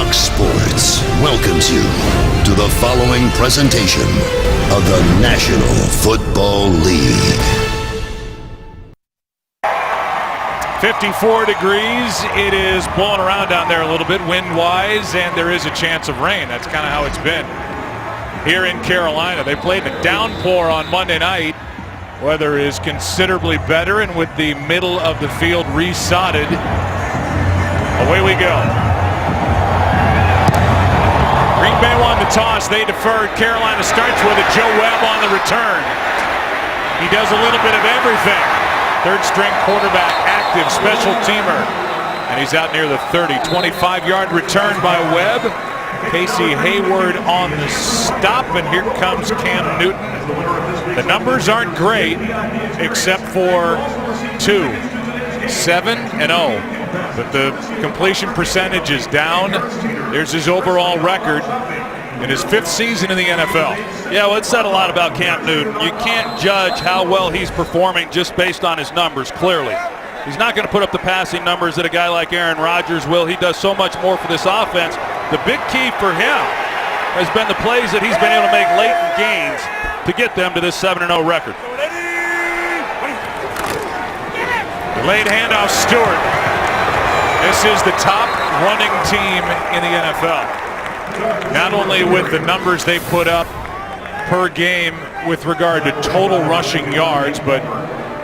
Fox Sports welcomes you to the following presentation of the National Football League. 54 degrees. It is blowing around down there a little bit wind-wise, and there is a chance of rain. That's kind of how it's been here in Carolina. They played in a downpour on Monday night. Weather is considerably better, and with the middle of the field resodded, away we go. Green Bay won the toss. They deferred. Carolina starts with a Joe Webb on the return. He does a little bit of everything. Third string quarterback, active special teamer. And he's out near the 30. 25-yard return by Webb. Casey Hayward on the stop, and here comes Cam Newton. The numbers aren't great, except for 7-0. But the completion percentage is down. There's his overall record in his 5th season in the NFL. Yeah, well, it said a lot about Cam Newton. You can't judge how well he's performing just based on his numbers, clearly. He's not going to put up the passing numbers that a guy like Aaron Rodgers will. He does so much more for this offense. The big key for him has been the plays that he's been able to make late in games to get them to this 7-0 record. Delayed handoff, Stewart. This is the top running team in the NFL. Not only with the numbers they put up per game with regard to total rushing yards, but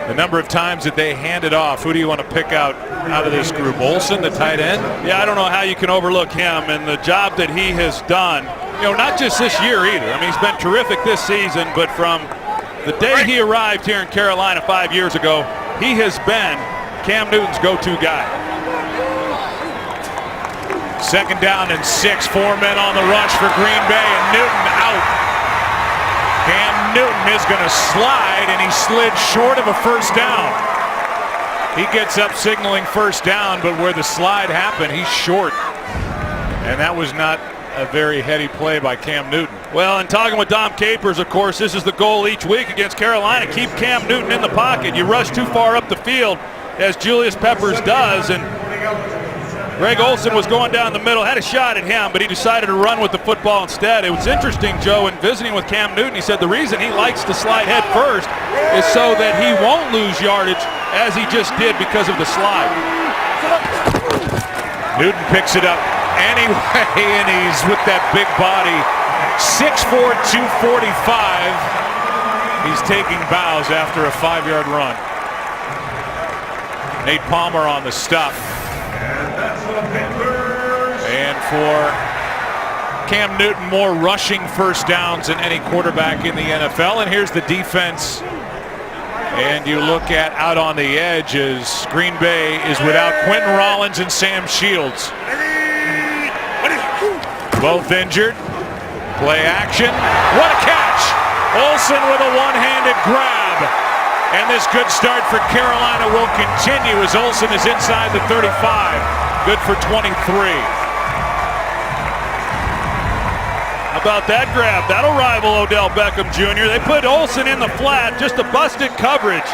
the number of times that they hand it off. Who do you want to pick out of this group? Olsen, the tight end? Yeah, I don't know how you can overlook him and the job that he has done. You know, not just this year either. I mean, he's been terrific this season, but from the day he arrived here in Carolina 5 years ago, he has been Cam Newton's go-to guy. 2nd down and 6. 4 men on the rush for Green Bay, and Newton out. Cam Newton is going to slide, and he slid short of a first down. He gets up signaling first down, but where the slide happened, he's short. And that was not a very heady play by Cam Newton. Well, and talking with Dom Capers, of course, this is the goal each week against Carolina. Keep Cam Newton in the pocket. You rush too far up the field, as Julius Peppers does, and Greg Olsen was going down the middle, had a shot at him, but he decided to run with the football instead. It was interesting, Joe, in visiting with Cam Newton, he said the reason he likes to slide head first is so that he won't lose yardage as he just did because of the slide. Newton picks it up anyway, and he's with that big body. 6'4", 245. He's taking bows after a 5-yard run. Nate Palmer on the stop. And for Cam Newton, more rushing first downs than any quarterback in the NFL. And here's the defense. And you look at out on the edge as Green Bay is without Quentin Rollins and Sam Shields. Both injured. Play action. What a catch! Olsen with a one-handed grab. And this good start for Carolina will continue as Olsen is inside the 35. Good for 23. How about that grab? That'll rival Odell Beckham Jr. They put Olsen in the flat, just a busted coverage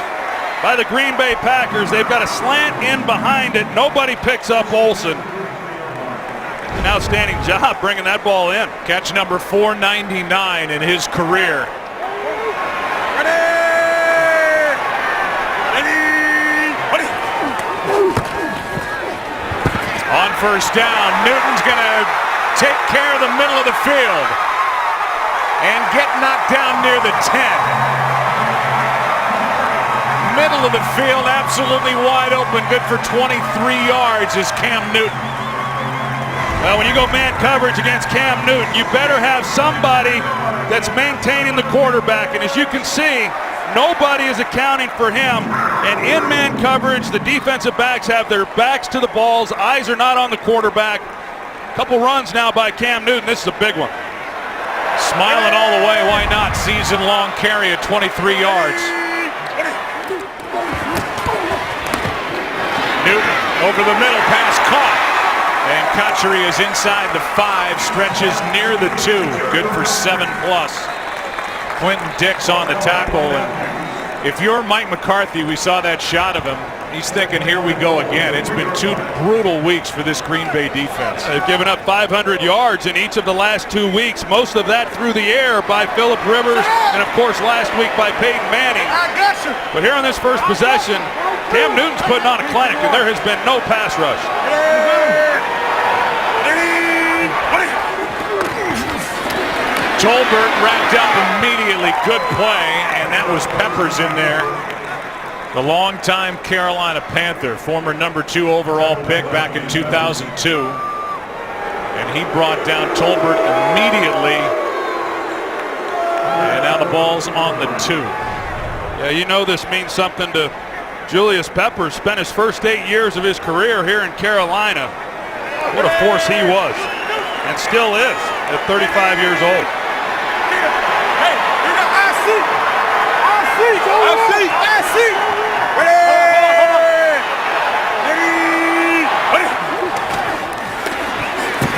by the Green Bay Packers. They've got a slant in behind it. Nobody picks up Olsen. An outstanding job bringing that ball in. Catch number 499 in his career. On first down, Newton's going to take care of the middle of the field and get knocked down near the 10. Middle of the field, absolutely wide open, good for 23 yards is Cam Newton. Well, when you go man coverage against Cam Newton, you better have somebody that's maintaining the quarterback, and as you can see, nobody is accounting for him. And in man coverage, the defensive backs have their backs to the balls. Eyes are not on the quarterback. Couple runs now by Cam Newton. This is a big one. Smiling all the way. Why not? Season-long carry at 23 yards. Newton over the middle. Pass caught. And Kachary is inside the 5. Stretches near the 2. Good for 7+. Quentin Dix on the tackle, and If you're Mike McCarthy, we saw that shot of him. He's thinking, here we go again. It's been 2 brutal weeks for this Green Bay defense. They've given up 500 yards in each of the last 2 weeks, most of that through the air by Phillip Rivers, and of course last week by Peyton Manning. But here on this first possession, Cam Newton's putting on a clinic, and there has been no pass rush. Tolbert wrapped up immediately. Good play, and that was Peppers in there. The longtime Carolina Panther, former #2 overall pick back in 2002. And he brought down Tolbert immediately. And now the ball's on the 2. Yeah, you know this means something to Julius Peppers. Spent his first 8 years of his career here in Carolina. What a force he was, and still is at 35 years old.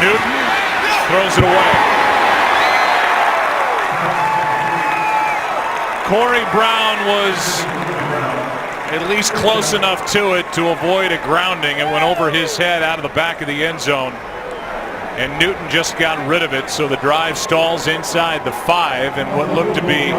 Newton throws it away. Corey Brown was at least close enough to it to avoid a grounding. It went over his head out of the back of the end zone. And Newton just got rid of it, so the drive stalls inside the 5, and what looked to be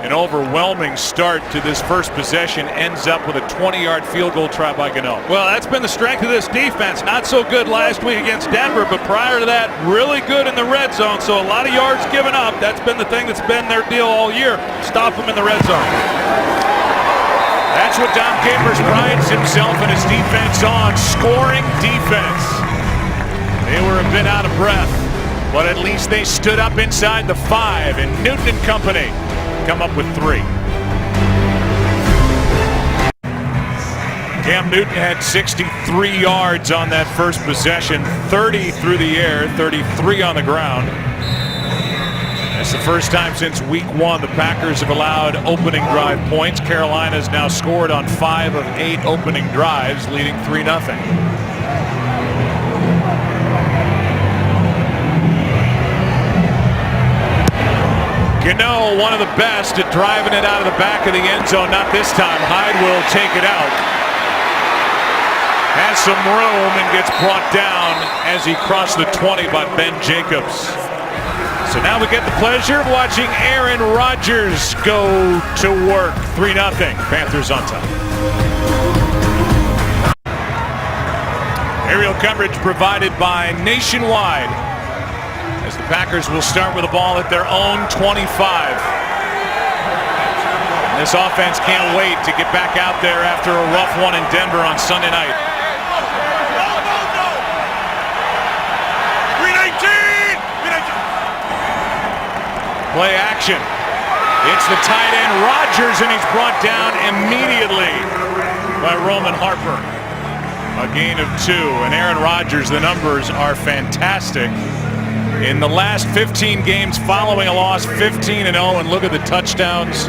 an overwhelming start to this first possession ends up with a 20-yard field goal try by Gano. Well, that's been the strength of this defense. Not so good last week against Denver, but prior to that, really good in the red zone. So a lot of yards given up. That's been the thing that's been their deal all year. Stop them in the red zone. That's what Dom Capers prides himself and his defense on, scoring defense. They were a bit out of breath, but at least they stood up inside the 5, and Newton and company come up with 3. Cam Newton had 63 yards on that first possession, 30 through the air, 33 on the ground. It's the first time since week 1 the Packers have allowed opening drive points. Carolina's now scored on 5 of 8 opening drives, leading 3-0. Gano, one of the best at driving it out of the back of the end zone. Not this time. Hyde will take it out. Has some room and gets brought down as he crossed the 20 by Ben Jacobs. So now we get the pleasure of watching Aaron Rodgers go to work. 3-0. Panthers on top. Aerial coverage provided by Nationwide. As the Packers will start with the ball at their own 25. And this offense can't wait to get back out there after a rough one in Denver on Sunday night. Play action. It's the tight end Rodgers, and he's brought down immediately by Roman Harper. A gain of 2, and Aaron Rodgers, the numbers are fantastic. In the last 15 games following a loss, 15-0, and look at the touchdowns,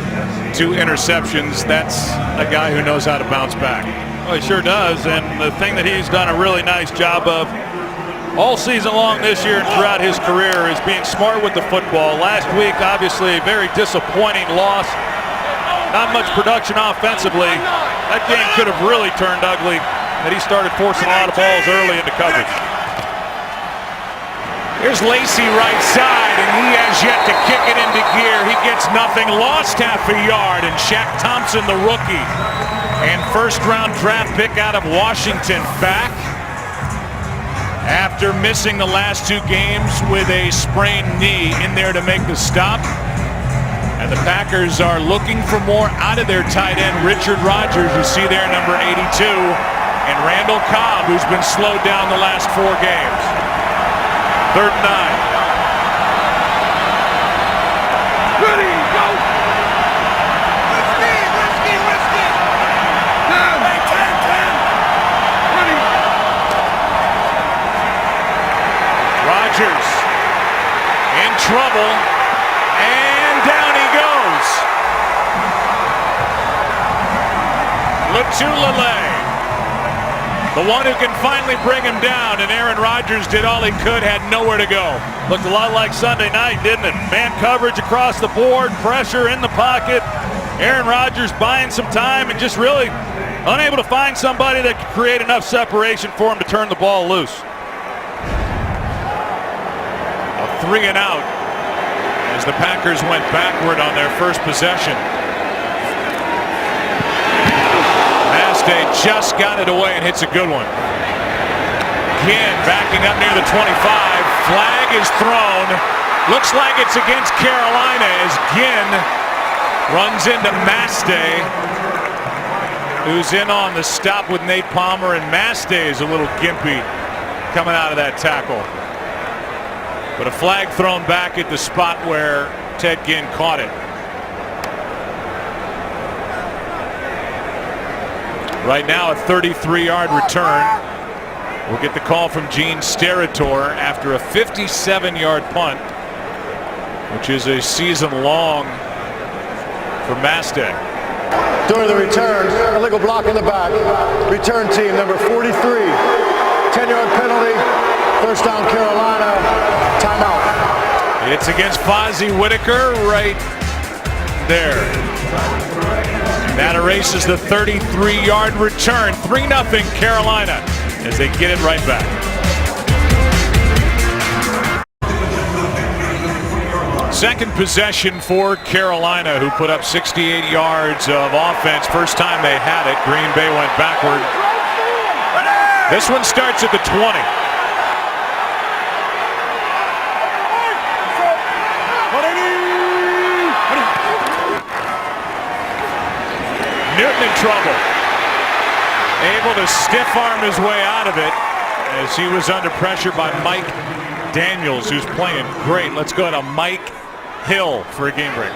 2 interceptions. That's a guy who knows how to bounce back. Well, he sure does, and the thing that he's done a really nice job of all season long this year and throughout his career is being smart with the football. Last week, obviously, a very disappointing loss. Not much production offensively. That game could have really turned ugly, that he started forcing a lot of balls early into coverage. Here's Lacy right side, and he has yet to kick it into gear. He gets nothing, lost half a yard, and Shaq Thompson, the rookie, and first-round draft pick out of Washington, back after missing the last 2 games with a sprained knee, in there to make the stop. And the Packers are looking for more out of their tight end, Richard Rodgers, you see there, number 82, and Randall Cobb, who's been slowed down the last 4 games. 3rd and 9. Ready, go! Whiskey! 10. Ready. Rodgers in trouble, and down he goes. Latulele, the one who can finally bring him down, and Aaron Rodgers did all he could, had nowhere to go. Looked a lot like Sunday night, didn't it? Man coverage across the board, pressure in the pocket. Aaron Rodgers buying some time and just really unable to find somebody that could create enough separation for him to turn the ball loose. A 3 and out as the Packers went backward on their first possession. Maste just got it away and hits a good one. Ginn backing up near the 25. Flag is thrown. Looks like it's against Carolina as Ginn runs into Maste, who's in on the stop with Nate Palmer, and Maste is a little gimpy coming out of that tackle. But a flag thrown back at the spot where Ted Ginn caught it. Right now a 33-yard return. We'll get the call from Gene Steratore after a 57-yard punt, which is a season long for Maste. During the return, illegal block in the back. Return team number 43. 10-yard penalty. First down Carolina. Timeout. It's against Fozzie Whitaker right there. That erases the 33-yard return. 3-0 Carolina as they get it right back. Second possession for Carolina, who put up 68 yards of offense. First time they had it, Green Bay went backward. This one starts at the 20. Newton in trouble. Able to stiff arm his way out of it as he was under pressure by Mike Daniels, who's playing great. Let's go to Mike Hill for a game break.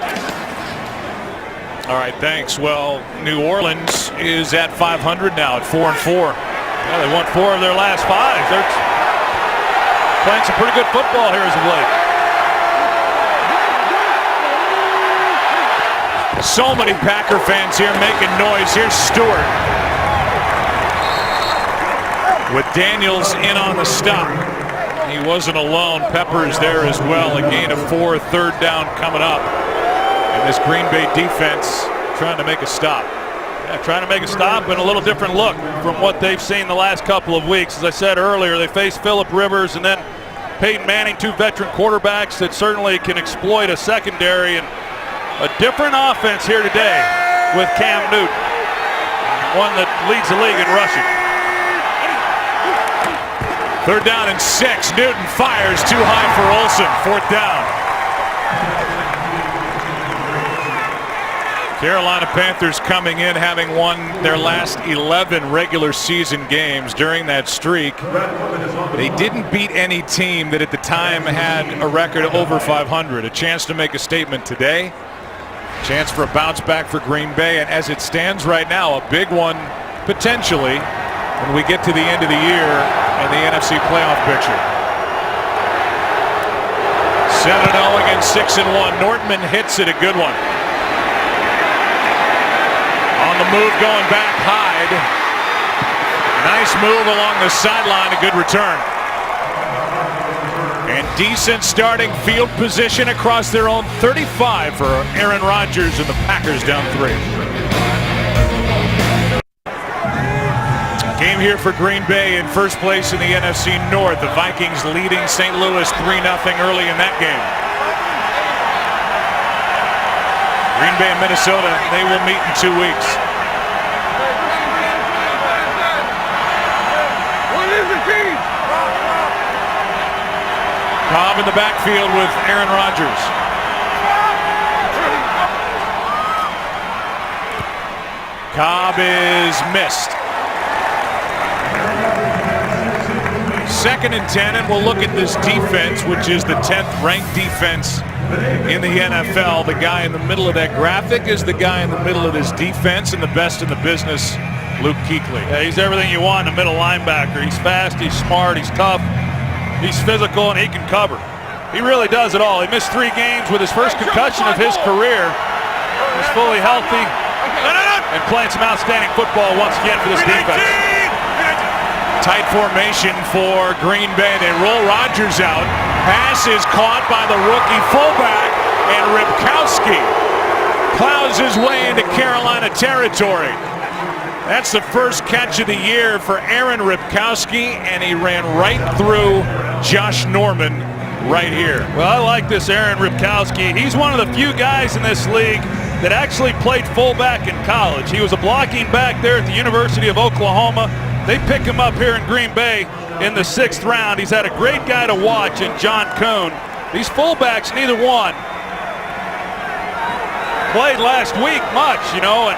All right, thanks. Well, New Orleans is at 500 now at 4-4. Yeah, they won 4 of their last 5. They're playing some pretty good football here as of late. So many Packer fans here making noise. Here's Stewart with Daniels in on the stop. He wasn't alone. Peppers there as well. A gain of 4, third down coming up. And this Green Bay defense trying to make a stop. Yeah, trying to make a stop and a little different look from what they've seen the last couple of weeks. As I said earlier, they face Phillip Rivers and then Peyton Manning, 2 veteran quarterbacks that certainly can exploit a secondary, and a different offense here today with Cam Newton, one that leads the league in rushing. Third down and 6. Newton fires too high for Olsen. 4th down. Carolina Panthers coming in having won their last 11 regular season games. During that streak, they didn't beat any team that at the time had a record over 500. A chance to make a statement today. Chance for a bounce back for Green Bay, and as it stands right now, a big one potentially when we get to the end of the year and the NFC playoff picture. 7-0 against 6-1. Nortman hits it, a good one. On the move, going back, Hyde. Nice move along the sideline, a good return. And decent starting field position across their own 35 for Aaron Rodgers and the Packers down 3. Game here for Green Bay in first place in the NFC North. The Vikings leading St. Louis 3-0 early in that game. Green Bay and Minnesota, they will meet in 2 weeks. What is the team? Cobb in the backfield with Aaron Rodgers. Cobb is missed. 2nd and 10, and we'll look at this defense, which is the 10th ranked defense in the NFL. The guy in the middle of that graphic is the guy in the middle of this defense, and the best in the business, Luke Kuechly. Yeah, he's everything you want in a middle linebacker. He's fast, he's smart, he's tough, he's physical, and he can cover. He really does it all. He missed 3 games with his first concussion of his career. He's fully healthy and playing some outstanding football once again for this defense. Tight formation for Green Bay. They roll Rodgers out. Pass is caught by the rookie fullback, and Ripkowski plows his way into Carolina territory. That's the first catch of the year for Aaron Ripkowski, and he ran right through Josh Norman right here. Well, I like this Aaron Ripkowski. He's one of the few guys in this league that actually played fullback in college. He was a blocking back there at the University of Oklahoma. They pick him up here in Green Bay in the 6th round. He's had a great guy to watch in John Kuhn. These fullbacks, neither one played last week much, you know, and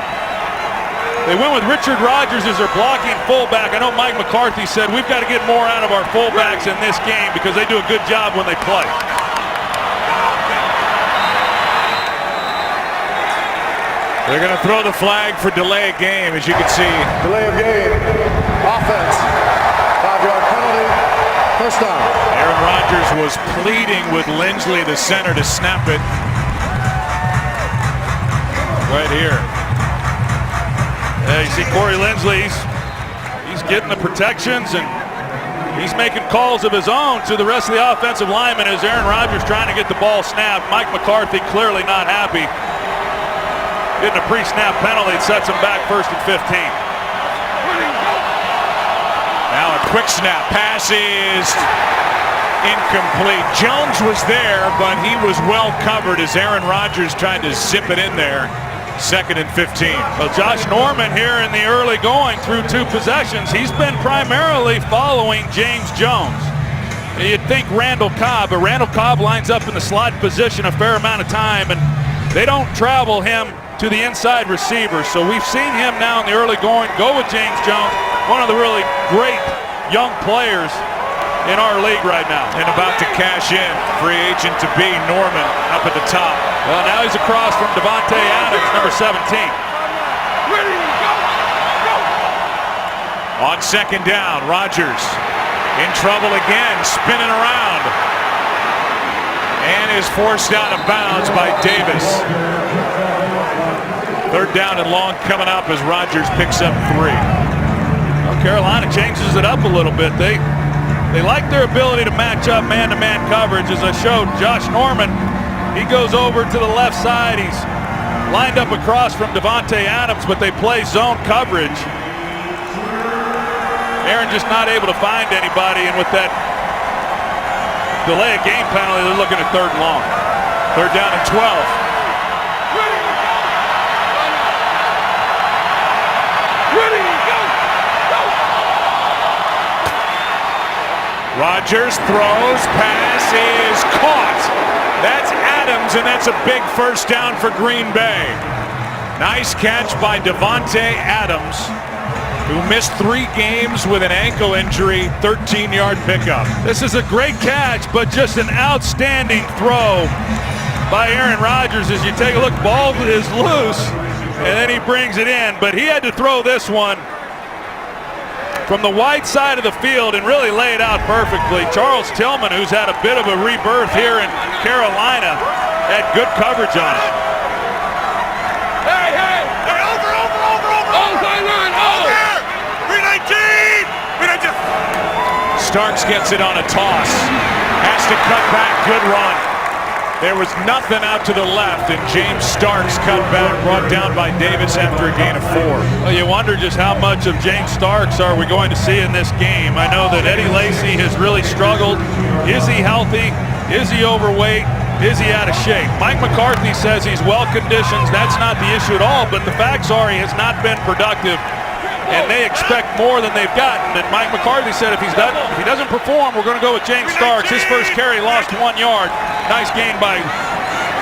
they went with Richard Rodgers as their blocking fullback. I know Mike McCarthy said we've got to get more out of our fullbacks in this game because they do a good job when they play. They're going to throw the flag for delay of game, as you can see. Delay of game. Offense. 5-yard penalty. First down. Aaron Rodgers was pleading with Lindsley, the center, to snap it. Right here. You see Corey Lindsley, he's getting the protections and he's making calls of his own to the rest of the offensive linemen as Aaron Rodgers trying to get the ball snapped. Mike McCarthy clearly not happy. Getting a pre-snap penalty, it sets him back 1st and 15. Now a quick snap. Pass is incomplete. Jones was there, but he was well covered as Aaron Rodgers tried to zip it in there. 2nd and 15. Well, Josh Norman here in the early going through 2 possessions. He's been primarily following James Jones. You'd think Randall Cobb, but Randall Cobb lines up in the slot position a fair amount of time, and they don't travel him to the inside receiver. So we've seen him now in the early going go with James Jones, one of the really great young players in our league right now. And about to cash in, free agent to be Norman up at the top. Well, now he's across from Davante Adams, number 17. Ready, go, go. On 2nd down, Rodgers in trouble again, spinning around. And is forced out of bounds by Davis. 3rd down and long coming up as Rodgers picks up 3. Well, Carolina changes it up a little bit. They like their ability to match up man-to-man coverage. As I showed Josh Norman, he goes over to the left side. He's lined up across from Davante Adams, but they play zone coverage. Aaron just not able to find anybody, and with that delay of game penalty, they're looking at 3rd and long. 3rd down and 12. Ready, go, go. Rodgers throws, pass is caught. That's Adams, and that's a big 1st down for Green Bay. Nice catch by Davante Adams, who missed 3 games with an ankle injury, 13-yard pickup. This is a great catch, but just an outstanding throw by Aaron Rodgers. As you take a look, ball is loose, and then he brings it in. But he had to throw this one from the wide side of the field and really lay it out perfectly. Charles Tillman, who's had a bit of a rebirth here in Carolina, had good coverage on it. Hey, hey, hey, over. Oh, sideline, oh. 319. Starks gets it on a toss. Has to cut back, good run. There was nothing out to the left, and James Starks cut back, brought down by Davis after a gain of 4. Well, you wonder just how much of James Starks are we going to see in this game. I know that Eddie Lacy has really struggled. Is he healthy? Is he overweight? Is he out of shape? Mike McCarthy says he's well conditioned. That's not the issue at all, but the facts are he has not been productive, and they expect more than they've gotten. And Mike McCarthy said if he doesn't perform, we're going to go with James Starks. His first carry lost 1 yard. Nice gain by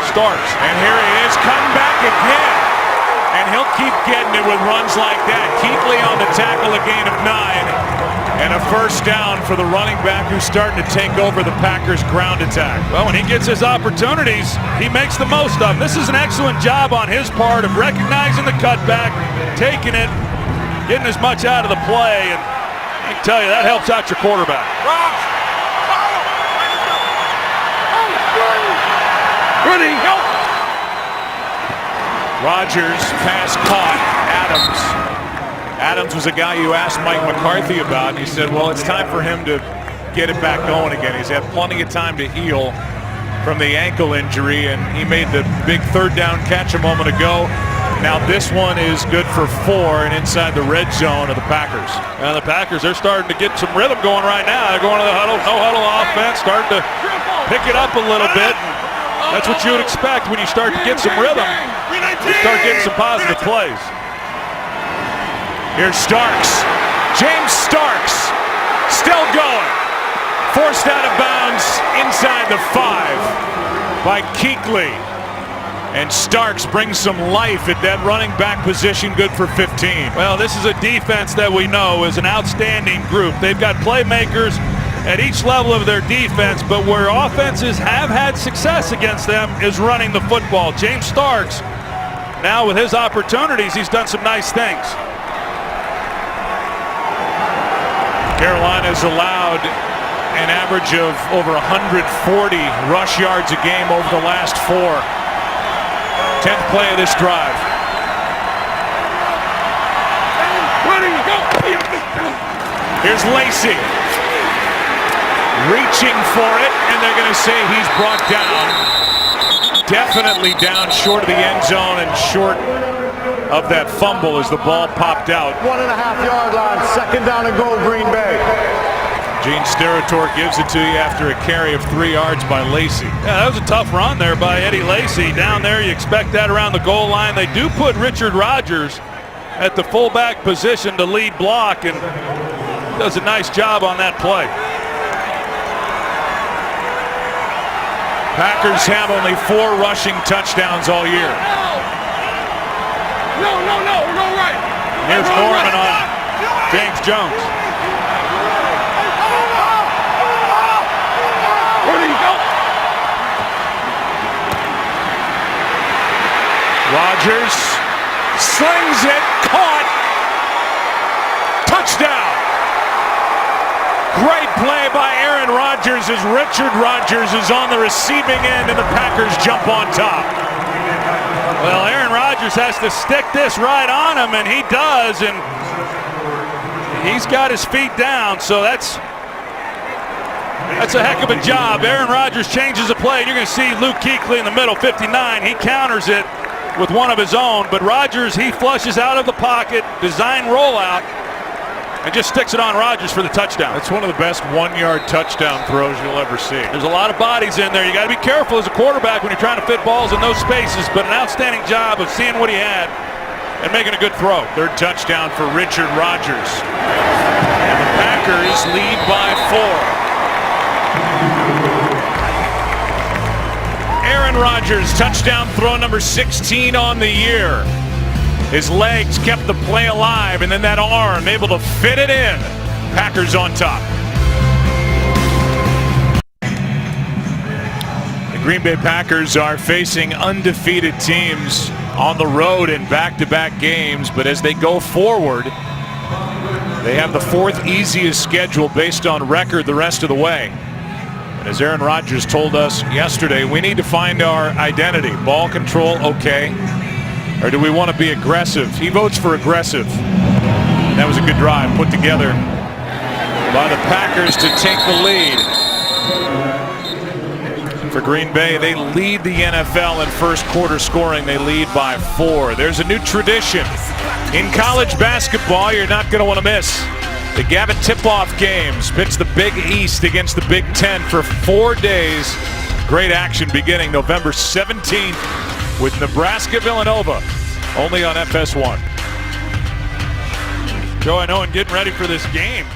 Starks. And here he is, coming back again. And he'll keep getting it with runs like that. Keatley on the tackle, a gain of 9. And a 1st down for the running back who's starting to take over the Packers' ground attack. Well, when he gets his opportunities, he makes the most of them. This is an excellent job on his part of recognizing the cutback, taking it, getting as much out of the play, and I can tell you that helps out your quarterback. Ready, go. Rodgers, pass caught. Adams was a guy you asked Mike McCarthy about, and he said, well, it's time for him to get it back going again. He's had plenty of time to heal. from the ankle injury, and he made the big third down catch a moment ago. Now this one is good for 4 and inside the red zone of the Packers. And the Packers, they're starting to get some rhythm going right now. They're going to the huddle, no huddle offense, starting to pick it up a little bit. That's what you would expect when you start to get some rhythm. You start getting some positive plays. Here's Starks. James Starks still going. Forced out of bounds inside the 5 by Kuechly. And Starks brings some life at that running back position, good for 15. Well, this is a defense that we know is an outstanding group. They've got playmakers at each level of their defense, but where offenses have had success against them is running the football. James Starks, now with his opportunities, he's done some nice things. Carolina's allowed an average of over 140 rush yards a game over the last 4. 10th play of this drive. Here's Lacy. Reaching for it, and they're going to say he's brought down. Definitely down short of the end zone and short of that fumble as the ball popped out. 1.5-yard line, 2nd down and goal, Green Bay. Gene Steratore gives it to you after a carry of 3 yards by Lacy. Yeah, that was a tough run there by Eddie Lacy. Down there, you expect that around the goal line. They do put Richard Rodgers at the fullback position to lead block, and does a nice job on that play. Packers have only 4 rushing touchdowns all year. No, we're going right. Here's Norman on James Jones. Where did he go? Rodgers slings it, caught, touchdown. Great play by Aaron Rodgers as Richard Rodgers is on the receiving end and the Packers jump on top. Well, Aaron Rodgers has to stick this right on him, and he does, and he's got his feet down, so that's a heck of a job. Aaron Rodgers changes the play, and you're going to see Luke Kuechly in the middle, 59. He counters it with one of his own, but Rodgers, he flushes out of the pocket, design rollout, and just sticks it on Rodgers for the touchdown. That's one of the best 1-yard touchdown throws you'll ever see. There's a lot of bodies in there. You got to be careful as a quarterback when you're trying to fit balls in those spaces, but an outstanding job of seeing what he had and making a good throw. 3rd touchdown for Richard Rodgers. And the Packers lead by 4. Aaron Rodgers, touchdown throw number 16 on the year. His legs kept the play alive, and then that arm able to fit it in. Packers on top. The Green Bay Packers are facing undefeated teams on the road in back-to-back games, but as they go forward, they have the 4th easiest schedule based on record the rest of the way. And as Aaron Rodgers told us yesterday, we need to find our identity. Ball control, okay. Or do we want to be aggressive? He votes for aggressive. That was a good drive put together by the Packers to take the lead. For Green Bay, they lead the NFL in first quarter scoring. They lead by 4. There's a new tradition. In college basketball, you're not going to want to miss the Gavin tip-off games. Pitch the Big East against the Big Ten for 4 days. Great action beginning November 17th. With Nebraska-Villanova, only on FS1. Joe, I know in getting ready for this game,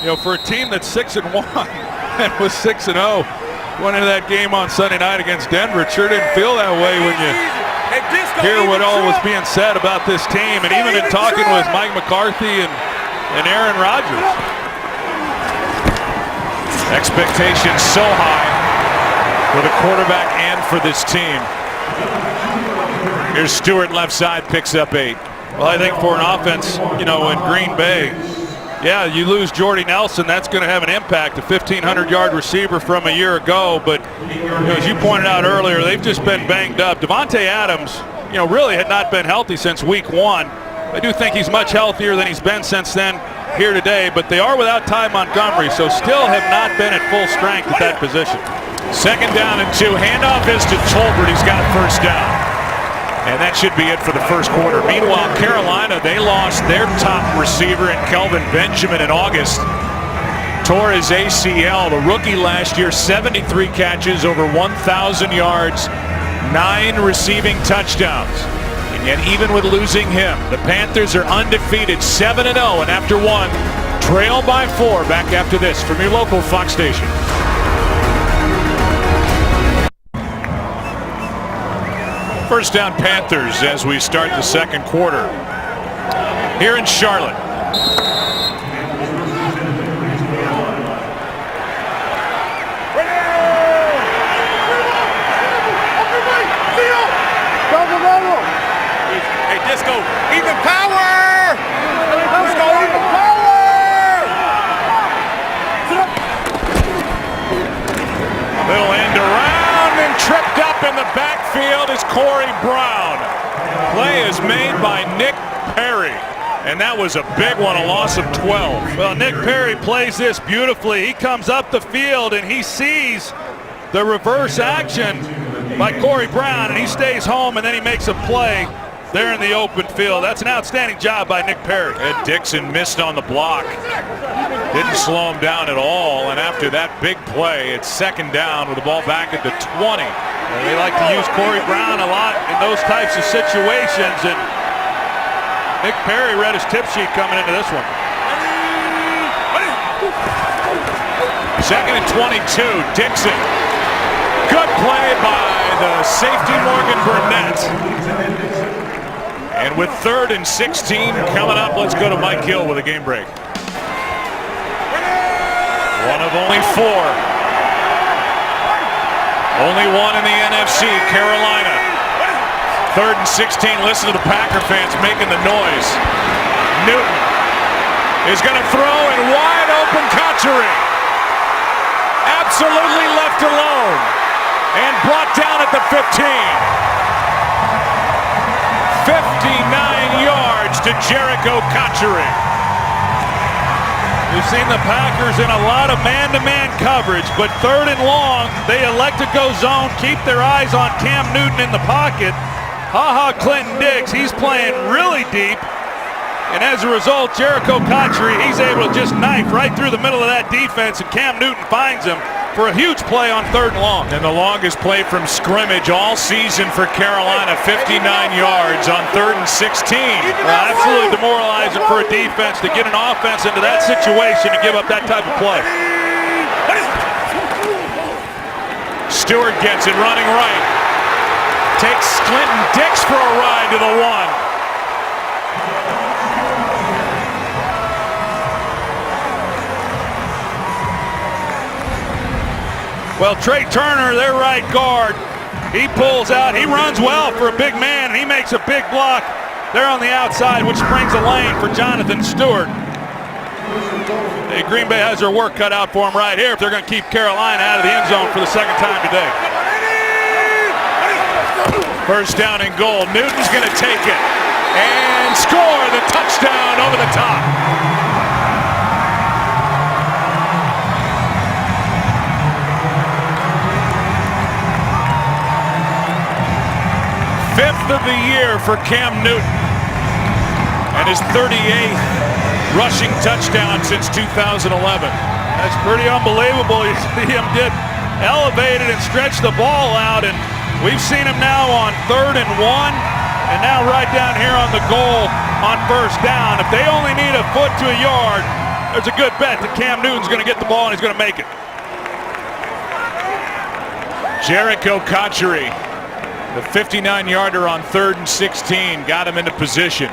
you know, for a team that's 6-1 and was 6-0, went into that game on Sunday night against Denver, it sure didn't feel that way when you hear what all was being said about this team, and even in talking with Mike McCarthy and Aaron Rodgers. Expectations so high for the quarterback and for this team. Here's Stewart left side, picks up 8. Well, I think for an offense, you know, in Green Bay, yeah, you lose Jordy Nelson, that's going to have an impact. A 1,500-yard receiver from a year ago, but you know, as you pointed out earlier, they've just been banged up. Devontae Adams, you know, really had not been healthy since week 1. I do think he's much healthier than he's been since then here today, but they are without Ty Montgomery, so still have not been at full strength at that position. Second down and 2. Handoff is to Tolbert. He's got first down. And that should be it for the first quarter. Meanwhile, Carolina, they lost their top receiver in Kelvin Benjamin in August. Tore his ACL. The rookie last year, 73 catches, over 1,000 yards, 9 receiving touchdowns. And yet, even with losing him, the Panthers are undefeated, 7-0, and after one, trail by 4. Back after this from your local Fox station. First down Panthers as we start the second quarter here in Charlotte. Hey, Disco, Even power! Let's go, even power! Little end around and tripped up in the backfield is Corey Brown. Play is made by Nick Perry. And that was a big one, a loss of 12. well, Nick Perry plays this beautifully. He comes up the field and he sees the reverse action by Corey Brown, and he stays home, and then he makes a play there in the open field. That's an outstanding job by Nick Perry. Ed Dixon missed on the block. Didn't slow him down at all. And after that big play, it's second down with the ball back at the 20. They like to use Corey Brown a lot in those types of situations, and Nick Perry read his tip sheet coming into this one. Second and 22, Dixon. Good play by the safety Morgan Burnett. And with 3rd and 16 coming up, let's go to Mike Hill with a game break. One of only 4. Only one in the NFC, Carolina. 3rd and 16, listen to the Packer fans making the noise. Newton is going to throw and wide open Cotchery. Absolutely left alone and brought down at the 15. 59 yards to Jericho Cotchery. We've seen the Packers in a lot of man-to-man coverage, but 3rd and long, they elect to go zone, keep their eyes on Cam Newton in the pocket. Clinton Diggs, he's playing really deep. And as a result, Jericho Cotchery, he's able to just knife right through the middle of that defense, and Cam Newton finds him for a huge play on 3rd and long. And the longest play from scrimmage all season for Carolina, 59 yards on 3rd and 16. Well, absolutely demoralizing for a defense to get an offense into that situation and give up that type of play. Stewart gets it running right. Takes Clinton Dix for a ride to the 1. Well, Trey Turner, their right guard, he pulls out. He runs well for a big man, and he makes a big block there on the outside, which springs a lane for Jonathan Stewart. Hey, Green Bay has their work cut out for him right here if they're going to keep Carolina out of the end zone for the second time today. First down and goal. Newton's going to take it and score the touchdown over the top. Fifth of the year for Cam Newton, and his 38th rushing touchdown since 2011. That's pretty unbelievable. You see him get elevated and stretch the ball out, and we've seen him now on 3rd and 1, and now right down here on the goal on first down. If they only need a foot to a yard, there's a good bet that Cam Newton's going to get the ball and he's going to make it. Jericho Cotchery, the 59-yarder on 3rd and 16, got him into position.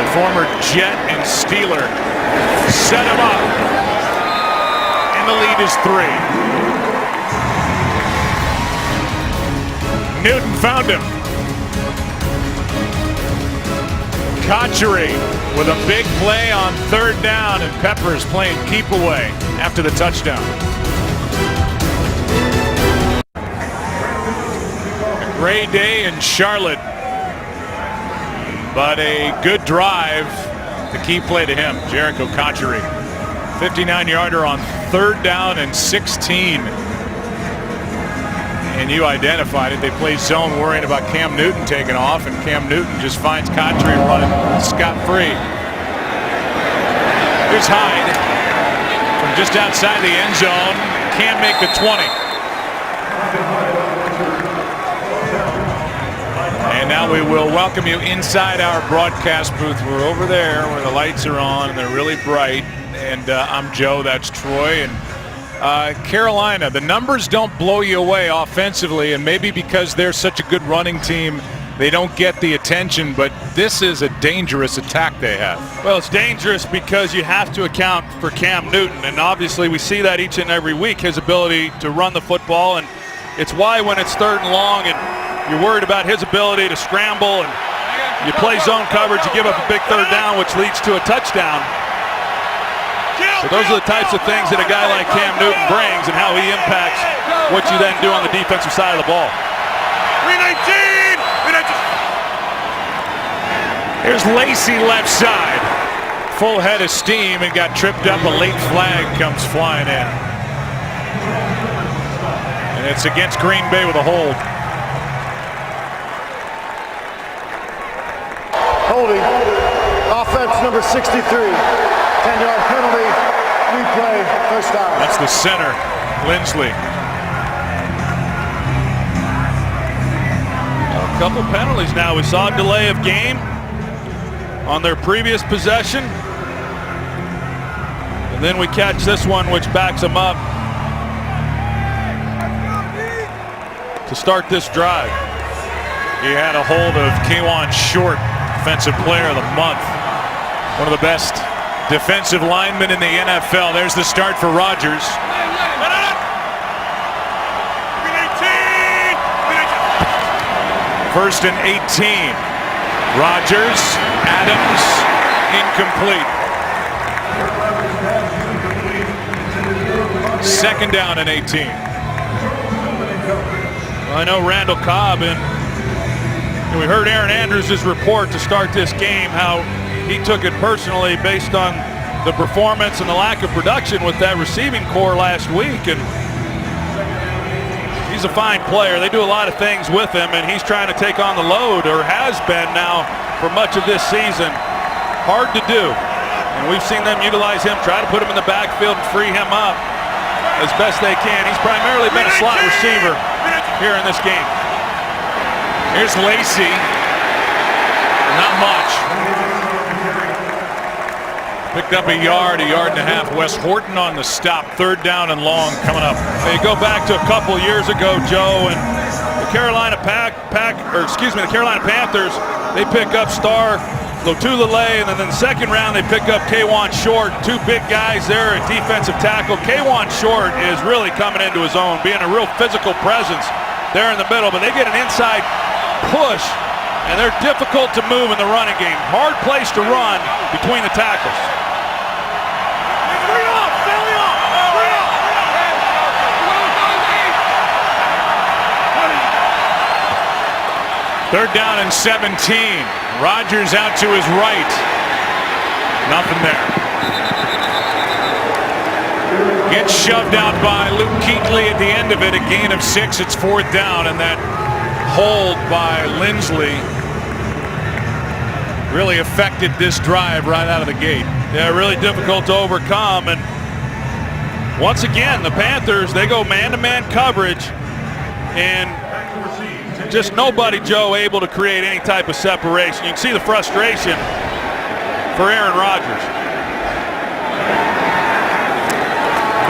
The former Jet and Steeler set him up, and the lead is 3. Newton found him. Cotchery with a big play on 3rd down, and Peppers playing keep away after the touchdown. A gray day in Charlotte, but a good drive. The key play to him, Jericho Cotchery. 59-yarder on 3rd down and 16. And you identified it. They play zone worrying about Cam Newton taking off, and Cam Newton just finds Cotchery running scot-free. Here's Hyde from just outside the end zone. Can't make the 20. And now we will welcome you inside our broadcast booth. We're over there where the lights are on and they're really bright. And I'm Joe, that's Troy. And Carolina, the numbers don't blow you away offensively, and maybe because they're such a good running team, they don't get the attention, but this is a dangerous attack they have. Well, it's dangerous because you have to account for Cam Newton, and obviously we see that each and every week, his ability to run the football, and it's why when it's 3rd and long and you're worried about his ability to scramble and you play zone coverage, you give up a big 3rd down, which leads to a touchdown. So those are the types of things that a guy like Cam Newton brings and how he impacts what you then do on the defensive side of the ball. 319! Here's Lacey left side. Full head of steam and got tripped up. A late flag comes flying in. And it's against Green Bay with a hold. Holding. Offense number 63. 10-yard penalty. Replay. First down. That's the center, Lindsley. A couple penalties now. We saw a delay of game on their previous possession. And then we catch this one, which backs them up to start this drive. He had a hold of Kawan Short, Defensive Player of the Month. One of the best defensive linemen in the NFL. There's the start for Rodgers. First and 18. Rodgers, Adams, incomplete. 2nd down and 18. I know Randall Cobb, and we heard Aaron Andrews' report to start this game, how he took it personally based on the performance and the lack of production with that receiving core last week. And he's a fine player. They do a lot of things with him, and he's trying to take on the load, or has been now for much of this season. Hard to do. And we've seen them utilize him, try to put him in the backfield and free him up as best they can. He's primarily been a slot receiver here in this game. Here's Lacey. Not much. Picked up a yard and a half. Wes Horton on the stop. 3rd down and long coming up. They go back to a couple years ago, Joe, and the Carolina the Carolina Panthers, they pick up star Lotulelei, and then in the 2nd round they pick up Kawan Short. 2 big guys there at defensive tackle. Kawan Short is really coming into his own, being a real physical presence there in the middle, but they get an inside push, and they're difficult to move in the running game. Hard place to run between the tackles. Third down and 17. Rodgers out to his right. Nothing there. Gets shoved out by Luke Kuechly at the end of it. A gain of 6. It's 4th down, and that hold by Lindsley really affected this drive right out of the gate. Yeah, really difficult to overcome. And once again, the Panthers, they go man-to-man coverage, and just nobody, Joe, able to create any type of separation. You can see the frustration for Aaron Rodgers.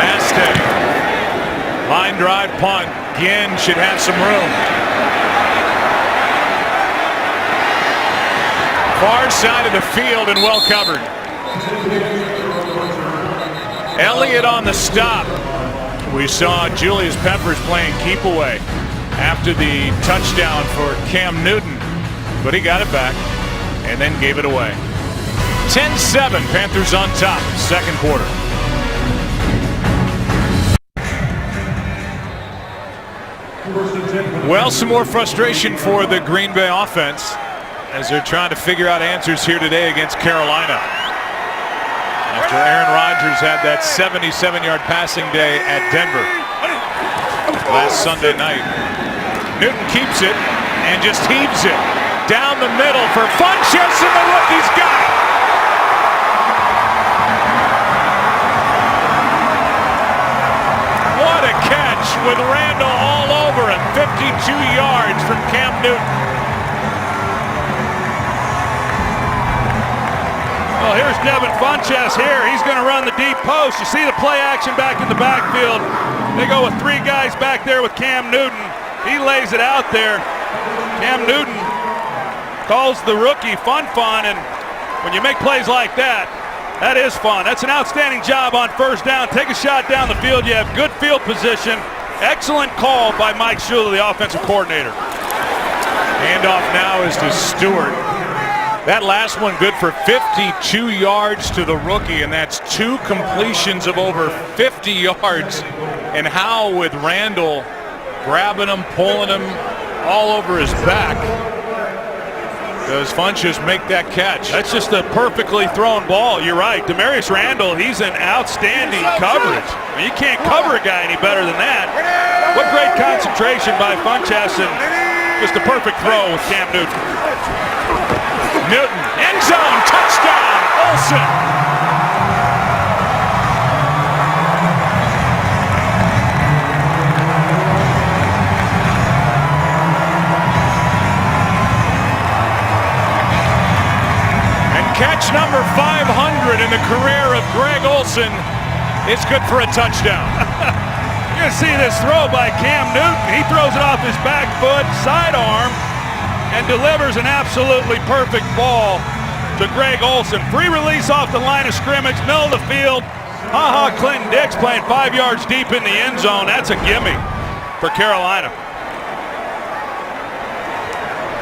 Mastay. Line drive punt. Ginn should have some room. Far side of the field and well covered. Elliott on the stop. We saw Julius Peppers playing keep away after the touchdown for Cam Newton, but he got it back and then gave it away. 10-7, Panthers on top, 2nd quarter. Well, some more frustration for the Green Bay offense as they're trying to figure out answers here today against Carolina. After Aaron Rodgers had that 77-yard passing day at Denver last Sunday night. Newton keeps it and just heaves it down the middle for Funchess, and the rookie's got it. What a catch with Randall all over him. 52 yards from Cam Newton. Well, here's Devin Funchess here. He's going to run the deep post. You see the play action back in the backfield. They go with 3 guys back there with Cam Newton. He lays it out there. Cam Newton calls the rookie fun, and when you make plays like that, that is fun. That's an outstanding job on first down. Take a shot down the field. You have good field position. Excellent call by Mike Shula, the offensive coordinator. Handoff now is to Stewart. That last one good for 52 yards to the rookie, and that's 2 completions of over 50 yards. And Howe with Randall grabbing him, pulling him all over his back. Does Funchess make that catch? That's just a perfectly thrown ball. You're right. Demarius Randall, he's an outstanding coverage. I mean, you can't cover a guy any better than that. What great concentration by Funchess, and just a perfect throw with Cam Newton. Newton, end zone, touchdown, Olsen. And catch number 500 in the career of Greg Olsen. It's good for a touchdown. You're going to see this throw by Cam Newton. He throws it off his back foot, sidearm, and delivers an absolutely perfect ball to Greg Olsen. Free release off the line of scrimmage, middle of the field. Clinton Dix playing 5 yards deep in the end zone. That's a gimme for Carolina.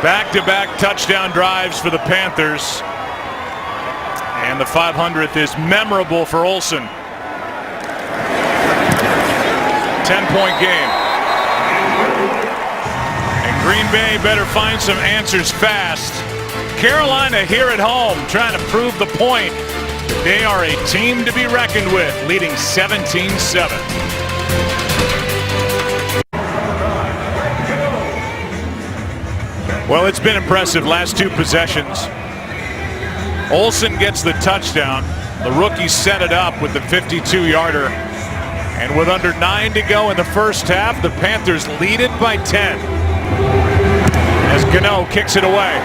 Back-to-back touchdown drives for the Panthers. And the 500th is memorable for Olsen. 10-point game. Green Bay better find some answers fast. Carolina here at home trying to prove the point. They are a team to be reckoned with, leading 17-7. Well, it's been impressive last 2 possessions. Olsen gets the touchdown. The rookie set it up with the 52-yarder. And with under 9 to go in the first half, the Panthers lead it by 10. As Gano kicks it away.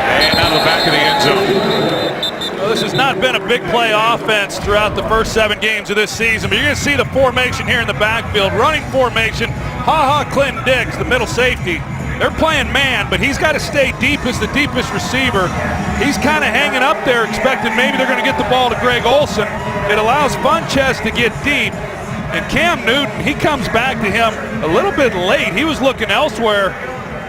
And out of the back of the end zone. Well, this has not been a big play offense throughout the first 7 games of this season, but you're going to see the formation here in the backfield. Running formation, Clinton Dix, the middle safety. They're playing man, but he's got to stay deep as the deepest receiver. He's kind of hanging up there, expecting maybe they're going to get the ball to Greg Olsen. It allows Funchess to get deep. And Cam Newton, he comes back to him a little bit late. He was looking elsewhere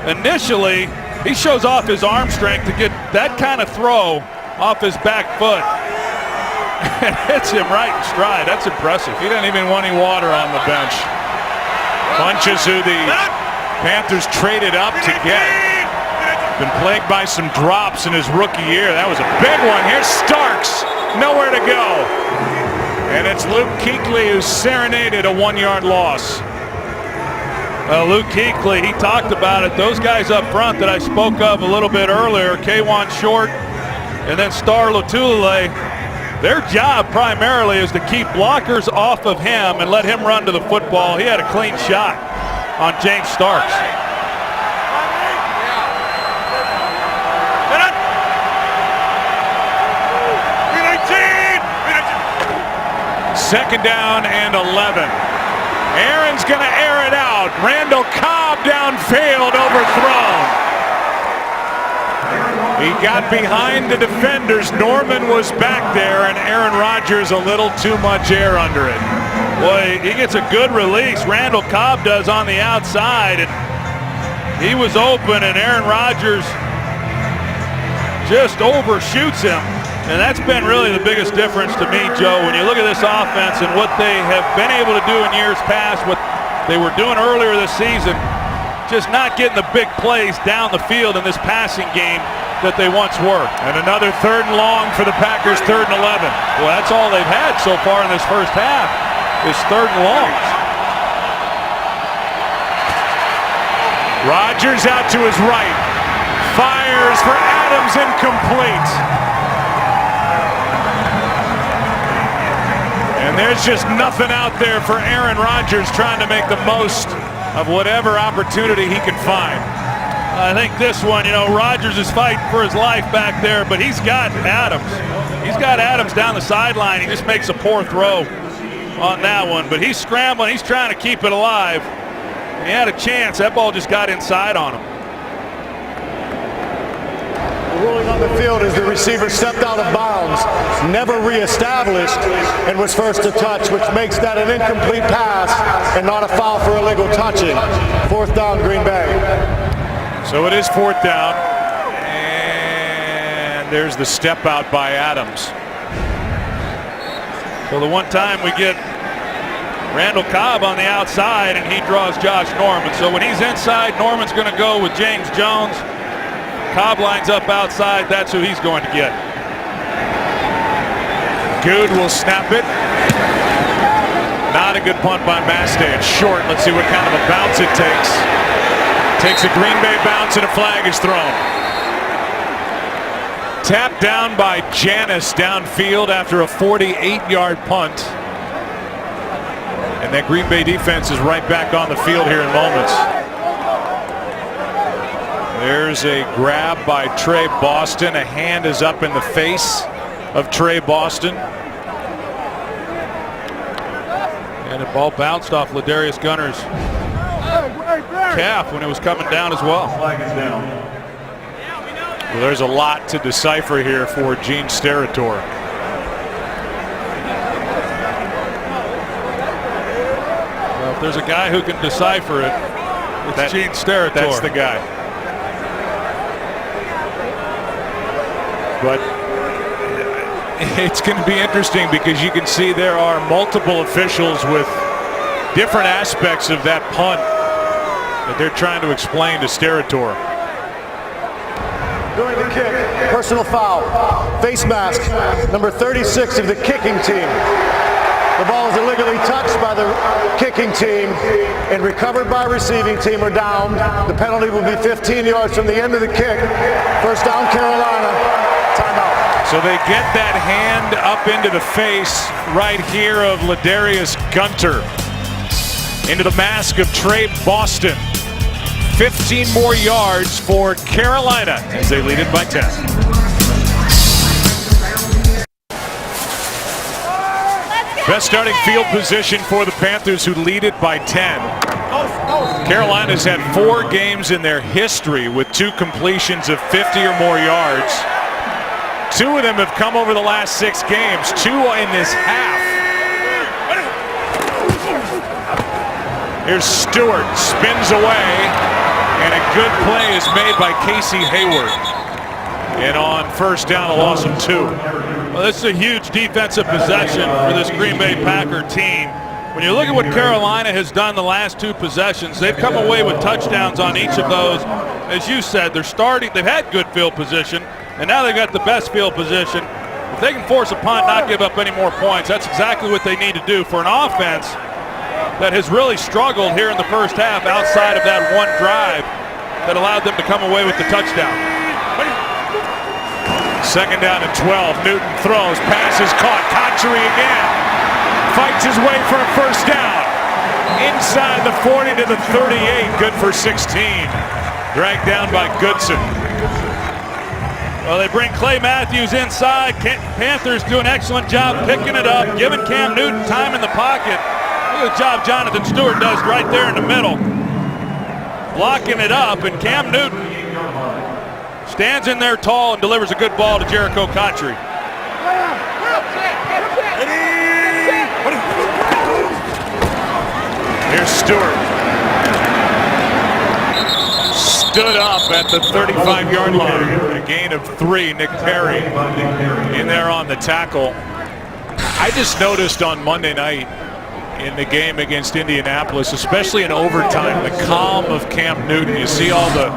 initially. He shows off his arm strength to get that kind of throw off his back foot. And hits him right in stride. That's impressive. He didn't even want any water on the bench. Funchess, who the Panthers traded up to get. Been plagued by some drops in his rookie year. That was a big one. Here's Starks. Nowhere to go. And it's Luke Kuechly who serenaded a 1-yard loss. Well, Luke Kuechly, he talked about it. Those guys up front that I spoke of a little bit earlier, K'Wan Short and then Star Lotulelei, their job primarily is to keep blockers off of him and let him run to the football. He had a clean shot on James Starks. Second down and 11. Aaron's going to air it out. Randall Cobb downfield, overthrown. He got behind the defenders. Norman was back there, and Aaron Rodgers a little too much air under it. Boy, he gets a good release. Randall Cobb does on the outside, and he was open, and Aaron Rodgers just overshoots him. And that's been really the biggest difference to me, Joe, when you look at this offense and what they have been able to do in years past, what they were doing earlier this season. just not getting the big plays down the field in this passing game that they once were. And another 3rd and long for the Packers, 3rd and 11. Well, that's all they've had so far in this first half is 3rd and longs. Rodgers out to his right. Fires for Adams, incomplete. And there's just nothing out there for Aaron Rodgers trying to make the most of whatever opportunity he can find. I think this one, Rodgers is fighting for his life back there, but he's got Adams. He's got Adams down the sideline. He just makes a poor throw on that one, but he's scrambling. He's trying to keep it alive. He had a chance. That ball just got inside on him. The ruling on the field is the receiver stepped out of bounds, never reestablished, and was first to touch, which makes that an incomplete pass and not a foul for illegal touching. 4th down, Green Bay. So it is 4th down, and there's the step out by Adams. So the one time we get Randall Cobb on the outside, and he draws Josh Norman. So when he's inside, Norman's going to go with James Jones. Cobb lines up outside. That's who he's going to get. Good will snap it. Not a good punt by Mastay. It's short. Let's see what kind of a bounce it takes. Takes a Green Bay bounce and a flag is thrown. Tapped down by Janis downfield after a 48-yard punt. And that Green Bay defense is right back on the field here in moments. There's a grab by Trey Boston. A hand is up in the face of Trey Boston. And the ball bounced off Ladarius Gunner's calf when it was coming down as well. Well, there's a lot to decipher here for Gene Steratore. Well, if there's a guy who can decipher it, it's Gene Steratore. That's the guy. But it's going to be interesting because you can see there are multiple officials with different aspects of that punt that they're trying to explain to Steratore. During the kick, personal foul, face mask, number 36 of the kicking team. The ball is illegally touched by the kicking team and recovered by receiving team or down. The penalty will be 15 yards from the end of the kick. 1st down, Carolina. Timeout. So they get that hand up into the face right here of Ladarius Gunter. Into the mask of Trey Boston. 15 more yards for Carolina as they lead it by 10. Best starting field position for the Panthers, who lead it by 10. Carolina's had 4 games in their history with 2 completions of 50 or more yards. 2 of them have come over the last 6 games, 2 in this half. Here's Stewart, spins away, and a good play is made by Casey Hayward. And on 1st down, a loss of 2. Well, this is a huge defensive possession for this Green Bay Packer team. When you look at what Carolina has done the last 2 possessions, they've come away with touchdowns on each of those. As you said, they've had good field position, and now they've got the best field position. If they can force a punt, not give up any more points, that's exactly what they need to do for an offense that has really struggled here in the first half outside of that one drive that allowed them to come away with the touchdown. 2nd down and 12. Newton throws, pass is caught. Conchery again. Fights his way for a 1st down. Inside the 40 to the 38. Good for 16. Dragged down by Goodson. Well, they bring Clay Matthews inside. Panthers do an excellent job picking it up, giving Cam Newton time in the pocket. Look at the job Jonathan Stewart does right there in the middle. Blocking it up, and Cam Newton stands in there tall and delivers a good ball to Jericho Conchery. Here's Stewart. Stood up at the 35-yard line. A gain of 3. Nick Perry in there on the tackle. I just noticed on Monday night, in the game against Indianapolis, especially in overtime. The calm of Cam Newton. You see all the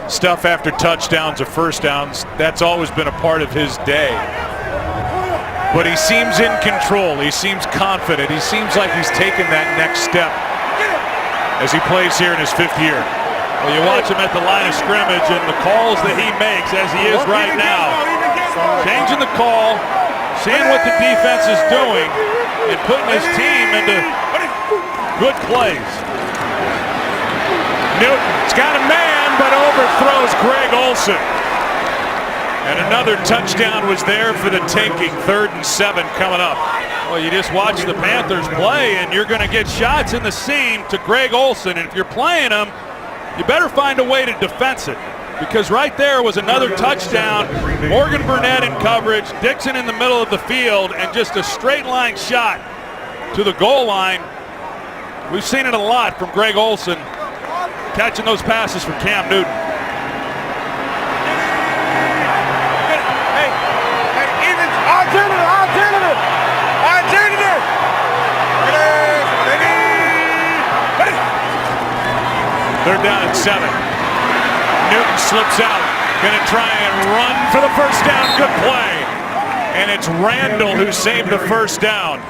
stuff after touchdowns or first downs. That's always been a part of his day. But he seems in control. He seems confident. He seems like he's taken that next step as he plays here in his 5th year. Well, you watch him at the line of scrimmage and the calls that he makes, as he is right now, changing the call, seeing what the defense is doing, and putting his team into good plays. Newton's got a man, but overthrows Greg Olsen. And another touchdown was there for the taking. 3rd and 7 coming up. Well, you just watch the Panthers play, and you're going to get shots in the seam to Greg Olsen. And if you're playing him, you better find a way to defense it. Because right there was another touchdown. Morgan Burnett in coverage, Dixon in the middle of the field, and just a straight line shot to the goal line. We've seen it a lot from Greg Olsen, catching those passes from Cam Newton. They're down at 7. Newton slips out. Going to try and run for the first down. Good play. And it's Randall who saved the first down.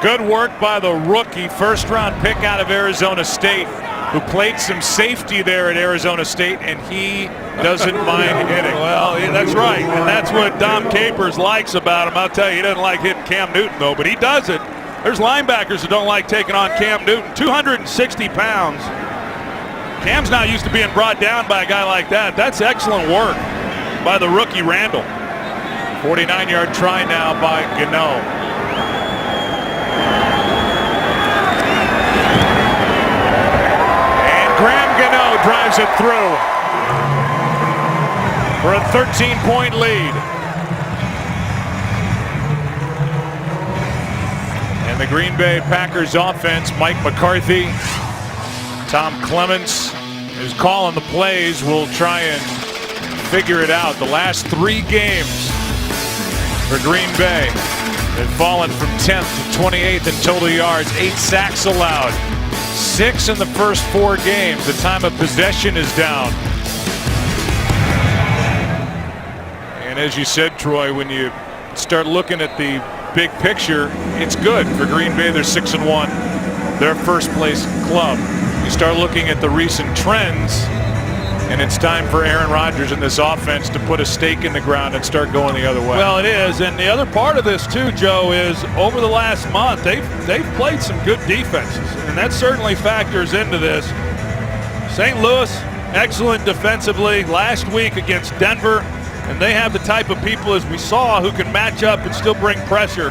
Good work by the rookie, first-round pick out of Arizona State, who played some safety there at Arizona State, and he doesn't mind hitting. Well, that's right. And that's what Dom Capers likes about him. I'll tell you, he doesn't like hitting Cam Newton, though, but he does it. There's linebackers that don't like taking on Cam Newton. 260 pounds. Cam's not used to being brought down by a guy like that. That's excellent work by the rookie Randall. 49-yard try now by Gano. And Graham Gano drives it through for a 13-point lead. And the Green Bay Packers offense, Mike McCarthy, Tom Clements is calling the plays. We'll try and figure it out. The last 3 games for Green Bay have fallen from 10th to 28th in total yards. 8 sacks allowed. 6 in the first 4 games. The time of possession is down. And as you said, Troy, when you start looking at the big picture, it's good for Green Bay. They're 6-1. Their first place club. You start looking at the recent trends, and it's time for Aaron Rodgers and this offense to put a stake in the ground and start going the other way. Well, it is, and the other part of this too, Joe, is over the last month they've played some good defenses, and that certainly factors into this. St. Louis, excellent defensively last week against Denver, and they have the type of people, as we saw, who can match up and still bring pressure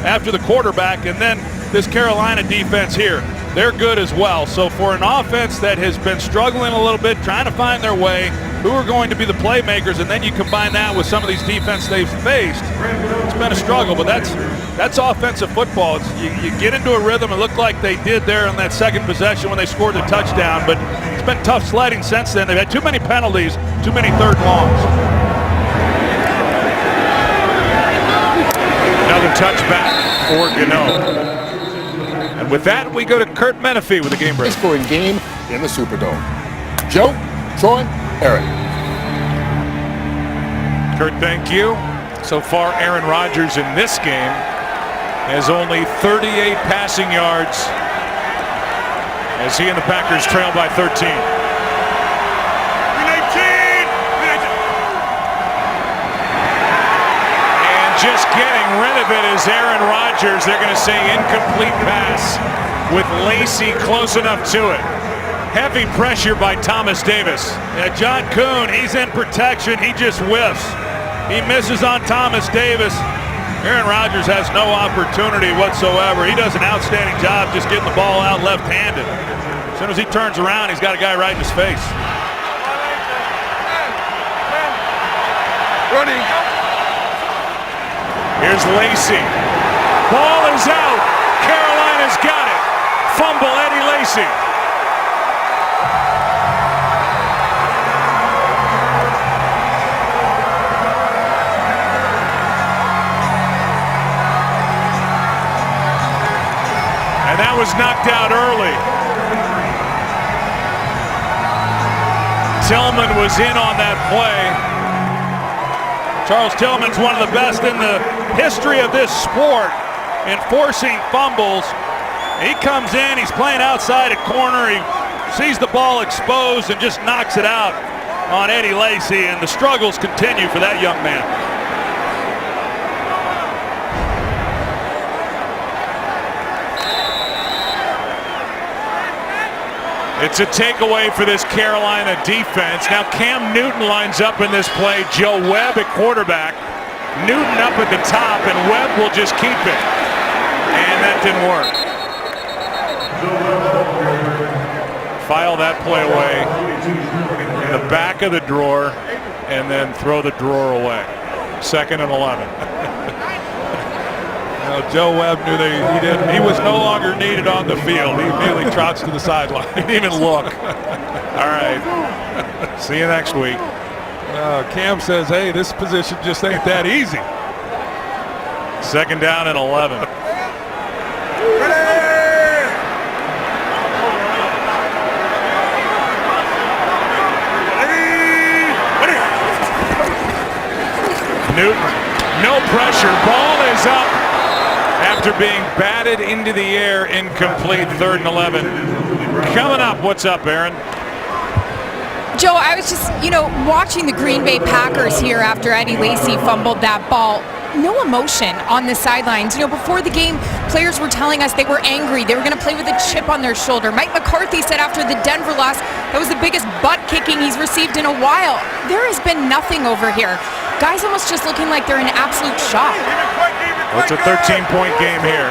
after the quarterback. And then this Carolina defense here, they're good as well. So for an offense that has been struggling a little bit, trying to find their way, who are going to be the playmakers, and then you combine that with some of these defenses they've faced, it's been a struggle. But that's offensive football. You get into a rhythm. It looked like they did there on that second possession when they scored the touchdown, but it's been tough sledding since then. They've had too many penalties, too many third longs. Another touchback for Gano. And with that, we go to Kurt Menefee with the game break. Scoring game in the Superdome. Joe, Troy, Eric. Kurt, thank you. So far, Aaron Rodgers in this game has only 38 passing yards as he and the Packers trail by 13. Just getting rid of it is Aaron Rodgers. They're going to say incomplete pass with Lacey close enough to it. Heavy pressure by Thomas Davis. Yeah, John Kuhn, he's in protection. He just whiffs. He misses on Thomas Davis. Aaron Rodgers has no opportunity whatsoever. He does an outstanding job just getting the ball out left-handed. As soon as he turns around, he's got a guy right in his face. Running. Here's Lacey. Ball is out. Carolina's got it. Fumble, Eddie Lacy. was knocked out early. Tillman was in on that play. Charles Tillman's one of the best in the history of this sport in forcing fumbles. He comes in, he's playing outside at corner, he sees the ball exposed and just knocks it out on Eddie Lacy, and the struggles continue for that young man. It's a takeaway for this Carolina defense. Now Cam Newton lines up in this play. Joe Webb at quarterback. Newton up at the top, and Webb will just keep it. And that didn't work. File that play away in the back of the drawer, and then throw the drawer away. 2nd and 11. Joe Webb knew that he was no longer needed on the field. He immediately trots to the sideline. He didn't even look. All right. See you next week. Cam says, hey, this position just ain't that easy. 2nd down and 11. Newton, no pressure. Ball is up after being batted into the air. Incomplete. 3rd and 11. Coming up, what's up, Aaron? Joe, I was just, watching the Green Bay Packers here after Eddie Lacy fumbled that ball. No emotion on the sidelines. Before the game, players were telling us they were angry. They were going to play with a chip on their shoulder. Mike McCarthy said after the Denver loss, that was the biggest butt kicking he's received in a while. There has been nothing over here. Guys almost just looking like they're in absolute shock. Well, it's a 13-point game here.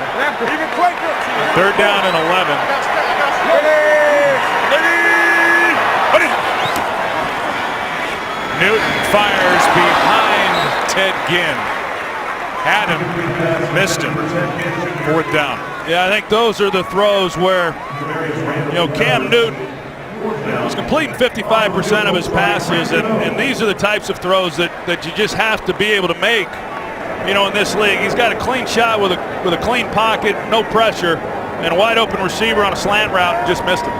3rd down and 11. Newton fires behind Ted Ginn. Had him, missed him. 4th down. Yeah, I think those are the throws where, Cam Newton was completing 55% of his passes, and these are the types of throws that you just have to be able to make, in this league. He's got a clean shot with a clean pocket, no pressure, and a wide open receiver on a slant route and just missed him.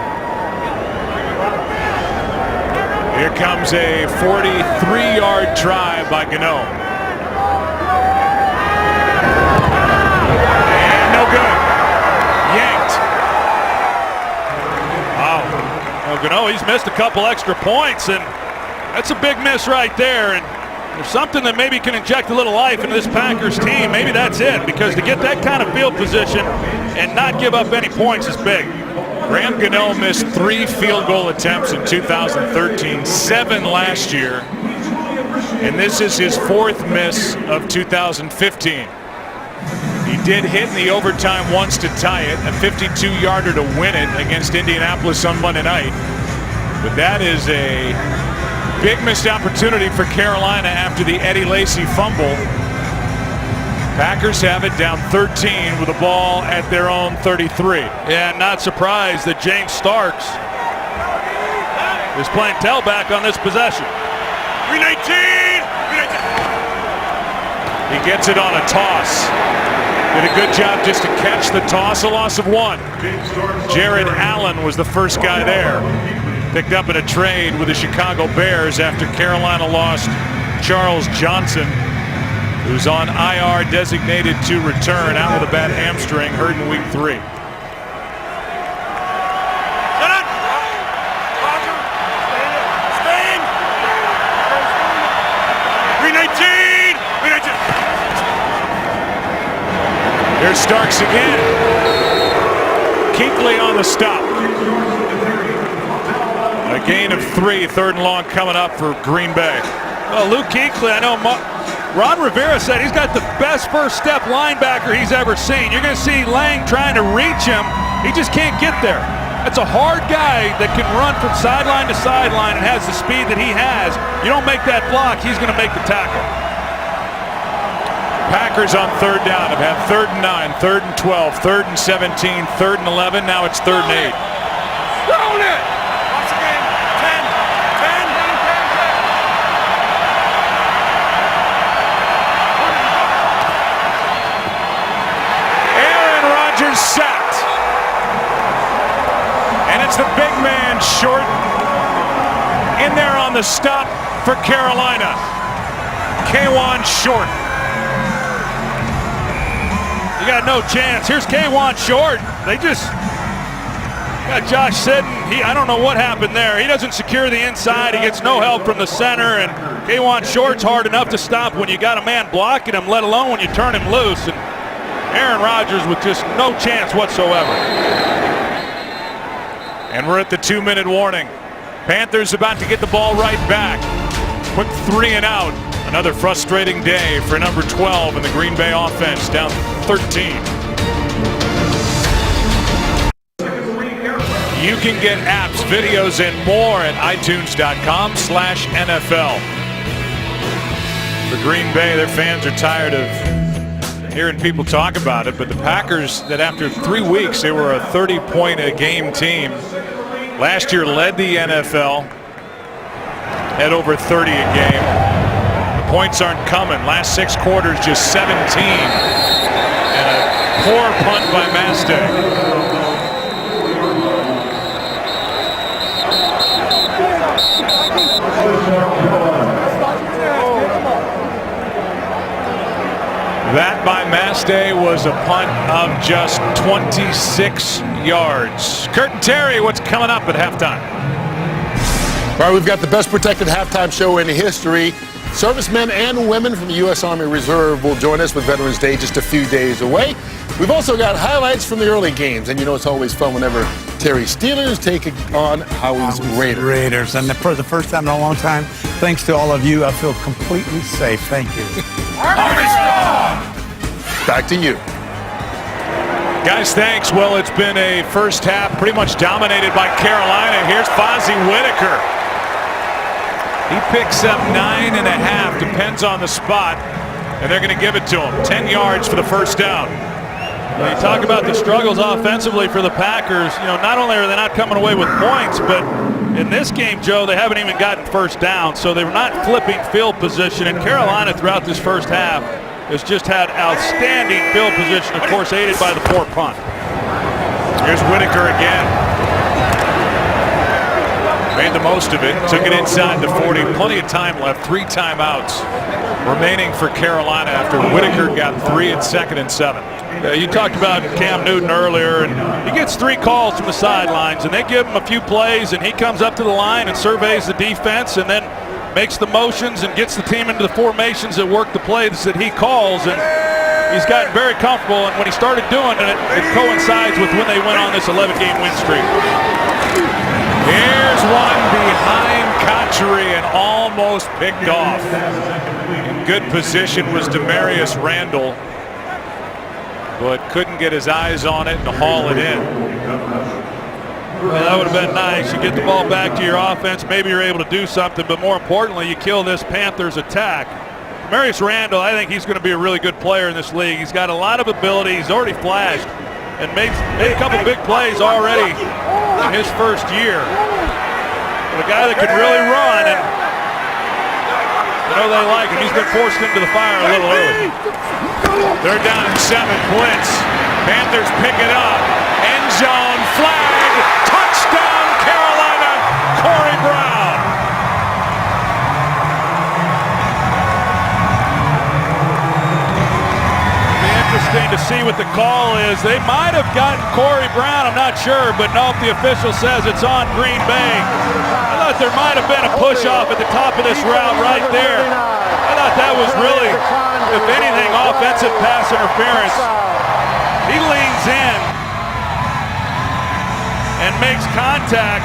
Here comes a 43-yard drive by Gano. And no good. Yanked. Wow. Gano, he's missed a couple extra points, and that's a big miss right there. And there's something that maybe can inject a little life into this Packers team. Maybe that's it, because to get that kind of field position and not give up any points is big. Graham Gano missed 3 field goal attempts in 2013, 7 last year, and this is his 4th miss of 2015. He did hit in the overtime once to tie it, a 52-yarder to win it against Indianapolis on Monday night. But that is a big missed opportunity for Carolina after the Eddie Lacy fumble. Packers have it down 13 with the ball at their own 33. Yeah, not surprised that James Starks is playing tailback on this possession. 319! He gets it on a toss. Did a good job just to catch the toss, a loss of 1. Jared Allen was the first guy there. Picked up in a trade with the Chicago Bears after Carolina lost Charles Johnson, who's on IR, designated to return, out with a bad hamstring, hurt in week 3. Here's Starks again. Kuechly on the stop. A gain of 3, 3rd and long coming up for Green Bay. Well, Luke Kuechly, I know Ron Rivera said he's got the best first step linebacker he's ever seen. You're going to see Lang trying to reach him. He just can't get there. That's a hard guy that can run from sideline to sideline and has the speed that he has. You don't make that block, he's going to make the tackle. Packers on 3rd down have had 3rd and 9, 3rd and 12, 3rd and 17, 3rd and 11. Now it's 3rd and 8. Roll it! Once again, 10. Aaron Rodgers sacked. the stop for Carolina. K'Wan Short. You got no chance. Here's K'Wan Short. They just got Josh Seddon. I don't know what happened there. He doesn't secure the inside. He gets no help from the center. And K'Wan Short's hard enough to stop when you got a man blocking him, let alone when you turn him loose. And Aaron Rodgers with just no chance whatsoever. And we're at the 2-minute warning. Panthers about to get the ball right back. Quick 3 and out. Another frustrating day for number 12 in the Green Bay offense, down 13. You can get apps, videos, and more at itunes.com/NFL. For Green Bay, their fans are tired of hearing people talk about it, but the Packers, that after 3 weeks, they were a 30-point-a-game team. Last year led the NFL at over 30 a game. The points aren't coming. Last 6 quarters, just 17. And a poor punt by Mastay. That by Mastay was a punt of just 26 yards. Kurt and Terry, what's coming up at halftime? All right, we've got the best protected halftime show in history. Servicemen and women from the U.S. Army Reserve will join us with Veterans Day just a few days away. We've also got highlights from the early games, and you know it's always fun whenever Terry Steelers take on Howie's Raiders. And for the first time in a long time, thanks to all of you, I feel completely safe. Thank you. Back to you. Guys, thanks. Well, it's been a first half pretty much dominated by Carolina. Here's Fozzie Whitaker. He picks up 9.5, depends on the spot, and they're going to give it to him. 10 yards for the first down. When you talk about the struggles offensively for the Packers, you know, not only are they not coming away with points, but in this game, Joe, they haven't even gotten first down, so they're not flipping field position. And Carolina throughout this first half has just had outstanding field position, of course, aided by the poor punt. Here's Whitaker again. Made the most of it, took it inside the 40. Plenty of time left, 3 timeouts remaining for Carolina after Whitaker got 3 in 2nd and 7. You talked about Cam Newton earlier, and he gets 3 calls from the sidelines, and they give him a few plays, and he comes up to the line and surveys the defense and then makes the motions and gets the team into the formations that work the plays that he calls. And he's gotten very comfortable, and when he started doing it, it coincides with when they went on this 11-game win streak. Here's one behind Cotchery and almost picked off. In good position was Demarius Randall, but couldn't get his eyes on it and haul it in. Well, that would have been nice. You get the ball back to your offense, maybe you're able to do something, but more importantly, you kill this Panthers attack. Demarius Randall, I think he's going to be a really good player in this league. He's got a lot of ability. He's already flashed and made a couple big plays already in his first year. But a guy that can really run, and you know they like him. He's been forced into the fire a little early. They're down in 7, blitz. Panthers pick it up. End zone flag. Touchdown Carolina. Corey Brown. Be interesting to see what the call is. They might have gotten Corey Brown. I'm not sure, but no, the official says it's on Green Bay. I thought there might have been a push off at the top of this route right there. I thought that was really, if anything, offensive pass interference. He leans in and makes contact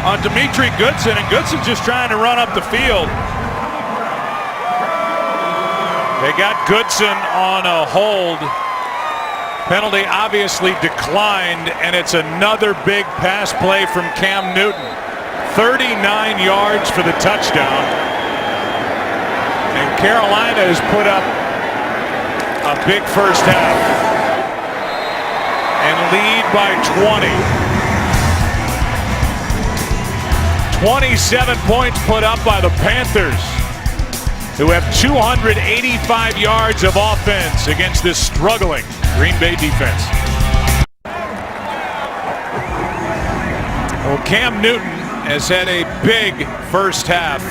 on Dimitri Goodson, and Goodson's just trying to run up the field. They got Goodson on a hold. Penalty obviously declined, and it's another big pass play from Cam Newton. 39 yards for the touchdown. And Carolina has put up a big first half and lead by 20. 27 points put up by the Panthers, who have 285 yards of offense against this struggling Green Bay defense. Well, Cam Newton has had a big first half.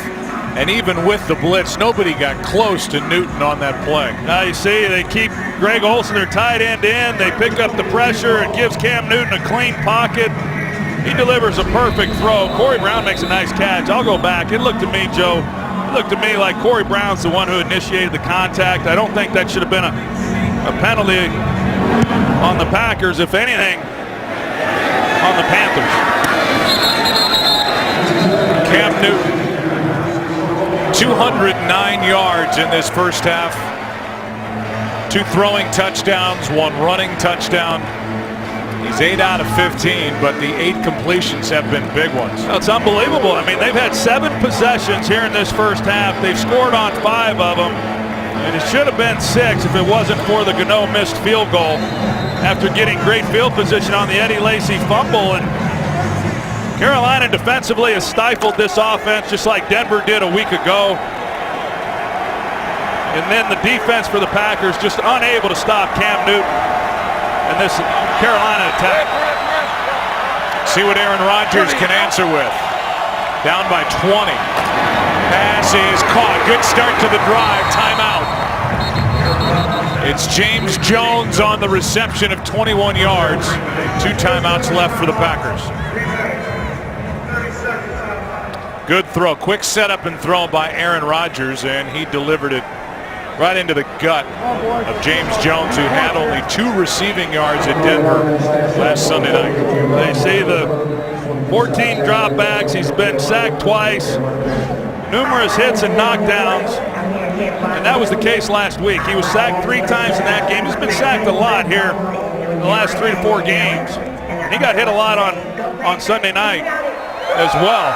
And even with the blitz, nobody got close to Newton on that play. Now you see they keep Greg Olsen, their tight end, in. They pick up the pressure. It gives Cam Newton a clean pocket. He delivers a perfect throw. Corey Brown makes a nice catch. I'll go back. It looked to me, Joe, it looked to me like Corey Brown's the one who initiated the contact. I don't think that should have been a penalty on the Packers. If anything, on the Panthers. Cam Newton, 209 yards in this first half. 2 throwing touchdowns, 1 running touchdown. He's 8 out of 15, but the 8 completions have been big ones. It's unbelievable. I mean, they've had 7 possessions here in this first half. They've scored on 5 of them, and it should have been 6 if it wasn't for the Gano missed field goal after getting great field position on the Eddie Lacy fumble. And Carolina defensively has stifled this offense just like Denver did a week ago. And then the defense for the Packers just unable to stop Cam Newton and this Carolina attack. See what Aaron Rodgers can answer with. Down by 20. Pass is caught. Good start to the drive. Timeout. It's James Jones on the reception of 21 yards. 2 timeouts left for the Packers. Good throw. Quick setup and throw by Aaron Rodgers, and he delivered it right into the gut of James Jones, who had only 2 receiving yards at Denver last Sunday night. They see the 14 dropbacks. He's been sacked twice, numerous hits and knockdowns, and that was the case last week. He was sacked 3 times in that game. He's been sacked a lot here in the last 3 to 4 games. He got hit a lot on Sunday night as well.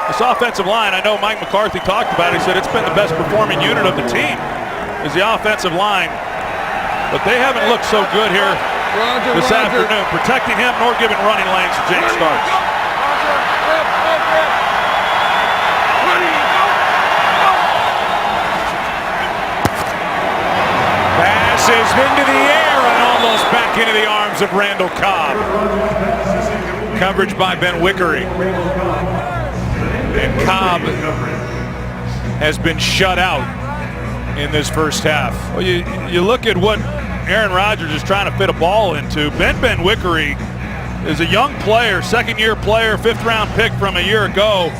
This offensive line, I know Mike McCarthy talked about it. He said it's been the best performing unit of the team is the offensive line. But they haven't looked so good here this afternoon, protecting him nor giving running lanes to Jake Starks. Pass is into the air and almost back into the arms of Randall Cobb. Coverage by Ben Wickery. And Cobb has been shut out in this first half. Well, you look at what Aaron Rodgers is trying to fit a ball into. Ben Wickery is a young player, 2nd-year player, 5th-round pick from a year ago.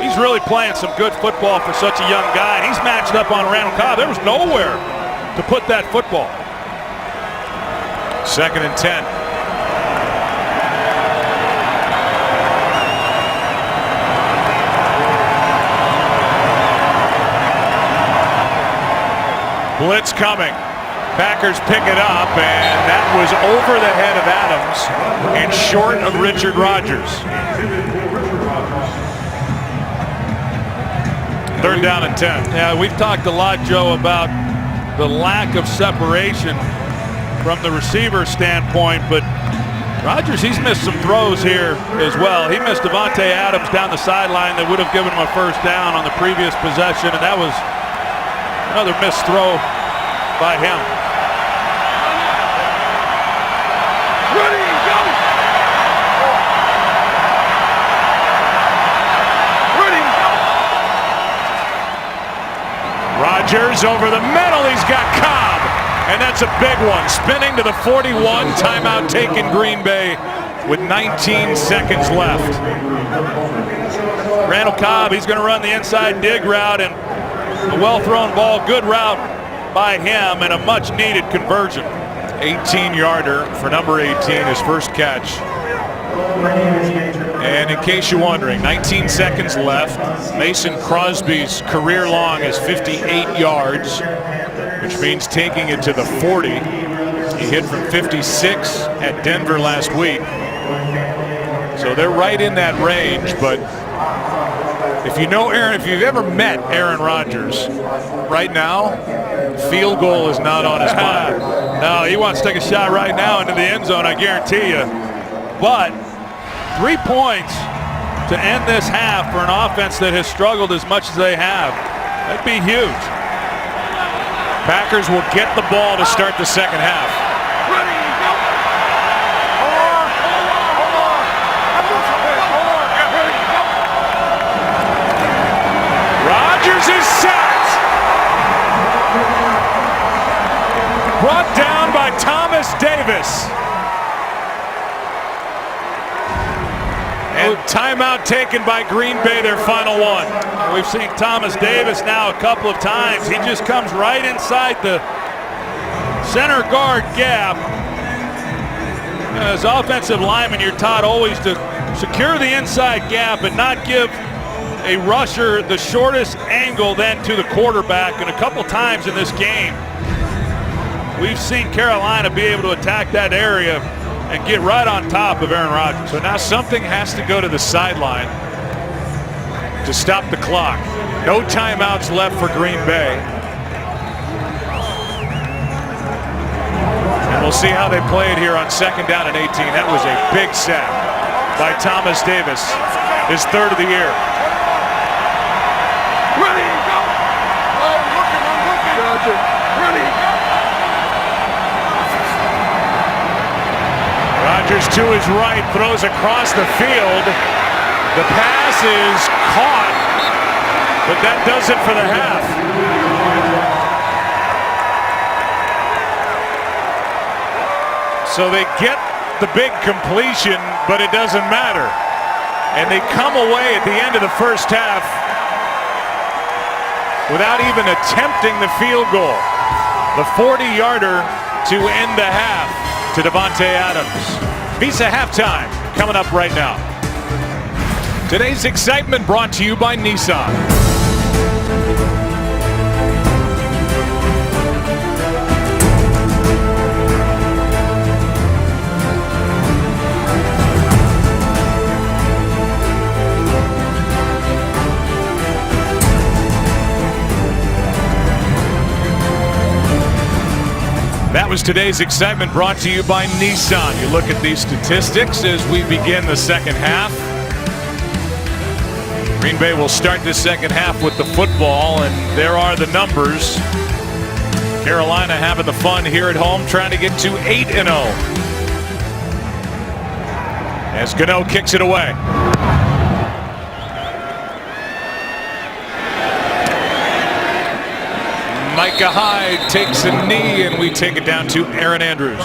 He's really playing some good football for such a young guy. He's matched up on Randall Cobb. There was nowhere to put that football. 2nd and 10. Blitz coming. Packers pick it up, and that was over the head of Adams and short of Richard Rodgers. 3rd down and 10. Yeah, we've talked a lot, Joe, about the lack of separation from the receiver standpoint, but Rodgers, he's missed some throws here as well. He missed Devontae Adams down the sideline that would have given him a 1st down on the previous possession, and that was another missed throw by him. Ready, go! Ready, go! Rodgers over the middle. He's got Cobb, and that's a big one. Spinning to the 41. Timeout taken Green Bay with 19 seconds left. Randall Cobb, he's going to run the inside dig route, and a well-thrown ball, good route by him, and a much-needed conversion. 18-yarder for number 18, his first catch. And in case you're wondering, 19 seconds left. Mason Crosby's career long is 58 yards, which means taking it to the 40. He hit from 56 at Denver last week. So they're right in that range, but if you know Aaron, if you've ever met Aaron Rodgers, right now, field goal is not on his mind. No, he wants to take a shot right now into the end zone, I guarantee you. But 3 points to end this half for an offense that has struggled as much as they have. That'd be huge. Packers will get the ball to start the second half. Ready, go! Hold on! Get ready, go! sacked. Brought down by Thomas Davis. And timeout taken by Green Bay, their final one. We've seen Thomas Davis now a couple of times. He just comes right inside the center guard gap. As offensive lineman, you're taught always to secure the inside gap and not give a rusher the shortest angle then to the quarterback. And a couple times in this game, we've seen Carolina be able to attack that area and get right on top of Aaron Rodgers. So now something has to go to the sideline to stop the clock. No timeouts left for Green Bay. And we'll see how they play it here on 2nd down and 18. That was a big sack by Thomas Davis, his 3rd of the year. Ready, go! I'm looking. Ready, go! Rodgers to his right, throws across the field. The pass is caught, but that does it for the half. So they get the big completion, but it doesn't matter. And they come away at the end of the first half without even attempting the field goal. The 40-yarder to end the half to Davante Adams. Visa halftime coming up right now. Today's excitement brought to you by Nissan. That was today's excitement brought to you by Nissan. You look at these statistics as we begin the second half. Green Bay will start this second half with the football, and there are the numbers. Carolina having the fun here at home, trying to get to 8-0. As Gano kicks it away. Micah Hyde takes a knee, and we take it down to Aaron Andrews.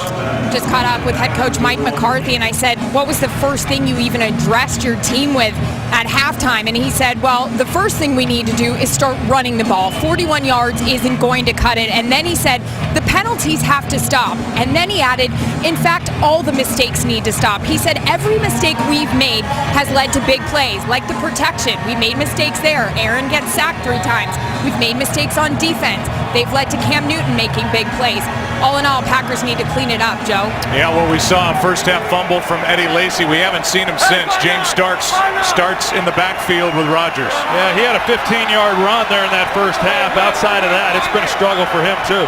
Just caught up with head coach Mike McCarthy, and I said, what was the first thing you even addressed your team with at halftime? And he said, well, the first thing we need to do is start running the ball. 41 yards isn't going to cut it. And then he said, the penalties have to stop. And then he added, in fact, all the mistakes need to stop. He said, every mistake we've made has led to big plays, like the protection. We made mistakes there. Aaron gets sacked 3 times. We've made mistakes on defense. They've led to Cam Newton making big plays. All in all, Packers need to clean it up, Joe. Yeah, what we saw first half fumble from Eddie Lacy, we haven't seen him since. James Starks starts in the backfield with Rodgers. Yeah, he had a 15-yard run there in that first half. Outside of that, it's been a struggle for him, too.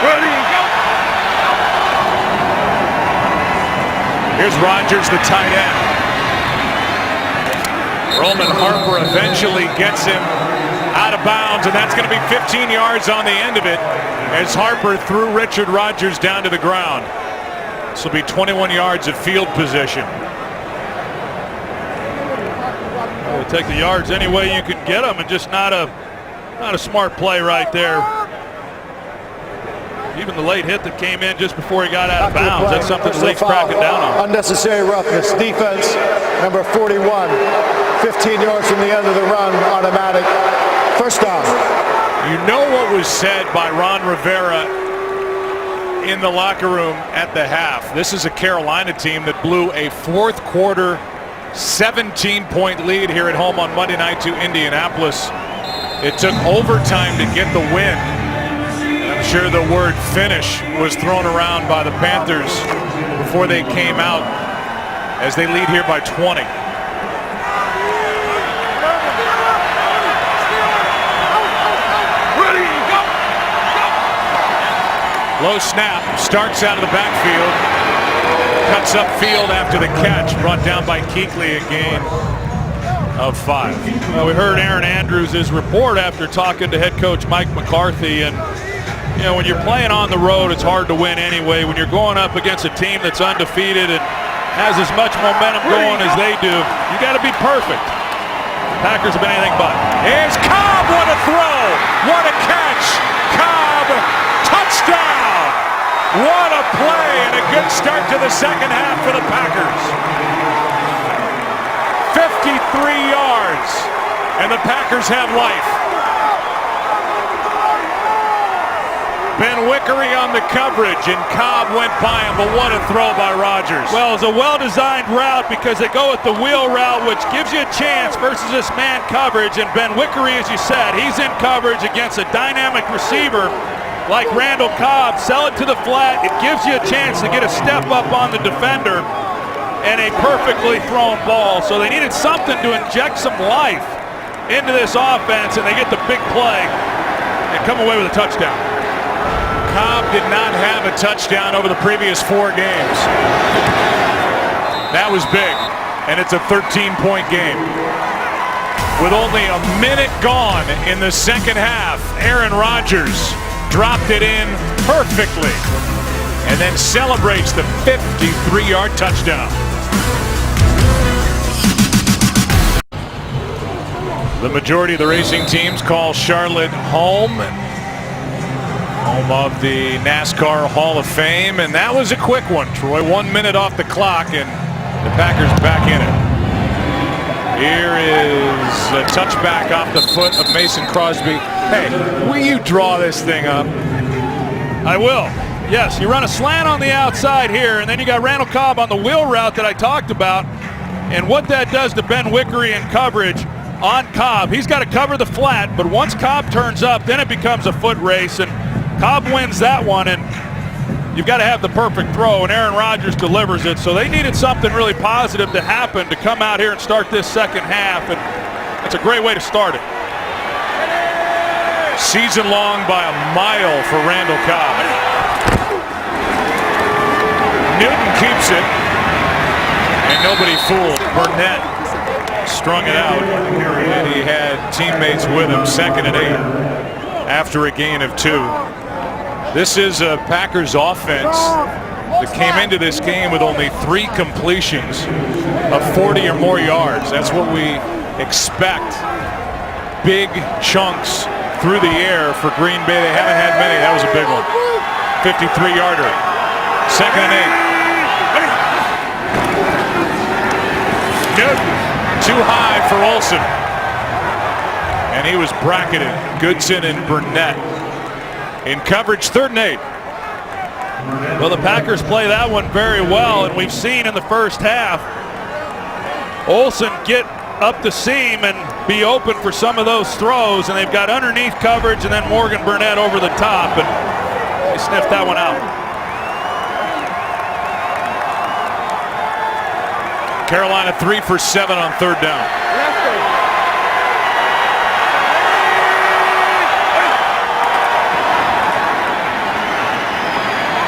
Ready, go! Here's Rodgers, the tight end. Roman Harper eventually gets him out of bounds, and that's going to be 15 yards on the end of it as Harper threw Richard Rodgers down to the ground. This will be 21 yards of field position. Well, take the yards any way you can get them, and just not a smart play right there. Even the late hit that came in just before he got out of bounds, that's something the league's cracking down on. Unnecessary roughness. Defense, number 41. 15 yards from the end of the run, automatic. First down. You know what was said by Ron Rivera in the locker room at the half. This is a Carolina team that blew a fourth quarter 17-point lead here at home on Monday night to Indianapolis. It took overtime to get the win. I'm sure the word finish was thrown around by the Panthers before they came out as they lead here by 20. Low snap, starts out of the backfield, cuts upfield after the catch, brought down by Kuechly, a gain of 5. Well, we heard Aaron Andrews' report after talking to head coach Mike McCarthy, and you know, when you're playing on the road, it's hard to win anyway. When you're going up against a team that's undefeated and has as much momentum going as they do, you got to be perfect. Packers have been anything but. Here's Cobb, what a throw! What a catch! Cobb, touchdown! What a play and a good start to the second half for the Packers. 53 yards, and the Packers have life. Ben Wickery on the coverage, and Cobb went by him, but what a throw by Rodgers. Well, it's a well-designed route because they go with the wheel route, which gives you a chance versus this man coverage, and Ben Wickery, as you said, he's in coverage against a dynamic receiver like Randall Cobb. Sell it to the flat, it gives you a chance to get a step up on the defender, and a perfectly thrown ball. So they needed something to inject some life into this offense, and they get the big play and come away with a touchdown. Cobb did not have a touchdown over the previous 4 games. That was big, and it's a 13-point game. With only a minute gone in the second half, Aaron Rodgers dropped it in perfectly and then celebrates the 53-yard touchdown. The majority of the racing teams call Charlotte home of the NASCAR Hall of Fame, and that was a quick one, Troy. 1 minute off the clock, and the Packers back in it. Here is a touchback off the foot of Mason Crosby. Hey, will you draw this thing up? I will. Yes, you run a slant on the outside here, and then you got Randall Cobb on the wheel route that I talked about, and what that does to Ben Wickery in coverage on Cobb. He's got to cover the flat, but once Cobb turns up, then it becomes a foot race, and Cobb wins that one, and you've got to have the perfect throw, and Aaron Rodgers delivers it. So they needed something really positive to happen to come out here and start this second half, and that's a great way to start it. Season long by a mile for Randall Cobb. Newton keeps it, and nobody fooled. Burnett strung it out, and he had teammates with him. 2nd and 8 after a gain of 2. This is a Packers offense that came into this game with only 3 completions of 40 or more yards. That's what we expect. Big chunks through the air for Green Bay. They haven't had many. That was a big one. 53-yarder. 2nd and 8. Newton too high for Olsen. And he was bracketed. Goodson and Burnett in coverage. 3rd and 8. Well, the Packers play that one very well, and we've seen in the first half Olsen get up the seam and be open for some of those throws, and they've got underneath coverage and then Morgan Burnett over the top, and they sniffed that one out. Carolina 3 for 7 on 3rd down.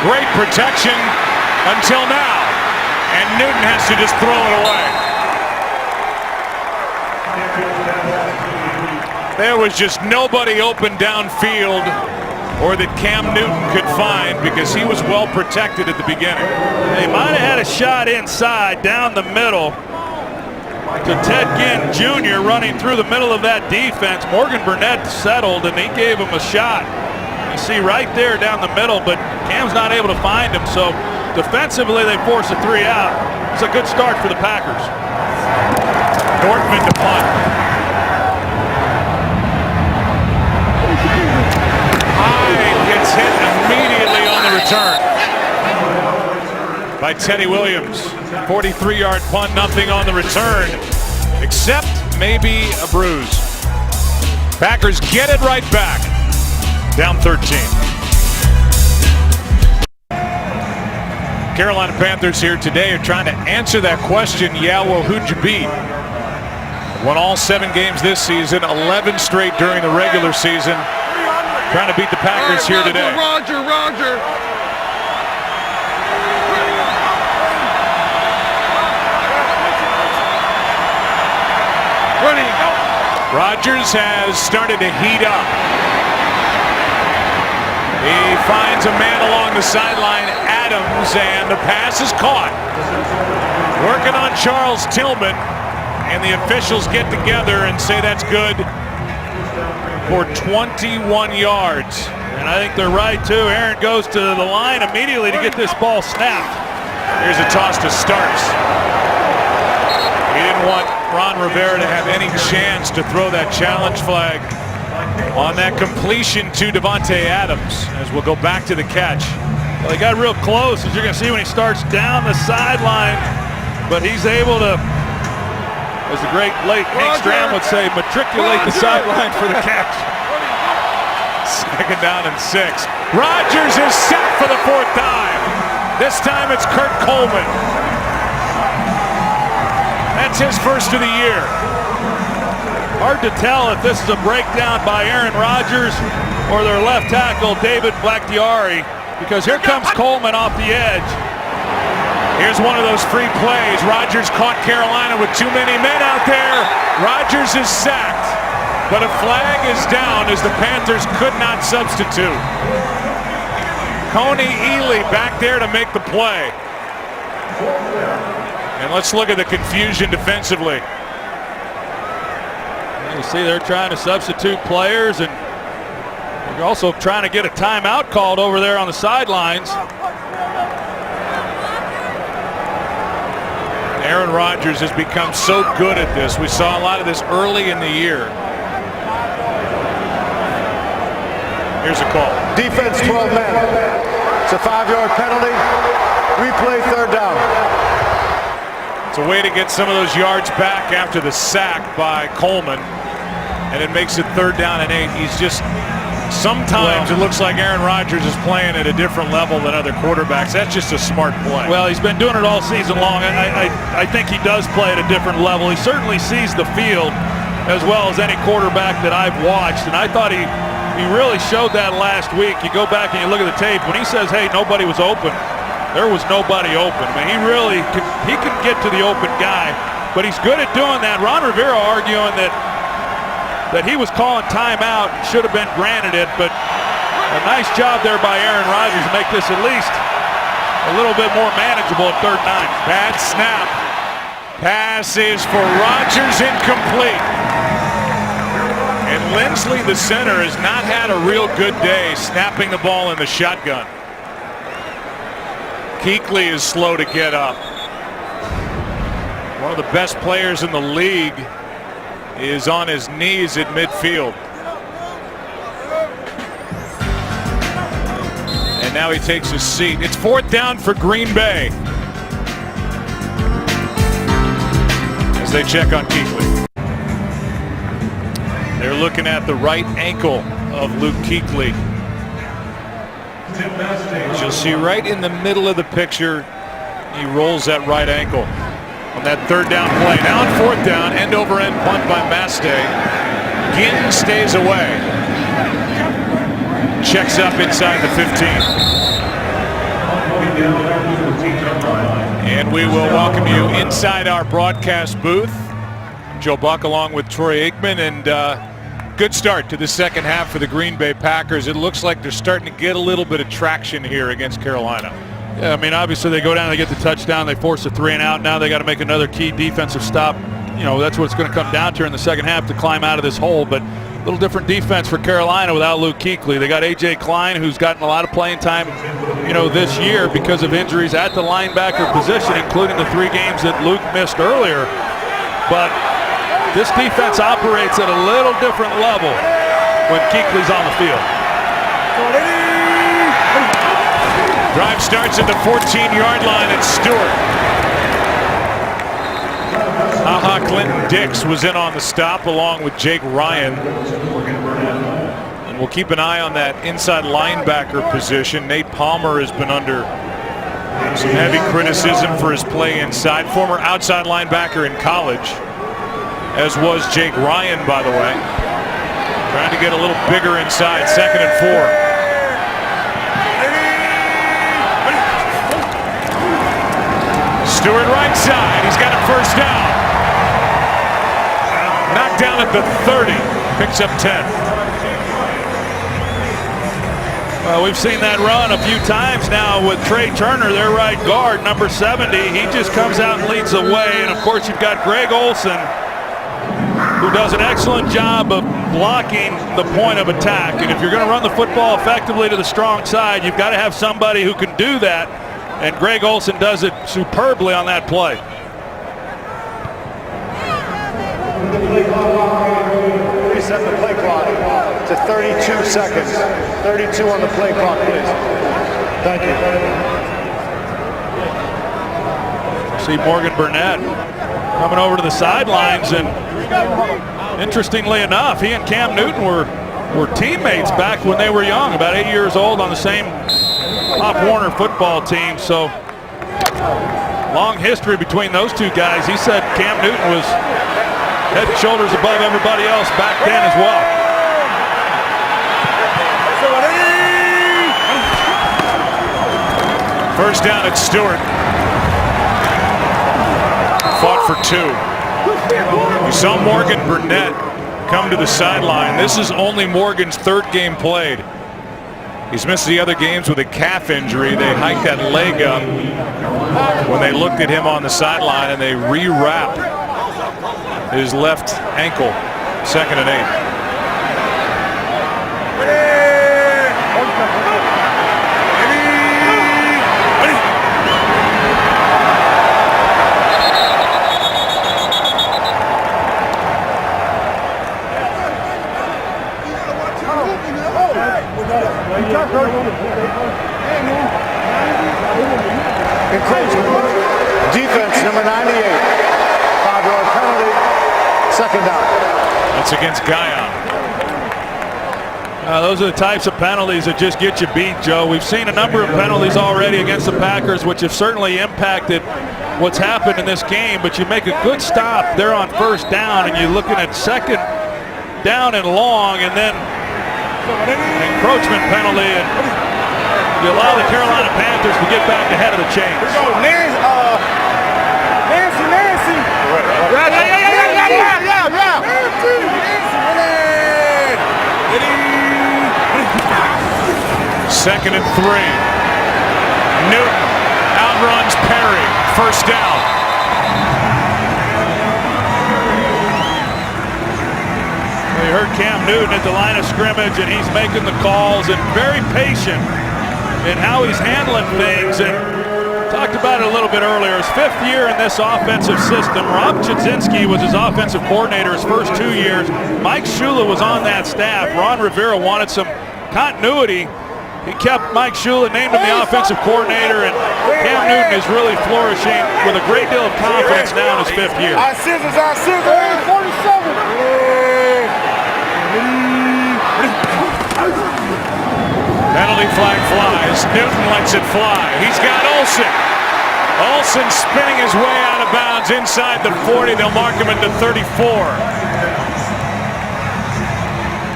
Great protection until now, and Newton has to just throw it away. There was just nobody open downfield or that Cam Newton could find because he was well protected at the beginning. They might have had a shot inside down the middle to Ted Ginn Jr. running through the middle of that defense. Morgan Burnett settled, and he gave him a shot. You see right there down the middle, but Cam's not able to find him, so defensively they force a 3 out. It's a good start for the Packers. Northman to punt. High gets hit immediately on the return by Teddy Williams. 43-yard punt, nothing on the return, except maybe a bruise. Packers get it right back. Down 13. Carolina Panthers here today are trying to answer that question. Yeah, well, who'd you beat? Won all 7 games this season, 11 straight during the regular season. Trying to beat the Packers here today. Roger. Rodgers has started to heat up. He finds a man along the sideline, Adams, and the pass is caught. Working on Charles Tillman, And the officials get together and say that's good for 21 yards. And I think they're right, too. Aaron goes to the line immediately to get this ball snapped. Here's a toss to Starks. He didn't want Ron Rivera to have any chance to throw that challenge flag on that completion to Devontae Adams, as we'll go back to the catch. Well, he got real close, as you're going to see when he starts down the sideline. But he's able to, as the great late Hank Stram would say, matriculate the sideline for the catch. 2nd down and 6. Rodgers is set for the 4th time. This time it's Kurt Coleman. That's his first of the year. Hard to tell if this is a breakdown by Aaron Rodgers or their left tackle, David Bakhtiari, because here comes Coleman off the edge. Here's one of those free plays. Rodgers caught Carolina with too many men out there. Rodgers is sacked, but a flag is down as the Panthers could not substitute. Coney Ely back there to make the play. And let's look at the confusion defensively. You see they're trying to substitute players, and they're also trying to get a timeout called over there on the sidelines. Aaron Rodgers has become so good at this. We saw a lot of this early in the year. Here's a call. Defense 12 men. It's a 5-yard penalty. Replay 3rd down. It's a way to get some of those yards back after the sack by Coleman. And it makes it 3rd down and 8. He's just, sometimes it looks like Aaron Rodgers is playing at a different level than other quarterbacks. That's just a smart play. Well, he's been doing it all season long. I think he does play at a different level. He certainly sees the field as well as any quarterback that I've watched. And I thought he really showed that last week. You go back and you look at the tape. When he says, hey, nobody was open, there was nobody open. I mean, he can get to the open guy, but he's good at doing that. Ron Rivera arguing that he was calling timeout, should have been granted it, but a nice job there by Aaron Rodgers to make this at least a little bit more manageable at 3rd and 9. Bad snap. Pass is for Rodgers, incomplete. And Lindsley, the center, has not had a real good day snapping the ball in the shotgun. Kuechly is slow to get up. One of the best players in the league is on his knees at midfield. And now he takes his seat. It's 4th down for Green Bay as they check on Kuechly. They're looking at the right ankle of Luke Kuechly. As you'll see right in the middle of the picture, he rolls that right ankle on that 3rd down play. Now on 4th down, end over end punt by Mastay. Ginn stays away. Checks up inside the 15. And we will welcome you inside our broadcast booth. Joe Buck along with Troy Aikman, and good start to the 2nd half for the Green Bay Packers. It looks like they're starting to get a little bit of traction here against Carolina. Yeah, I mean, obviously they go down, they get the touchdown, they force a 3 and out. Now they got to make another key defensive stop. You know, that's what it's going to come down to in the 2nd half to climb out of this hole. But a little different defense for Carolina without Luke Kuechly. They got A.J. Klein, who's gotten a lot of playing time, you know, this year because of injuries at the linebacker position, including the 3 games that Luke missed earlier. But this defense operates at a little different level when Kuechly's on the field. Drive starts at the 14-yard line at Stewart. Clinton Dix was in on the stop along with Jake Ryan. And we'll keep an eye on that inside linebacker position. Nate Palmer has been under some heavy criticism for his play inside. Former outside linebacker in college, as was Jake Ryan, by the way. Trying to get a little bigger inside. 2nd and 4. Stewart right side. He's got a 1st down. Knocked down at the 30. Picks up 10. Well, we've seen that run a few times now with Trey Turner, their right guard, number 70. He just comes out and leads the way. And, of course, you've got Greg Olsen who does an excellent job of blocking the point of attack. And if you're going to run the football effectively to the strong side, you've got to have somebody who can do that. And Greg Olsen does it superbly on that play. Reset the play clock to 32 seconds. 32 on the play clock, please. Thank you. See Morgan Burnett coming over to the sidelines, and interestingly enough, he and Cam Newton were teammates back when they were young, about 8 years old, on the same Pop Warner football team. So long history between those two guys. He said Cam Newton was head and shoulders above everybody else back then as well. First down at Stewart. Fought for 2. We saw Morgan Burnett come to the sideline. This is only Morgan's 3rd game played. He's missed the other games with a calf injury. They hiked that leg up when they looked at him on the sideline, and they rewrapped his left ankle. 2nd and 8. Encroachment. Defense, number 98. 5-yard penalty. 2nd down. That's against Guyon. Those are the types of penalties that just get you beat, Joe. We've seen a number of penalties already against the Packers, which have certainly impacted what's happened in this game. But you make a good stop there on 1st down, and you're looking at 2nd down and long, and then encroachment penalty, and you allow the Carolina Panthers to get back ahead of the chains. Nancy. Second and 3. Newton outruns Perry. 1st down. You heard Cam Newton at the line of scrimmage, and he's making the calls and very patient in how he's handling things. And talked about it a little bit earlier. His 5th year in this offensive system. Rob Chudzinski was his offensive coordinator his first 2 years. Mike Shula was on that staff. Ron Rivera wanted some continuity. He kept Mike Shula, named him the offensive coordinator, and Cam Newton is really flourishing with a great deal of confidence now in his 5th year. Our scissors. 47. Penalty flag flies. Newton lets it fly. He's got Olsen. Olsen spinning his way out of bounds inside the 40. They'll mark him at the 34.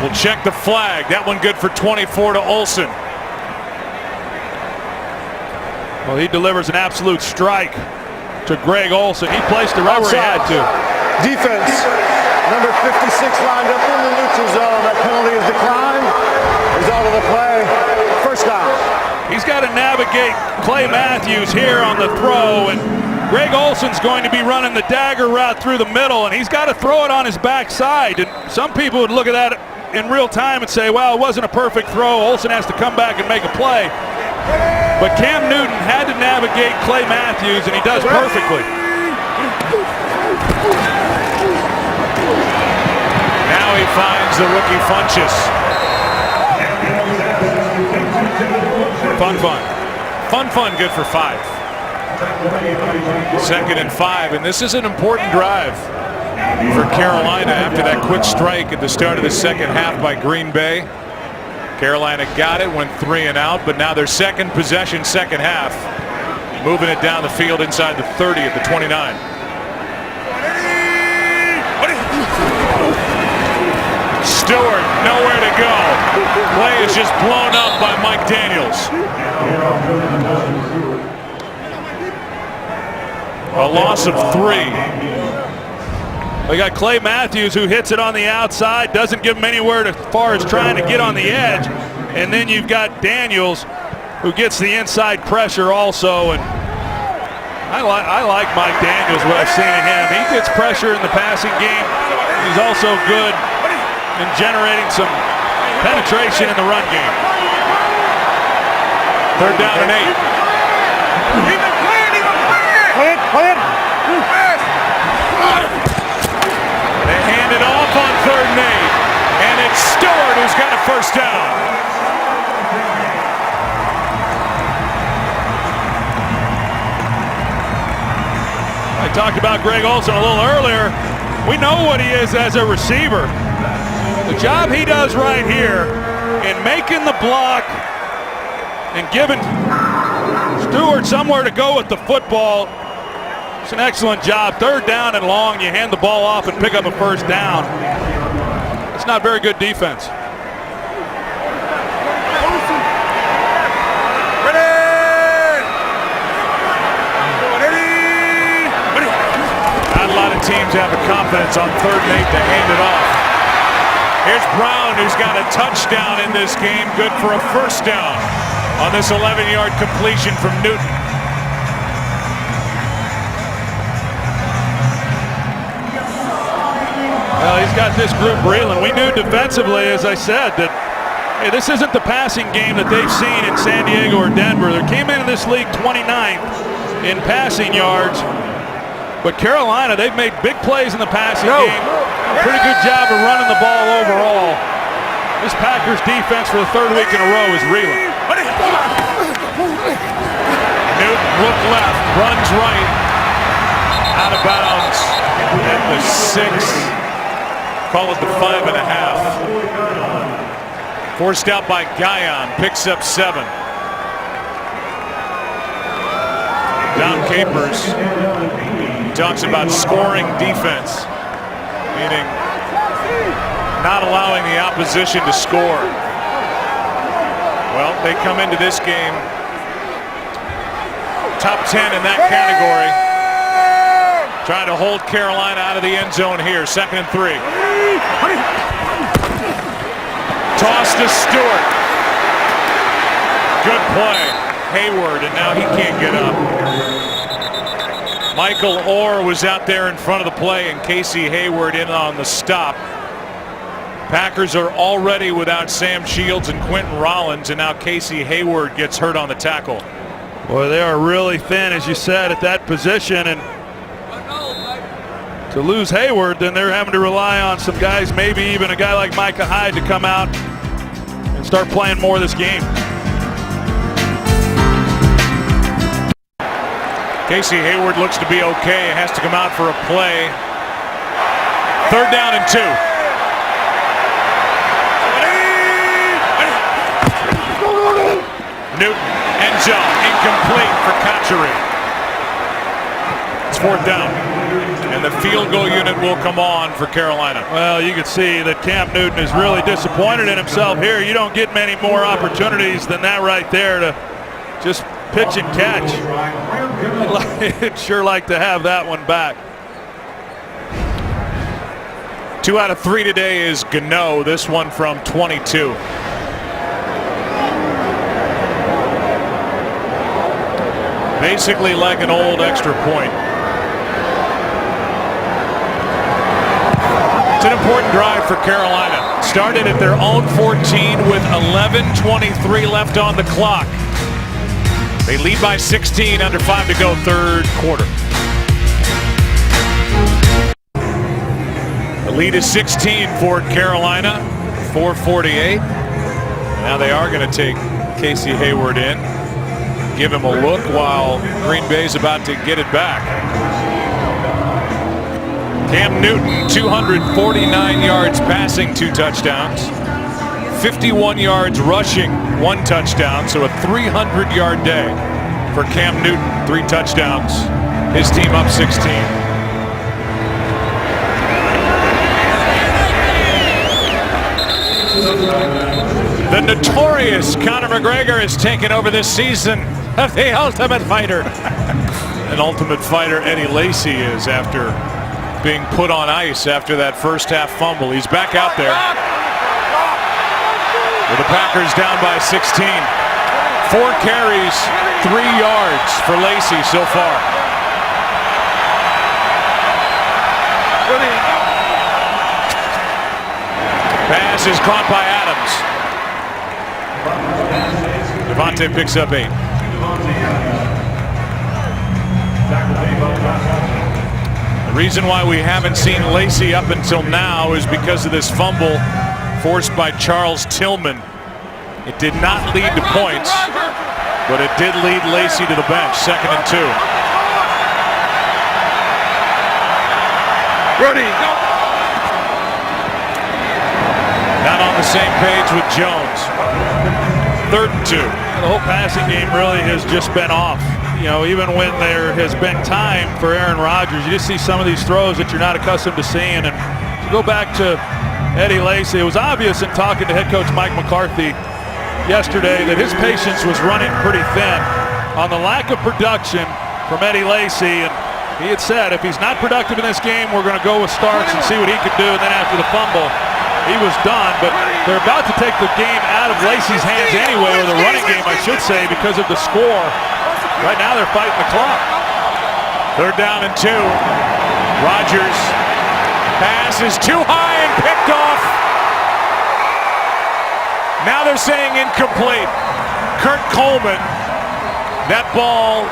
We'll check the flag. That one good for 24 to Olsen. Well, he delivers an absolute strike to Greg Olsen. He placed it right where he had to. Defense, number 56 lined up in the neutral zone. That penalty is declined. Result of the play, 1st down. He's got to navigate Clay Matthews here on the throw, and Greg Olsen's going to be running the dagger route through the middle, and he's got to throw it on his backside. And some people would look at that in real time and say, well, it wasn't a perfect throw. Olsen has to come back and make a play. But Cam Newton had to navigate Clay Matthews, and he does perfectly. Now he finds the rookie Funchess. Fun, good for 5. 2nd and 5, and this is an important drive for Carolina after that quick strike at the start of the 2nd half by Green Bay. Carolina got it, went 3 and out, but now their 2nd possession, 2nd half, moving it down the field inside the 30 at the 29. Stewart, nowhere to go. Play is just blown up by Mike Daniels. A loss of 3. We got Clay Matthews, who hits it on the outside, doesn't give him anywhere as far as trying to get on the edge. And then you've got Daniels, who gets the inside pressure also. And I like Mike Daniels, what I've seen of him. He gets pressure in the passing game. He's also good in generating some penetration in the run game. 3rd down and 8. They hand it off on 3rd and 8. And it's Stewart who's got a 1st down. I talked about Greg Olsen a little earlier. We know what he is as a receiver. The job he does right here in making the block and giving Stewart somewhere to go with the football. It's an excellent job. 3rd down and long, you hand the ball off and pick up a 1st down. It's not very good defense. Not a lot of teams have the confidence on 3rd and 8 to hand it off. Here's Brown, who's got a touchdown in this game, good for a 1st down on this 11-yard completion from Newton. Well, he's got this group reeling. We knew defensively, as I said, that hey, this isn't the passing game that they've seen in San Diego or Denver. They came into this league 29th in passing yards. But Carolina, they've made big plays in the passing game. A pretty good job of running the ball overall. This Packers defense for the 3rd week in a row is reeling. Newton look left, runs right, out of bounds at the 6. Call it the 5.5. Forced out by Guyon, picks up 7. Dom Capers talks about scoring defense, meaning not allowing the opposition to score. Well, they come into this game top 10 in that category. Trying to hold Carolina out of the end zone here. 2nd and 3. Toss to Stewart. Good play. Hayward, and now he can't get up. Michael Orr was out there in front of the play, and Casey Hayward in on the stop. Packers are already without Sam Shields and Quentin Rollins, and now Casey Hayward gets hurt on the tackle. Boy, they are really thin, as you said, at that position, and to lose Hayward, then they're having to rely on some guys, maybe even a guy like Micah Hyde, to come out and start playing more of this game. Casey Hayward looks to be okay. Has to come out for a play. 3rd down and 2. Newton, end zone, incomplete for Cotchery. It's 4th down. And the field goal unit will come on for Carolina. Well, you can see that Cam Newton is really disappointed in himself here. You don't get many more opportunities than that right there to just pitch and catch. I'd sure like to have that one back. 2 out of 3 today is Gano. This one from 22. Basically like an old extra point. It's an important drive for Carolina. Started at their own 14 with 11:23 left on the clock. They lead by 16, under 5 to go, 3rd quarter. The lead is 16 for Carolina, 4:48. Now they are going to take Casey Hayward in, give him a look while Green Bay's about to get it back. Cam Newton, 249 yards passing, 2 touchdowns. 51 yards rushing, 1 touchdown, so a 300-yard day for Cam Newton, 3 touchdowns. His team up 16. The notorious Conor McGregor has taken over this season of The Ultimate Fighter. An Ultimate Fighter Eddie Lacy is, after being put on ice after that first half fumble. He's back out there. With the Packers down by 16. 4 carries, 3 yards for Lacy so far. is caught by Adams. Devontae picks up 8. The reason why we haven't seen Lacey up until now is because of this fumble forced by Charles Tillman. It did not lead to points, but it did lead Lacey to the bench. 2nd and 2. Ready, go. Not on the same page with Jones. 3rd and 2. The whole passing game really has just been off. You know, even when there has been time for Aaron Rodgers, you just see some of these throws that you're not accustomed to seeing. And to go back to Eddie Lacy, it was obvious in talking to head coach Mike McCarthy yesterday that his patience was running pretty thin on the lack of production from Eddie Lacy. And he had said if he's not productive in this game, we're going to go with Starks and see what he could do. And then after the fumble, he was done. But they're about to take the game out of Lacey's hands anyway, or the running game, I should say, because of the score. Right now they're fighting the clock. 3rd down and 2. Rodgers pass is too high and picked off. Now they're saying incomplete. Kurt Coleman. That ball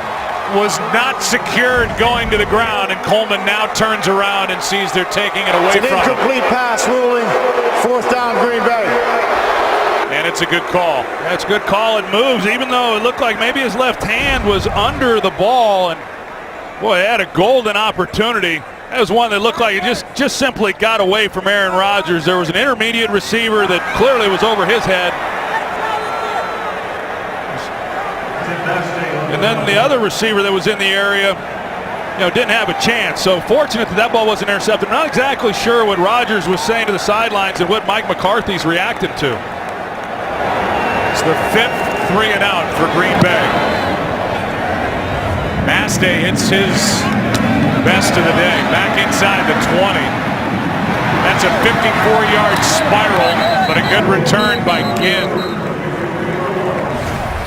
was not secured going to the ground, and Coleman now turns around and sees they're taking it away It's an from him. incomplete pass ruling. 4th down, Green Bay. And it's a good call. That's a good call. It moves, even though it looked like maybe his left hand was under the ball. And boy, they had a golden opportunity. That was one that looked like it just simply got away from Aaron Rodgers. There was an intermediate receiver that clearly was over his head. And then the other receiver that was in the area, didn't have a chance. So fortunate that ball wasn't intercepted. I'm not exactly sure what Rodgers was saying to the sidelines and what Mike McCarthy's reacted to. It's the 5th 3 and out for Green Bay. Maste hits his best of the day. Back inside the 20. That's a 54-yard spiral, but a good return by Ginn.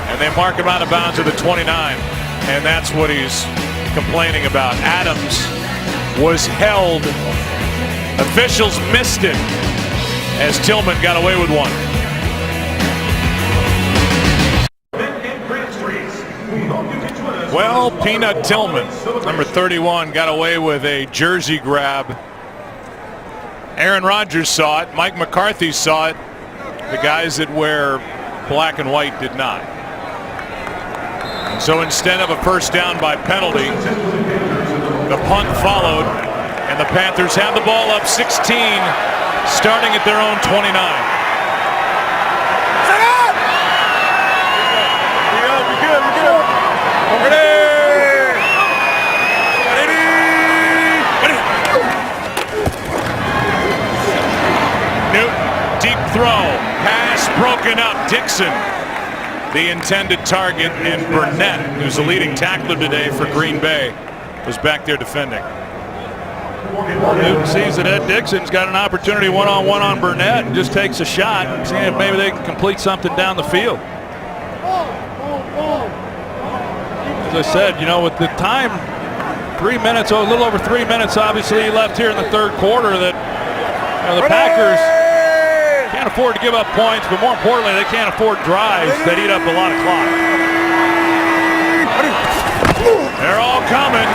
And they mark him out of bounds at the 29. And that's what he's complaining about. Adams was held. Officials missed it as Tillman got away with one. Well, Peanut Tillman, number 31, got away with a jersey grab. Aaron Rodgers saw it. Mike McCarthy saw it. The guys that wear black and white did not. So instead of a first down by penalty, the punt followed, and the Panthers have the ball up 16, starting at their own 29. Newton, deep throw, pass broken up. Dixon, the intended target, and Burnett, who's the leading tackler today for Green Bay, was back there defending. Newton sees that Ed Dixon's got an opportunity one-on-one on Burnett and just takes a shot, seeing if maybe they can complete something down the field. As I said, with the time, 3 minutes, a little over 3 minutes, obviously left here in the third quarter, that the Packers can't afford to give up points, but more importantly, they can't afford drives that eat up a lot of clock. They're all coming.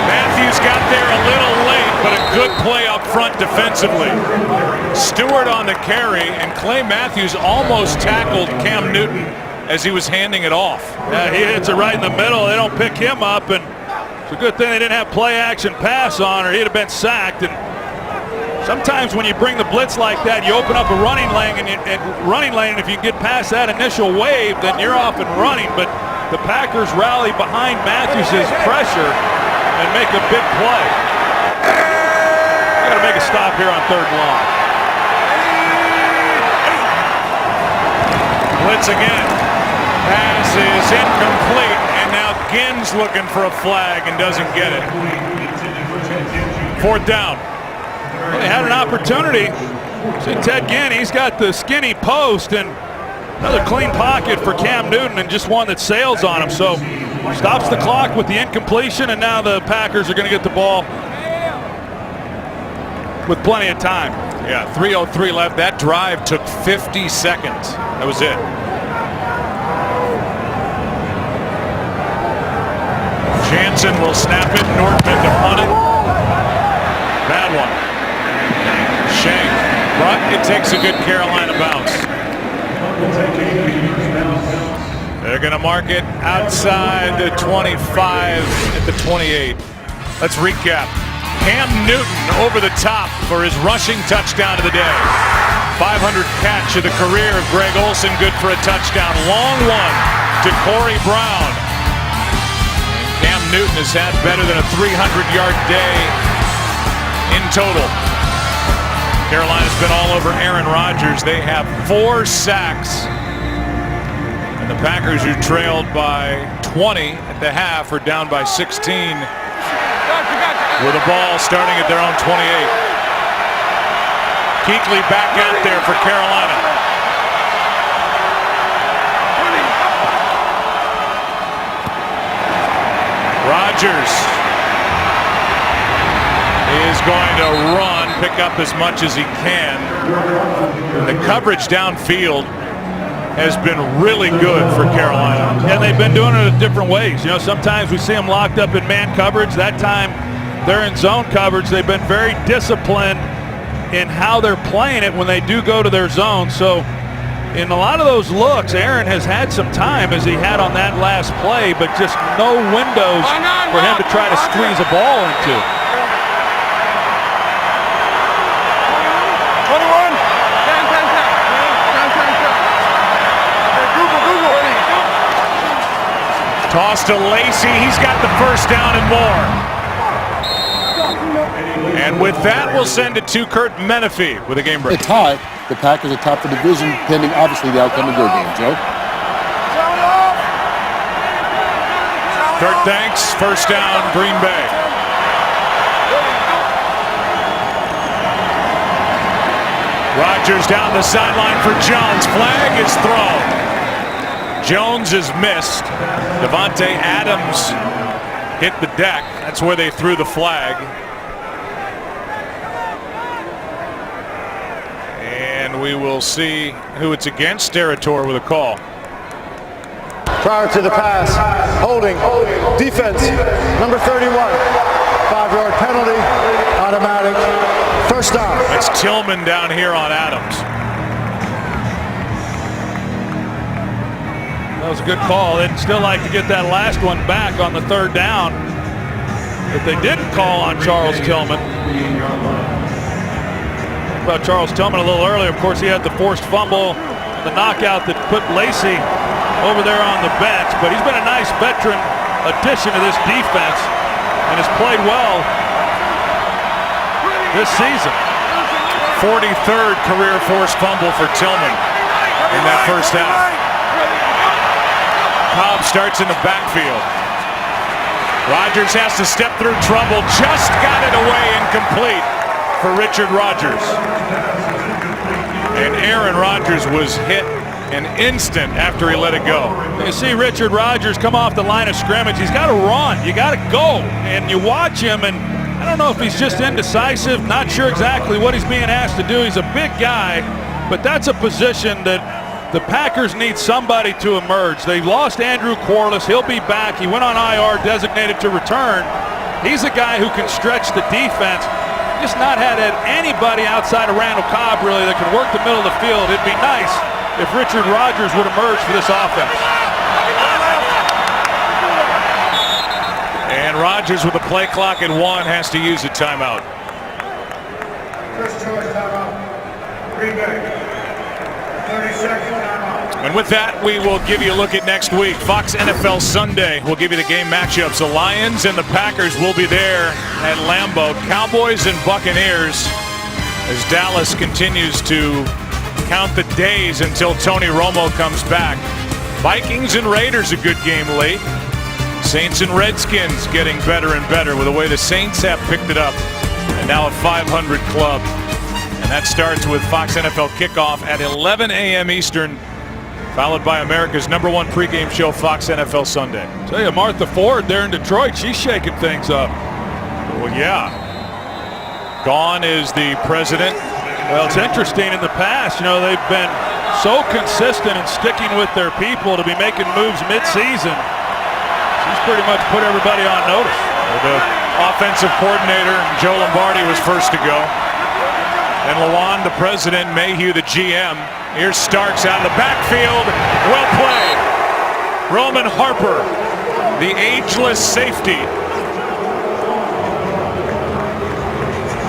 Matthews got there a little late, but a good play up front defensively. Stewart on the carry, and Clay Matthews almost tackled Cam Newton as he was handing it off. He hits it right in the middle. They don't pick him up, and it's a good thing they didn't have play action pass on, or he'd have been sacked. And sometimes when you bring the blitz like that, you open up a running lane, and if you can get past that initial wave, then you're off and running. But the Packers rally behind Matthews' pressure and make a big play. Got to make a stop here on 3rd and long. Blitz again. Pass is incomplete, and now Ginn's looking for a flag and doesn't get it. 4th down. Well, they had an opportunity. See Ted Ginn, he's got the skinny post, and another clean pocket for Cam Newton, and just one that sails on him. So stops the clock with the incompletion, and now the Packers are going to get the ball. with plenty of time. Yeah, 3:03 left. That drive took 50 seconds. That was it. Jansen will snap it. Nordman to punt it. Bad one. Shank. But it takes a good Carolina bounce. They're going to mark it outside the 25 at the 28. Let's recap. Cam Newton over the top for his rushing touchdown of the day. 500 catch of the career of Greg Olsen, good for a touchdown. Long one to Corey Brown. Cam Newton has had better than a 300-yard day in total. Carolina's been all over Aaron Rodgers. They have 4 sacks. And the Packers, who trailed by 20 at the half, are down by 16 with the ball starting at their own 28. Kuechly back out there for Carolina. Rodgers is going to run, pick up as much as he can. The coverage downfield has been really good for Carolina. And they've been doing it in different ways. You know, sometimes we see them locked up in man coverage. That time they're in zone coverage. They've been very disciplined in how they're playing it when they do go to their zone. So in a lot of those looks, Aaron has had some time, as he had on that last play, but just no windows for him to try to squeeze a ball into. 21. Toss to Lacey. He's got the first down and more. And with that, we'll send it to Kurt Menefee with a game break. A tie. The Packers atop the division, pending obviously the outcome of their game. Joe? Kurt, thanks. First down, Green Bay. Rodgers down the sideline for Jones. Flag is thrown. Jones is missed. Devontae Adams hit the deck. That's where they threw the flag. And we will see who it's against. Steratore with a call. Prior to the pass, holding, defense, number 31, 5-yard penalty, automatic, first down. That's Tillman down here on Adams. That was a good call. They'd still like to get that last one back on the third down. But they didn't call on Charles Tillman. About Charles Tillman a little earlier. Of course, he had the forced fumble, the knockout that put Lacey over there on the bench. But he's been a nice veteran addition to this defense and has played well this season. 43rd career forced fumble for Tillman in that first half. Cobb starts in the backfield. Rodgers has to step through trouble. Just got it away, incomplete for Richard Rodgers. And Aaron Rodgers was hit an instant after he let it go. You see Richard Rodgers come off the line of scrimmage. He's got to run. You got to go. And you watch him, and I don't know if he's just indecisive, not sure exactly what he's being asked to do. He's a big guy, but that's a position that the Packers need somebody to emerge. They lost Andrew Quarles. He'll be back. He went on IR, designated to return. He's a guy who can stretch the defense. Just not had anybody outside of Randall Cobb, really, that can work the middle of the field. It'd be nice if Richard Rodgers would emerge for this offense. And Rodgers with the play clock at 1 has to use a timeout. First choice timeout. Green Bay. 30-second timeout. And with that, we will give you a look at next week. Fox NFL Sunday. We'll give you the game matchups. The Lions and the Packers will be there at Lambeau. Cowboys and Buccaneers as Dallas continues to count the days until Tony Romo comes back. Vikings and Raiders, a good game late. Saints and Redskins getting better and better with the way the Saints have picked it up. And now a 500 club. And that starts with Fox NFL Kickoff at 11 a.m. Eastern, followed by America's #1 pregame show, Fox NFL Sunday. Tell you, Martha Ford there in Detroit, she's shaking things up. Well, yeah. Gone is the president. Well, it's interesting in the past, they've been so consistent in sticking with their people to be making moves mid-season. She's pretty much put everybody on notice. The offensive coordinator, Joe Lombardi, was first to go. And Lawan, the president, Mayhew, the GM. Here's Starks out of the backfield. Well played. Roman Harper, the ageless safety.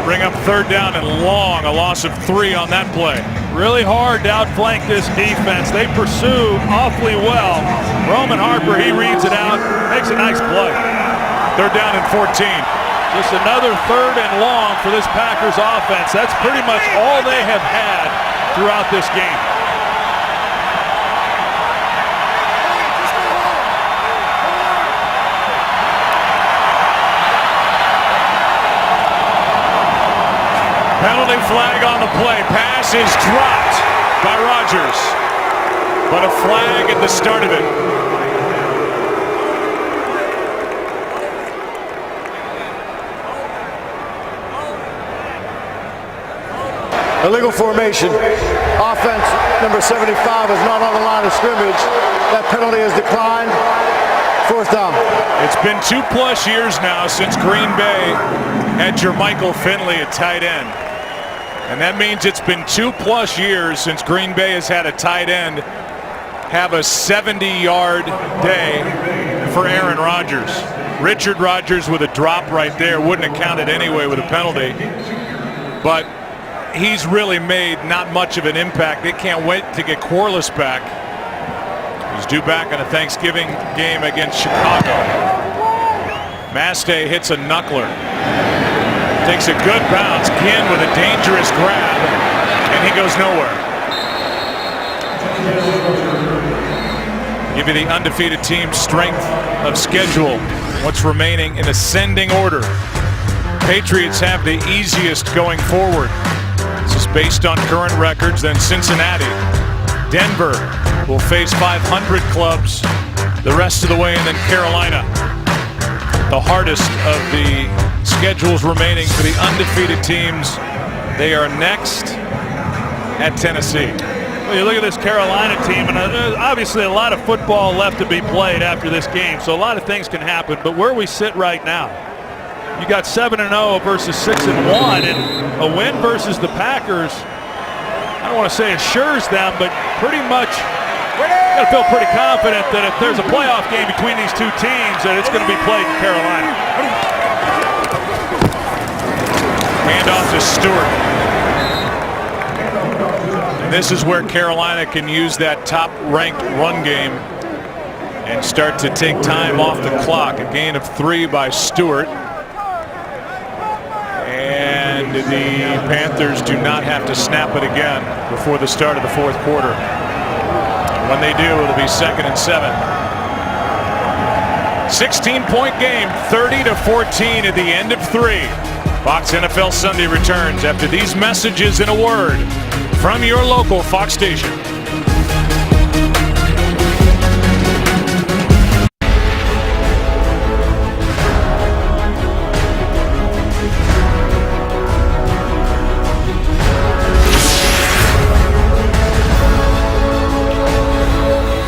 Bring up third down and long, a loss of 3 on that play. Really hard to outflank this defense. They pursue awfully well. Roman Harper, he reads it out, makes a nice play. Third down and 14. Just another third and long for this Packers offense. That's pretty much all they have had throughout this game. Penalty flag on the play. Pass is dropped by Rodgers. But a flag at the start of it. Illegal formation. Offense number 75 is not on the line of scrimmage. That penalty is declined. Fourth down. It's been 2+ years now since Green Bay had Jermichael Finley at tight end. And that means it's been 2+ years since Green Bay has had a tight end have a 70-yard day for Aaron Rodgers. Richard Rodgers with a drop right there wouldn't have counted anyway with a penalty. But he's really made not much of an impact. They can't wait to get Corliss back. He's due back on a Thanksgiving game against Chicago. Mastay hits a knuckler. Takes a good bounce. Ginn with a dangerous grab. And he goes nowhere. Give you the undefeated team's strength of schedule. What's remaining in ascending order. Patriots have the easiest going forward. This is based on current records. Then Cincinnati. Denver will face 500 clubs the rest of the way, and then Carolina. The hardest of the schedules remaining for the undefeated teams. They are next at Tennessee. Well, you look at this Carolina team, and there's obviously a lot of football left to be played after this game, so a lot of things can happen. But where we sit right now, you got 7-0 versus 6-1, and a win versus the Packers, I don't want to say assures them, but pretty much got to feel pretty confident that if there's a playoff game between these two teams, that it's going to be played in Carolina. Handoff to Stewart. And this is where Carolina can use that top-ranked run game and start to take time off the clock. A gain of 3 by Stewart. And the Panthers do not have to snap it again before the start of the fourth quarter. When they do, it'll be 2nd and 7. 16-point game, 30-14 at the end of 3. Fox NFL Sunday returns after these messages in a word from your local Fox station.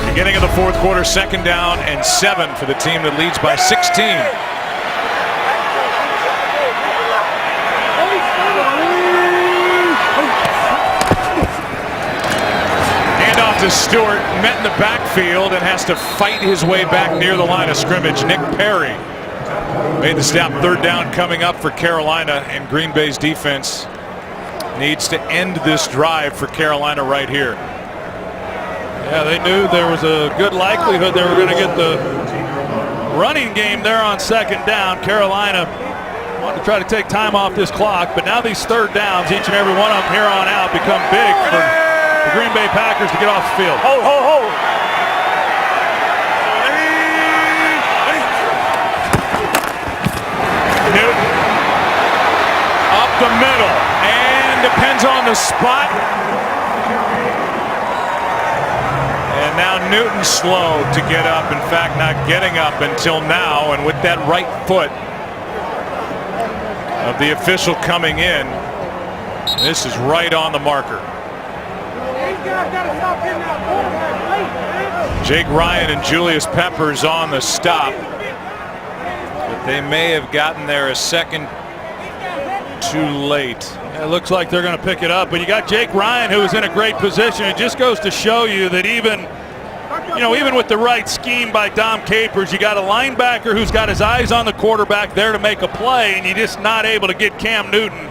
Beginning of the fourth quarter, 2nd down and 7 for the team that leads by 16. Handoff to Stewart, met in the backfield and has to fight his way back near the line of scrimmage. Nick Perry made the stop. 3rd down coming up for Carolina, and Green Bay's defense needs to end this drive for Carolina right here. Yeah, they knew there was a good likelihood they were going to get the running game there on 2nd down. Carolina wanted to try to take time off this clock, but now these 3rd downs, each and every one of them here on out, become big for the Green Bay Packers to get off the field. Newton up the middle, and depends on the spot. And now Newton slow to get up. In fact, not getting up until now. And with that right foot, of the official coming in. This is right on the marker. Jake Ryan and Julius Peppers on the stop. But they may have gotten there a second too late. It looks like they're going to pick it up, but you got Jake Ryan, who is in a great position. It just goes to show you that even with the right scheme by Dom Capers, you got a linebacker who's got his eyes on the quarterback there to make a play, and you're just not able to get Cam Newton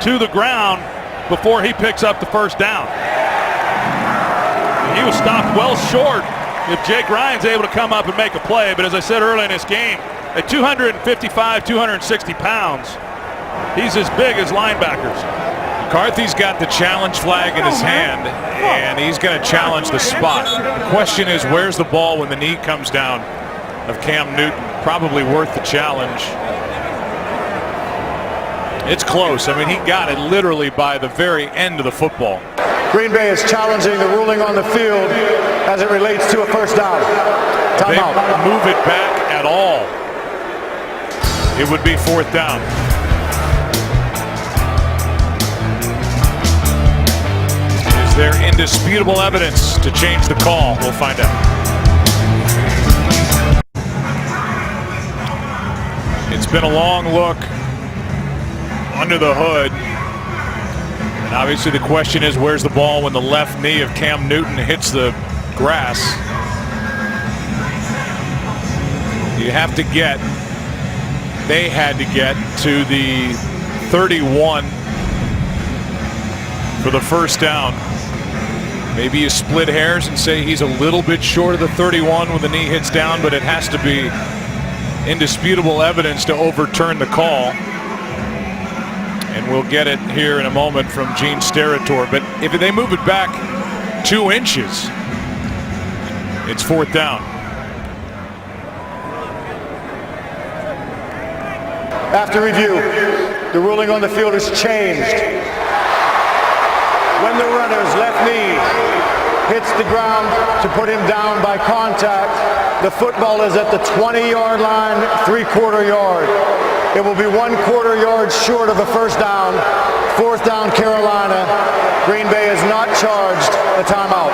to the ground before he picks up the first down. He was stopped well short if Jake Ryan's able to come up and make a play, but as I said earlier in this game, at 255, 260 pounds, he's as big as linebackers. McCarthy's got the challenge flag in his hand, and he's going to challenge the spot. The question is, where's the ball when the knee comes down of Cam Newton? Probably worth the challenge. It's close. I mean, he got it literally by the very end of the football. Green Bay is challenging the ruling on the field as it relates to a first down. If they Timeout. move it back at all, it would be fourth down. Is there indisputable evidence to change the call? We'll find out. It's been a long look under the hood. And obviously the question is, where's the ball when the left knee of Cam Newton hits the grass? You have to get, they had to get to the 31 for the first down. Maybe you split hairs and say he's a little bit short of the 31 when the knee hits down, but it has to be indisputable evidence to overturn the call. And we'll get it here in a moment from Gene Steratore. But if they move it back 2 inches, it's fourth down. After review, the ruling on the field has changed. When the runner's left knee hits the ground to put him down by contact, the football is at the 20-yard line, 3/4 yard. It will be 1/4 yard short of a first down. Fourth down, Carolina. Green Bay is not charged a timeout.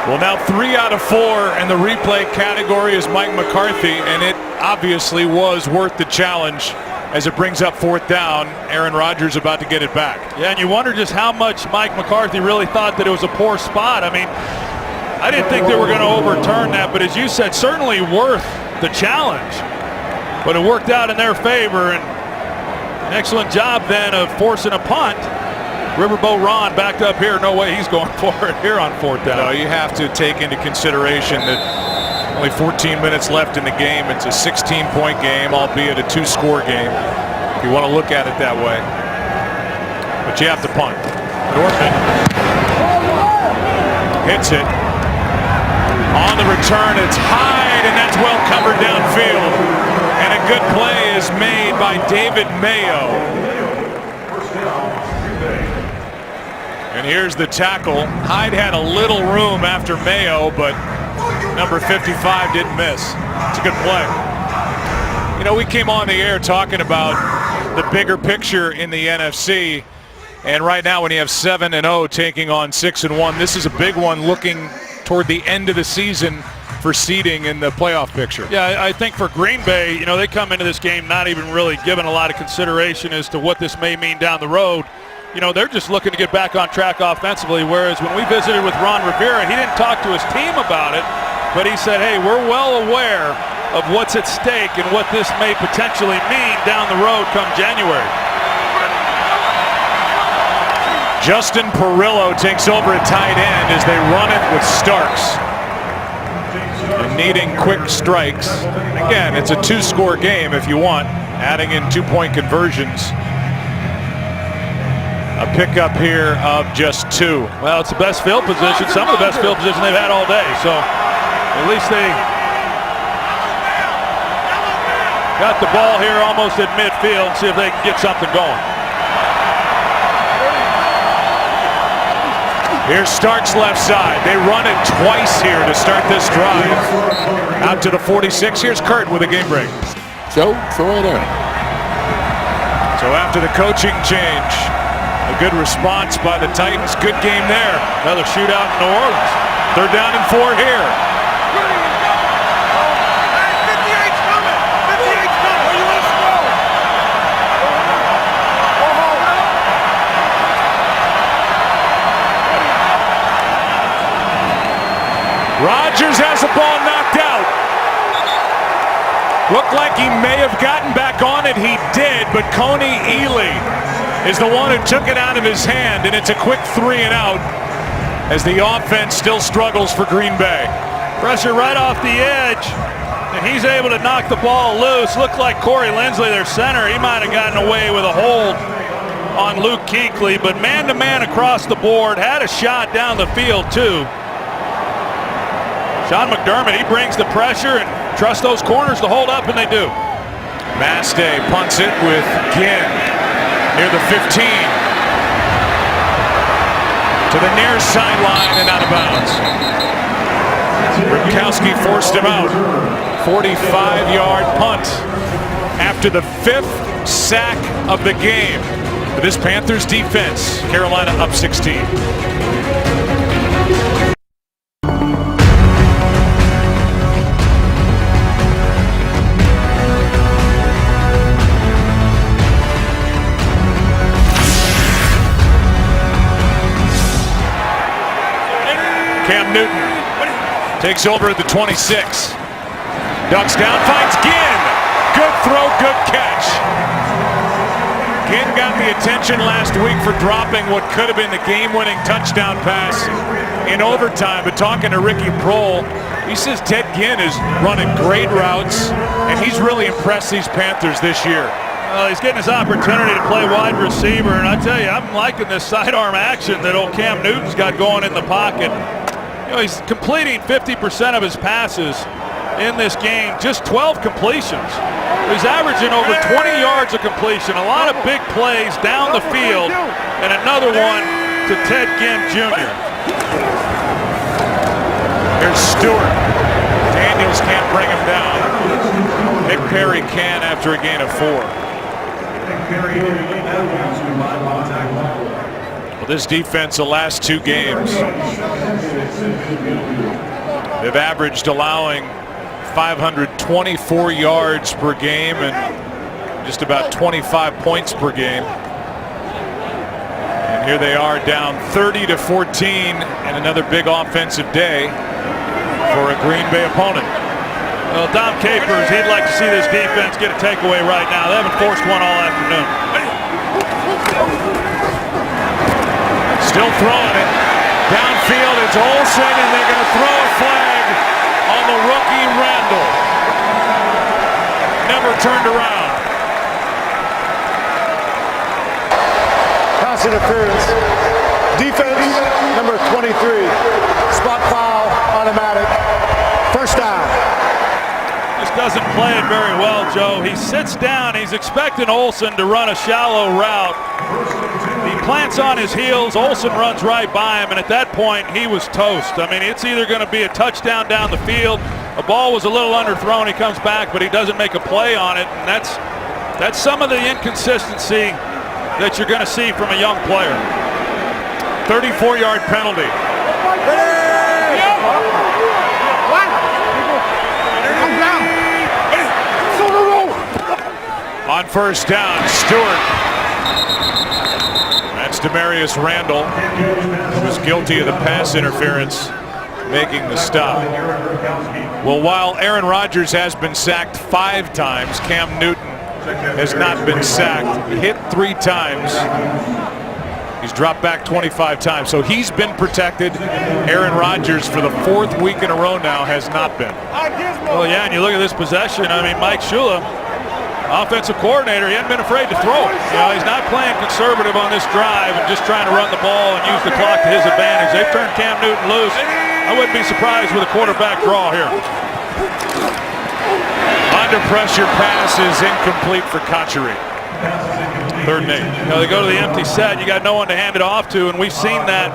Well, now 3 out of 4 in the replay category is Mike McCarthy, and it obviously was worth the challenge as it brings up fourth down. Aaron Rodgers about to get it back. Yeah, and you wonder just how much Mike McCarthy really thought that it was a poor spot. I mean, I didn't think they were going to overturn that, but as you said, certainly worth the challenge. But it worked out in their favor, and an excellent job then of forcing a punt. Riverboat Ron backed up here. No way he's going for it here on fourth down. No, you have to take into consideration that only 14 minutes left in the game. It's a 16-point game, albeit a 2-score game, if you want to look at it that way. But you have to punt. Northman hits it. On the return, it's Hyde, and that's well covered downfield. And a good play is made by David Mayo. And here's the tackle. Hyde had a little room after Mayo, but number 55 didn't miss. It's a good play. You know, we came on the air talking about the bigger picture in the NFC. And right now, when you have 7-0 taking on 6-1, this is a big one looking toward the end of the season for seeding in the playoff picture. Yeah, I think for Green Bay, you know, they come into this game not even really giving a lot of consideration as to what this may mean down the road. You know, they're just looking to get back on track offensively, whereas when we visited with Ron Rivera, he didn't talk to his team about it, but he said, hey, we're well aware of what's at stake and what this may potentially mean down the road come January. Justin Perillo takes over at tight end as they run it with Starks. And needing quick strikes. Again, it's a 2-score game if you want, adding in 2-point conversions. A pickup here of just 2. Well, it's the best field position, some of the best field position they've had all day, so at least they got the ball here almost at midfield, see if they can get something going. Here's Starks left side. They run it twice here to start this drive. Out to the 46. Here's Kurt with a game break. Joe, throw it in. So after the coaching change, a good response by the Titans. Good game there. Another shootout in New Orleans. 3rd down and 4 here. Rodgers has the ball knocked out. Looked like he may have gotten back on it. He did, but Coney Ely is the one who took it out of his hand, and it's a quick 3 and out as the offense still struggles for Green Bay. Pressure right off the edge, and he's able to knock the ball loose. Looked like Corey Lindsley, their center, he might have gotten away with a hold on Luke Kuechly, but man-to-man across the board, had a shot down the field too. Sean McDermott, he brings the pressure and trusts those corners to hold up, and they do. Mastay punts it with Ginn near the 15. To the near sideline and out of bounds. Gronkowski forced him out. 45-yard punt after the 5th sack of the game. For this Panthers defense, Carolina up 16. Cam Newton takes over at the 26. Ducks down, finds Ginn. Good throw, good catch. Ginn got the attention last week for dropping what could have been the game-winning touchdown pass in overtime. But talking to Ricky Prohl, he says Ted Ginn is running great routes, and he's really impressed these Panthers this year. Well, he's getting his opportunity to play wide receiver, and I tell you, I'm liking this sidearm action that old Cam Newton's got going in the pocket. You know, he's completing 50% of his passes in this game, just 12 completions. He's averaging over 20 yards of completion, a lot of big plays down the field, and another one to Ted Ginn Jr. Here's Stewart. Daniels can't bring him down. Nick Perry can after a gain of 4. Well, this defense the last 2 games, they've averaged allowing 524 yards per game and just about 25 points per game. And here they are down 30-14, and another big offensive day for a Green Bay opponent. Well, Dom Capers, he'd like to see this defense get a takeaway right now. They haven't forced one all afternoon. Still throwing it. Downfield, it's Olsen, and they're going to throw a flag on the rookie Randall. Never turned around. Pass interference. Defense, number 23. Spot foul, automatic. First down. Just doesn't play it very well, Joe. He sits down. He's expecting Olsen to run a shallow route. He plants on his heels. Olsen runs right by him, and at that point, he was toast. I mean, it's either going to be a touchdown down the field. A ball was a little underthrown. He comes back, but he doesn't make a play on it, and that's some of the inconsistency that you're going to see from a young player. 34-yard penalty. On first down, Stewart. That's Demarius Randall, who was guilty of the pass interference, making the stop. Well, while Aaron Rodgers has been sacked 5 times, Cam Newton has not been sacked. Hit 3 times. He's dropped back 25 times. So he's been protected. Aaron Rodgers, for the 4th week in a row now, has not been. Well, yeah, and you look at this possession. I mean, Mike Shula, offensive coordinator, he hadn't been afraid to throw it. You know, he's not playing conservative on this drive and just trying to run the ball and use the clock to his advantage. They've turned Cam Newton loose. I wouldn't be surprised with a quarterback draw here. Under pressure pass is incomplete for Conchery. 3rd and 8. You know, they go to the empty set. You got no one to hand it off to, and we've seen that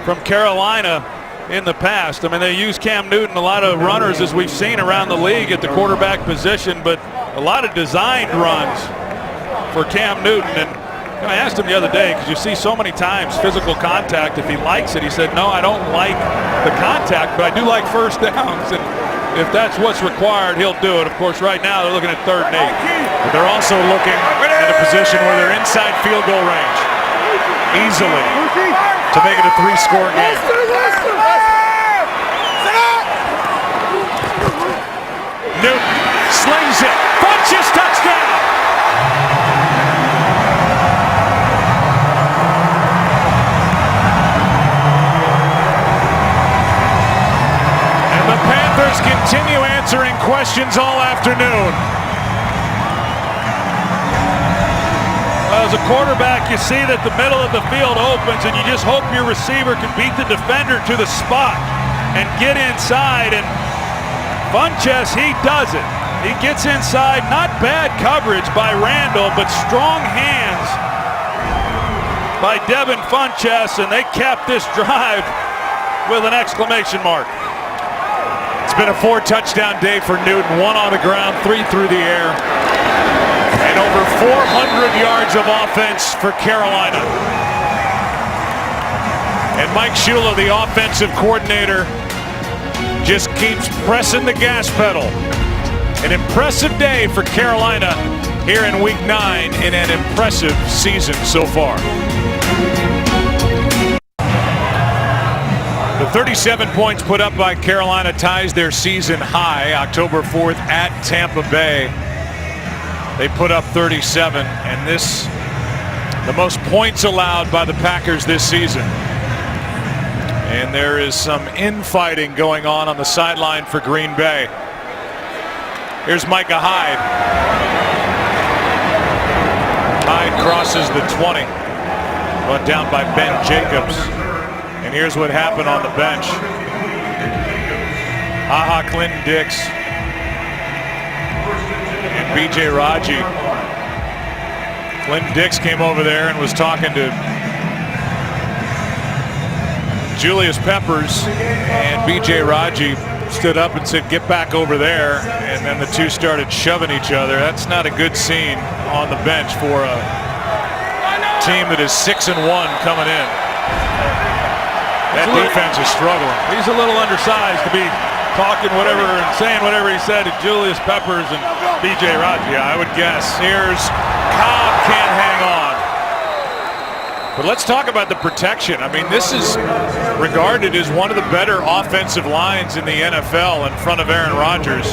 from Carolina in the past. I mean, they use Cam Newton, a lot of runners, as we've seen around the league at the quarterback position, but a lot of designed runs. for Cam Newton. And I asked him the other day, because you see so many times physical contact, if he likes it. He said, no, I don't like the contact, but I do like first downs. And if that's what's required, he'll do it. Of course, right now they're looking at 3rd and 8. But they're also looking at a position where they're inside field goal range easily to make it a 3-score game. Newton slings it. Funches touchdown. And the Panthers continue answering questions all afternoon. As a quarterback, you see that the middle of the field opens, and you just hope your receiver can beat the defender to the spot and get inside. And Funches, he does it. He gets inside. Not bad coverage by Randall, but strong hands by Devin Funches, and they capped this drive with an exclamation mark. It's been a 4-touchdown day for Newton. 1 on the ground, 3 through the air. And over 400 yards of offense for Carolina. And Mike Shula, the offensive coordinator, just keeps pressing the gas pedal. An impressive day for Carolina here in Week 9 in an impressive season so far. The 37 points put up by Carolina ties their season high. October 4th at Tampa Bay, they put up 37, and this the most points allowed by the Packers this season. And there is some infighting going on the sideline for Green Bay. Here's Micah Hyde. Hyde crosses the 20. Brought down by Ben Jacobs. And here's what happened on the bench. Clinton Dix and B.J. Raji. Clinton Dix came over there and was talking to Julius Peppers, and B.J. Raji stood up and said, get back over there, and then the two started shoving each other. That's not a good scene on the bench for a team that is 6-1 coming in. That defense is struggling. He's a little undersized to be talking whatever and saying whatever he said to Julius Peppers and B.J. Raji. I would guess. Here's Cobb, can't hang on. But let's talk about the protection. I mean, this is regarded as one of the better offensive lines in the NFL in front of Aaron Rodgers.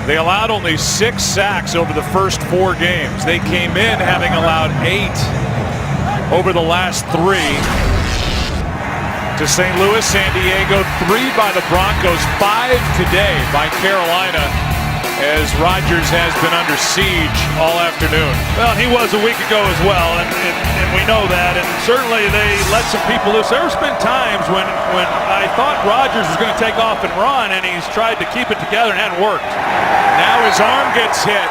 They allowed only 6 sacks over the first 4 games. They came in having allowed 8 over the last 3. To St. Louis, San Diego, 3 by the Broncos, 5 today by Carolina, as Rodgers has been under siege all afternoon. Well, he was a week ago as well, and we know that, and certainly they let some people loose. There's been times when I thought Rodgers was going to take off and run, and he's tried to keep it together and hadn't worked. Now his arm gets hit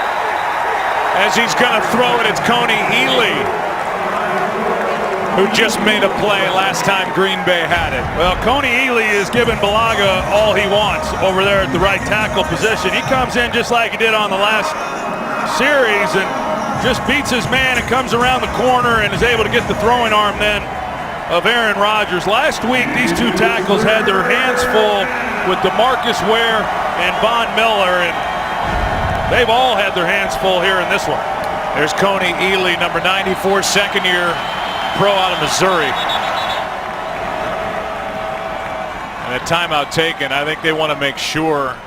as he's going to throw it. It's Coney Ely, who just made a play last time Green Bay had it. Well, Coney Ely is giving Balaga all he wants over there at the right tackle position. He comes in just like he did on the last series and just beats his man and comes around the corner and is able to get the throwing arm then of Aaron Rodgers. Last week, these two tackles had their hands full with DeMarcus Ware and Von Miller, and they've all had their hands full here in this one. There's Coney Ely, number 94, second-year pro out of Missouri. And a timeout taken. I think they want to make sure,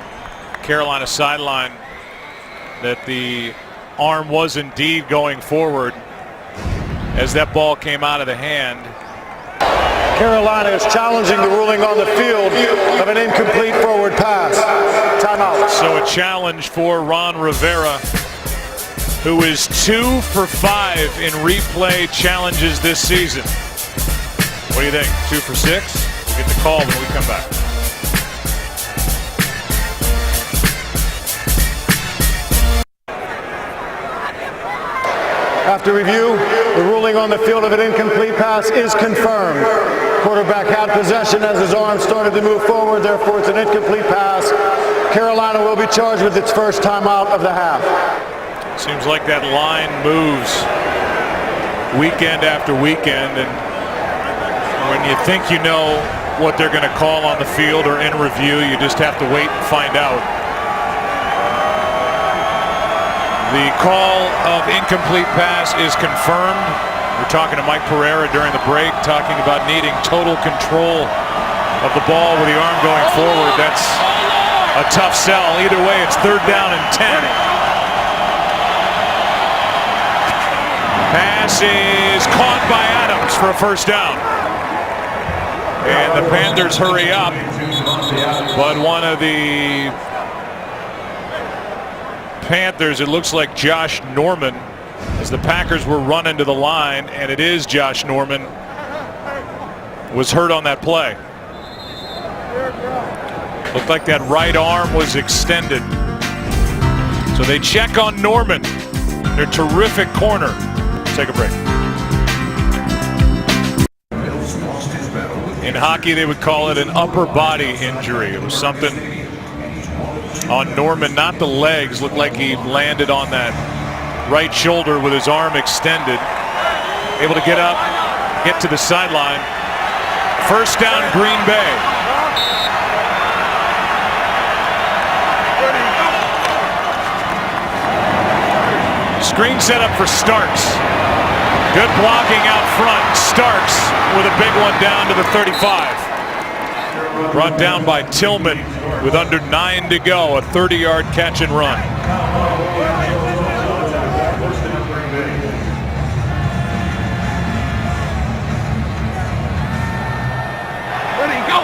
Carolina sideline, that the arm was indeed going forward as that ball came out of the hand. Carolina is challenging the ruling on the field of an incomplete forward pass. Timeout. So a challenge for Ron Rivera, who is 2 for 5 in replay challenges this season. What do you think? 2 for 6? We'll get the call when we come back. After review, the ruling on the field of an incomplete pass is confirmed. Quarterback had possession as his arm started to move forward, therefore it's an incomplete pass. Carolina will be charged with its first timeout of the half. Seems like that line moves weekend after weekend, and when you think you know what they're going to call on the field or in review, you just have to wait and find out. The call of incomplete pass is confirmed. We're talking to Mike Pereira during the break, talking about needing total control of the ball with the arm going forward. That's a tough sell. Either way, it's 3rd down and 10. Pass is caught by Adams for a 1st down. And the Panthers hurry up, but one of the Panthers, it looks like Josh Norman, as the Packers were running to the line, and it is Josh Norman, was hurt on that play. Looked like that right arm was extended. So they check on Norman, their terrific corner. Take a break. In hockey, they would call it an upper body injury. It was something on Norman, not the legs. Looked like he landed on that right shoulder with his arm extended. Able to get up, get to the sideline. 1st down, Green Bay. Screen set up for Starks. Good blocking out front. Starks with a big one down to the 35. Brought down by Tillman with under 9 to go. A 30-yard catch and run. Ready, go.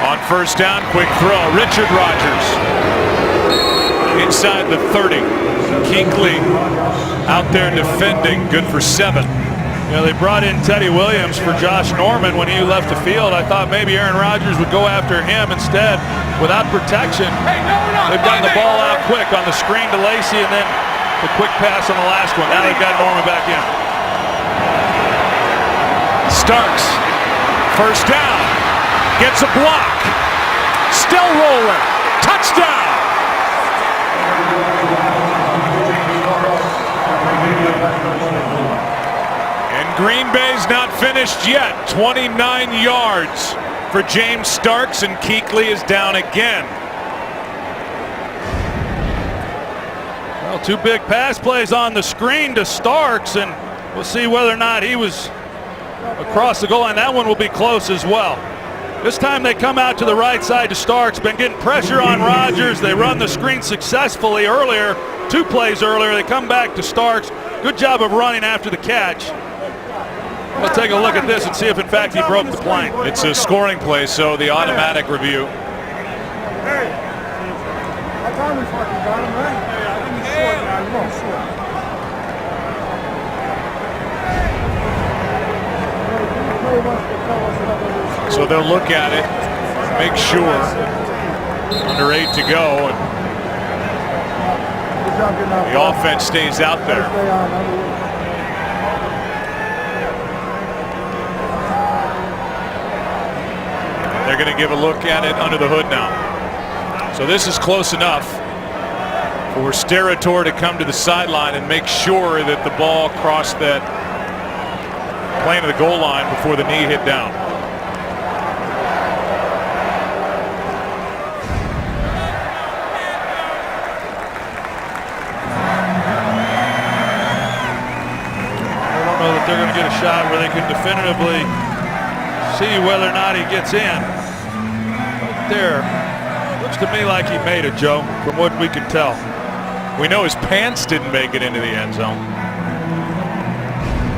On 1st down, quick throw. Richard Rodgers inside the 30. Kuechly out there defending, good for 7. You know, they brought in Teddy Williams for Josh Norman when he left the field. I thought maybe Aaron Rodgers would go after him instead. Without protection, they've gotten the ball out quick on the screen to Lacey, and then the quick pass on the last one. Now they've got Norman back in. Starks, 1st down, gets a block, still rolling, touchdown. Green Bay's not finished yet. 29 yards for James Starks, and Kuechly is down again. Well, 2 big pass plays on the screen to Starks, and we'll see whether or not he was across the goal line. That one will be close as well. This time they come out to the right side to Starks. Been getting pressure on Rodgers. They run the screen successfully earlier. 2 plays earlier. They come back to Starks. Good job of running after the catch. We'll take a look at this and see if in fact he broke the plane. It's a scoring play, so the automatic review. So they'll look at it, make sure, under 8 to go, and the offense stays out there. They're going to give a look at it under the hood now. So this is close enough for Sterator to come to the sideline and make sure that the ball crossed that plane of the goal line before the knee hit down. I don't know that they're going to get a shot where they can definitively see whether or not he gets in. Right there. Looks to me like he made it, Joe, from what we can tell. We know his pants didn't make it into the end zone,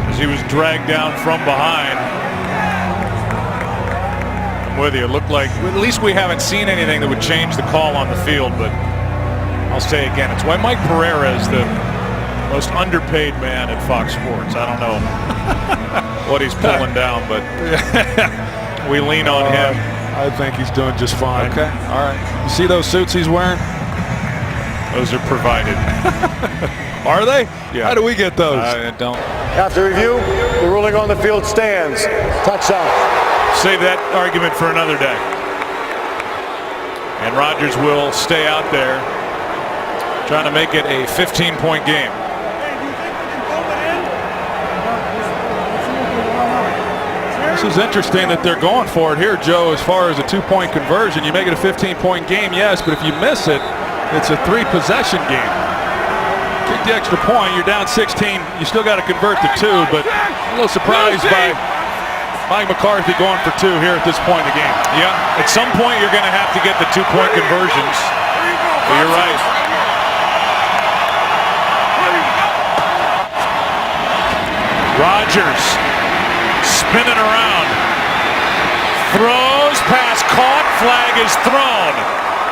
as he was dragged down from behind. I'm with you. It looked like, at least we haven't seen anything that would change the call on the field, but I'll say again, it's why Mike Pereira is the most underpaid man at Fox Sports. I don't know what he's pulling down, but we lean on him. I think he's doing just fine. Okay, all right. You see those suits he's wearing? Those are provided. Are they? Yeah. How do we get those? I don't. After review, the ruling on the field stands. Touchdown. Save that argument for another day. And Rodgers will stay out there. trying to make it a 15-point game. This is interesting that they're going for it here, Joe, as far as a 2-point conversion. You make it a 15-point game, yes, but if you miss it, it's a 3-possession game. Kick the extra point, you're down 16. You still got to convert the 2, but a little surprised by Mike McCarthy going for 2 here at this point in the game. Yeah, at some point you're going to have to get the 2-point conversions. But you're right. Rodgers spinning around, throws, pass caught, flag is thrown.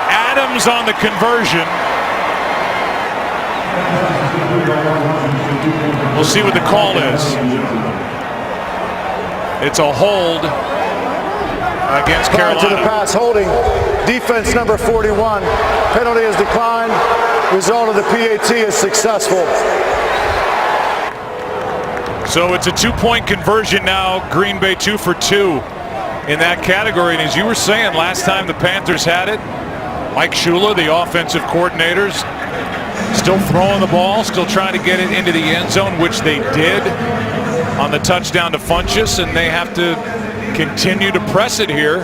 Adams on the conversion. We'll see what the call is. It's a hold against Carolina. To the pass, holding. Defense number 41. Penalty is declined. Result of the PAT is successful. So it's a 2-point conversion now. Green Bay 2 for 2 in that category. And as you were saying, last time the Panthers had it, Mike Shula, the offensive coordinators, still throwing the ball, still trying to get it into the end zone, which they did on the touchdown to Funchess, and they have to continue to press it here,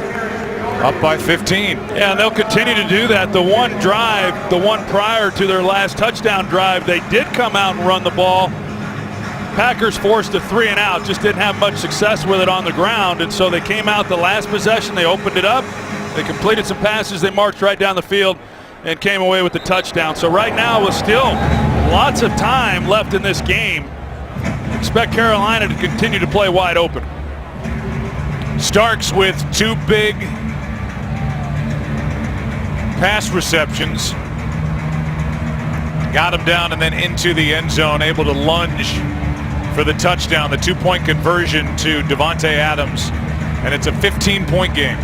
up by 15. Yeah, and they'll continue to do that. The one drive, the one prior to their last touchdown drive, they did come out and run the ball. Packers forced a 3-and-out, just didn't have much success with it on the ground, and so they came out the last possession, they opened it up, they completed some passes, they marched right down the field and came away with the touchdown. So right now with still lots of time left in this game, expect Carolina to continue to play wide open. Starks with 2 big pass receptions. Got him down and then into the end zone, able to lunge for the touchdown, the 2-point conversion to Davante Adams, and it's a 15-point game.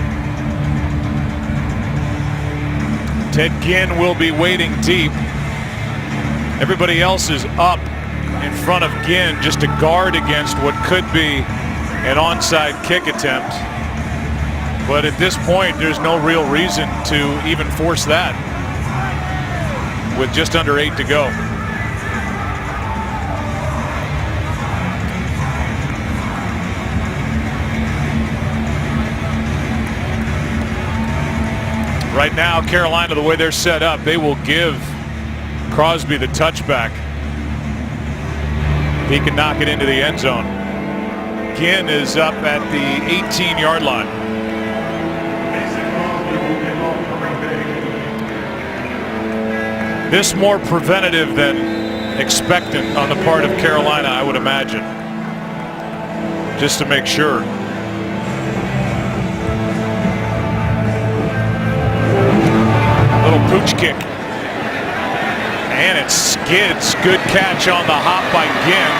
Ted Ginn will be waiting deep. Everybody else is up in front of Ginn just to guard against what could be an onside kick attempt. But at this point, there's no real reason to even force that with just under 8 to go. Right now, Carolina, the way they're set up, they will give Crosby the touchback. He can knock it into the end zone. Ginn is up at the 18-yard line. This more preventative than expectant on the part of Carolina, I would imagine, just to make sure. Little pooch kick. And it skids. Good catch on the hop by Ginn.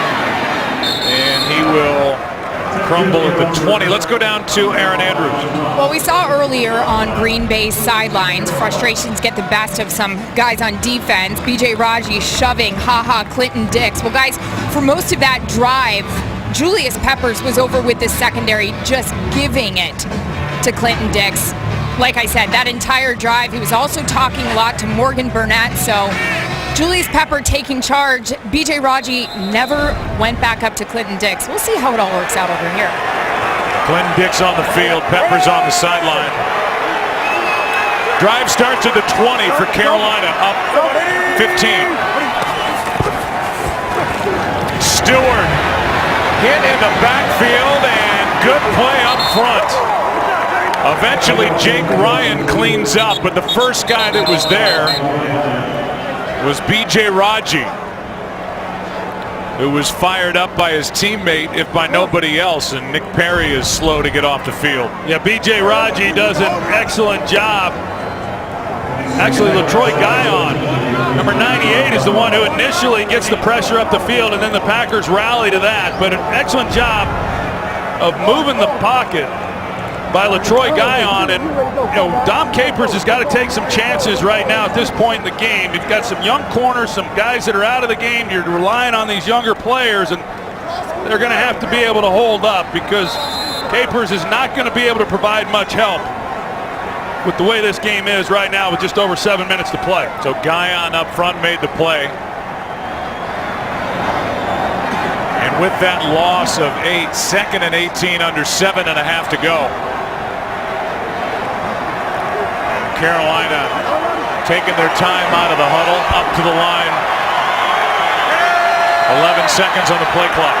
And he will crumble at the 20. Let's go down to Aaron Andrews. Well, we saw earlier on Green Bay's sidelines, frustrations get the best of some guys on defense. B.J. Raji shoving, Clinton Dix. Well, guys, for most of that drive, Julius Peppers was over with the secondary, just giving it to Clinton Dix. Like I said, that entire drive, he was also talking a lot to Morgan Burnett. So Julius Pepper taking charge. B.J. Raji never went back up to Clinton Dix. We'll see how it all works out over here. Clinton Dix on the field, Peppers on the sideline. Drive starts at the 20 for Carolina, up 15. Stewart hit in the backfield and good play up front. Eventually Jake Ryan cleans up, but the first guy that was there was B.J. Raji, who was fired up by his teammate, if by nobody else, and Nick Perry is slow to get off the field. Yeah, B.J. Raji does an excellent job. Actually, LaTroy Guion, number 98, is the one who initially gets the pressure up the field, and then the Packers rally to that. But an excellent job of moving the pocket by LaTroy Guion, and Dom Capers has got to take some chances right now at this point in the game. You've got some young corners, some guys that are out of the game. You're relying on these younger players, and they're going to have to be able to hold up because Capers is not going to be able to provide much help with the way this game is right now with just over 7 minutes to play. So Guyon up front made the play. And with that loss of 8, 2nd and 18 under 7.5 to go. Carolina taking their time out of the huddle, up to the line. 11 seconds on the play clock.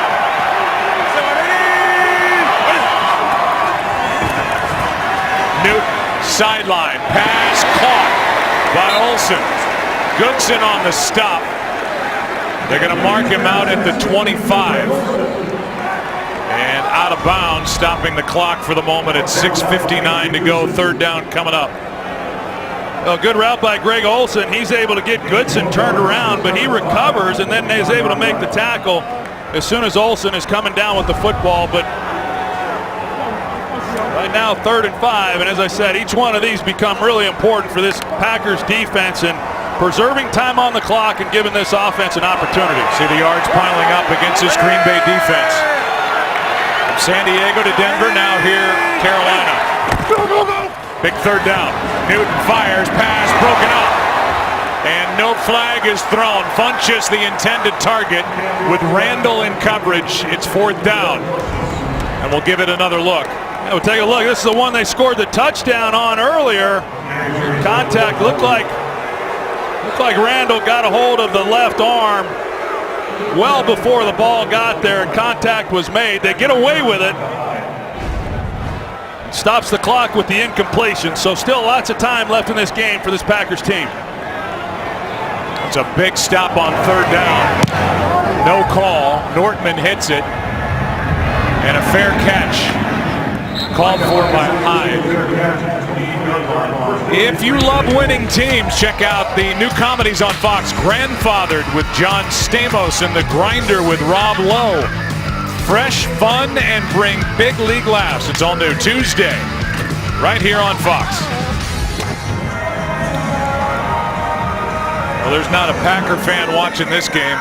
Newton, sideline, pass caught by Olsen. Goodson on the stop. They're going to mark him out at the 25. And out of bounds, stopping the clock for the moment at 6:59 to go. 3rd down coming up. A good route by Greg Olsen. He's able to get Goodson turned around, but he recovers and then is able to make the tackle as soon as Olsen is coming down with the football. But right now, 3rd and 5, and as I said, each one of these become really important for this Packers defense and preserving time on the clock and giving this offense an opportunity. See the yards piling up against this Green Bay defense. From San Diego to Denver, now here, Carolina. Big 3rd down. Newton fires, pass broken up. And no flag is thrown. Funchess the intended target with Randall in coverage. It's 4th down. And we'll give it another look. Yeah, we'll take a look. This is the one they scored the touchdown on earlier. Contact looked like Randall got a hold of the left arm well before the ball got there and contact was made. They get away with it. Stops the clock with the incompletion. So still lots of time left in this game for this Packers team. It's a big stop on 3rd down. No call. Nortman hits it. And a fair catch. Called for by Hyde. If you love winning teams, check out the new comedies on Fox. Grandfathered with John Stamos and The Grinder with Rob Lowe. Fresh, fun, and bring big league laughs. It's all new Tuesday, right here on Fox. Well, there's not a Packer fan watching this game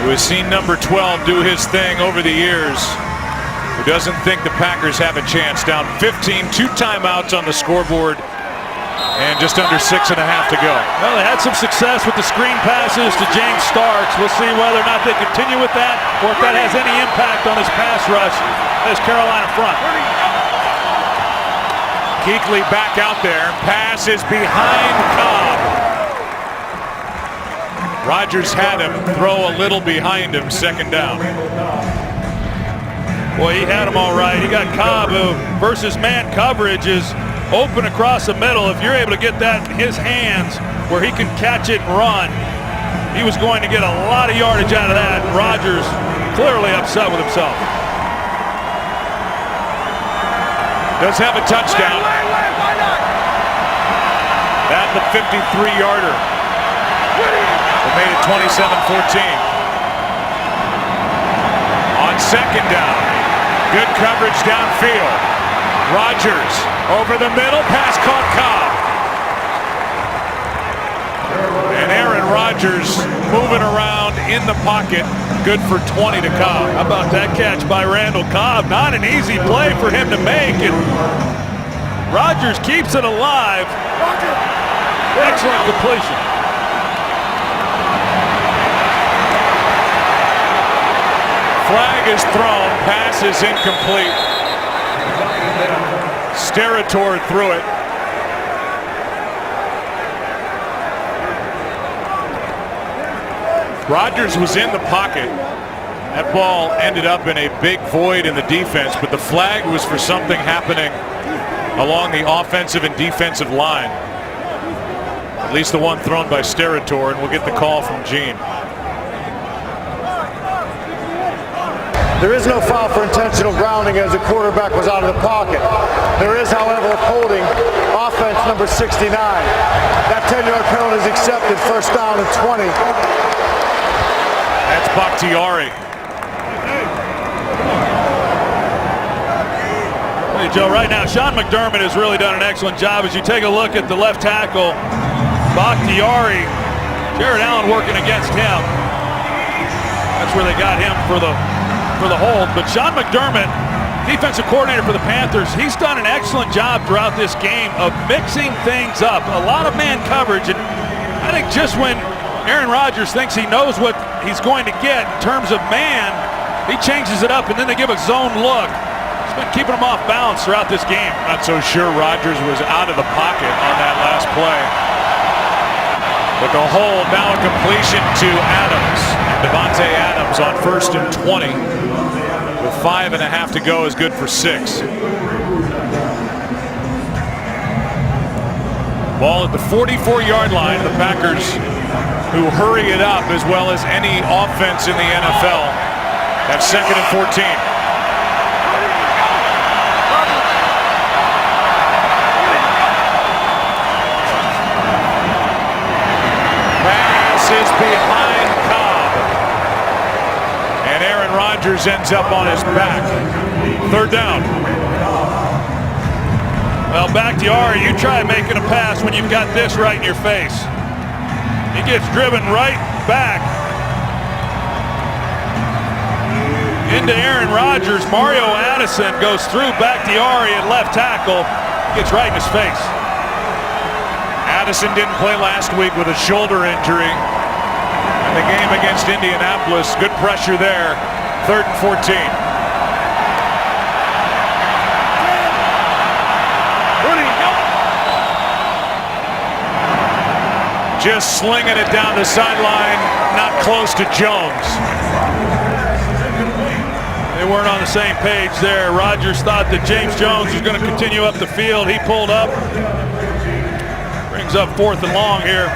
who has seen number 12 do his thing over the years, who doesn't think the Packers have a chance. Down 15, 2 timeouts on the scoreboard, and just under 6.5 to go. Well, they had some success with the screen passes to James Starks. We'll see whether or not they continue with that or if that has any impact on his pass rush as Carolina front. Kuechly back out there. Pass is behind Cobb. Rodgers had him throw a little behind him, 2nd down. Boy, he had him all right. He got Cobb, who versus man coverage is open across the middle. If you're able to get that in his hands where he can catch it and run, he was going to get a lot of yardage out of that. Rodgers clearly upset with himself. Does have a touchdown. At the 53-yarder. They made it 27-14. On 2nd down. Good coverage downfield. Rodgers over the middle, pass caught Cobb. And Aaron Rodgers moving around in the pocket, good for 20 to Cobb. How about that catch by Randall Cobb? Not an easy play for him to make, and Rodgers keeps it alive. Excellent completion. Flag is thrown, pass is incomplete. Sterator threw it. Rodgers was in the pocket. That ball ended up in a big void in the defense, but the flag was for something happening along the offensive and defensive line. At least the one thrown by Sterator, and we'll get the call from Gene. There is no foul for intentional grounding as the quarterback was out of the pocket. There is, however, holding offense number 69. That 10-yard penalty is accepted. 1st down and 20. That's Bakhtiari. Hey, Joe, right now, Sean McDermott has really done an excellent job. As you take a look at the left tackle, Bakhtiari, Jared Allen working against him. That's where they got him for the hold. But Sean McDermott defensive coordinator for the Panthers, he's done an excellent job throughout this game of mixing things up. A lot of man coverage, and I think just when Aaron Rodgers thinks he knows what he's going to get in terms of man, he changes it up, and then they give a zone look. It's been keeping them off balance throughout this game. Not so sure Rodgers was out of the pocket on that last play. But the hold, now a completion to Adams. Devontae Adams on 1st and 20. With 5.5 to go is good for 6. Ball at the 44-yard line. The Packers, who hurry it up as well as any offense in the NFL, have 2nd and 14. Pass is behind Cobb. And Aaron Rodgers ends up on his back. 3rd down. Well, back to Ari, you try making a pass when you've got this right in your face. He gets driven right back into Aaron Rodgers. Mario Addison goes through Bakhtiari at left tackle. Gets right in his face. Addison didn't play last week with a shoulder injury. In the game against Indianapolis, good pressure there. 3rd and 14. Just slinging it down the sideline, not close to Jones. They weren't on the same page there. Rodgers thought that James Jones was going to continue up the field. He pulled up. Brings up 4th and long here.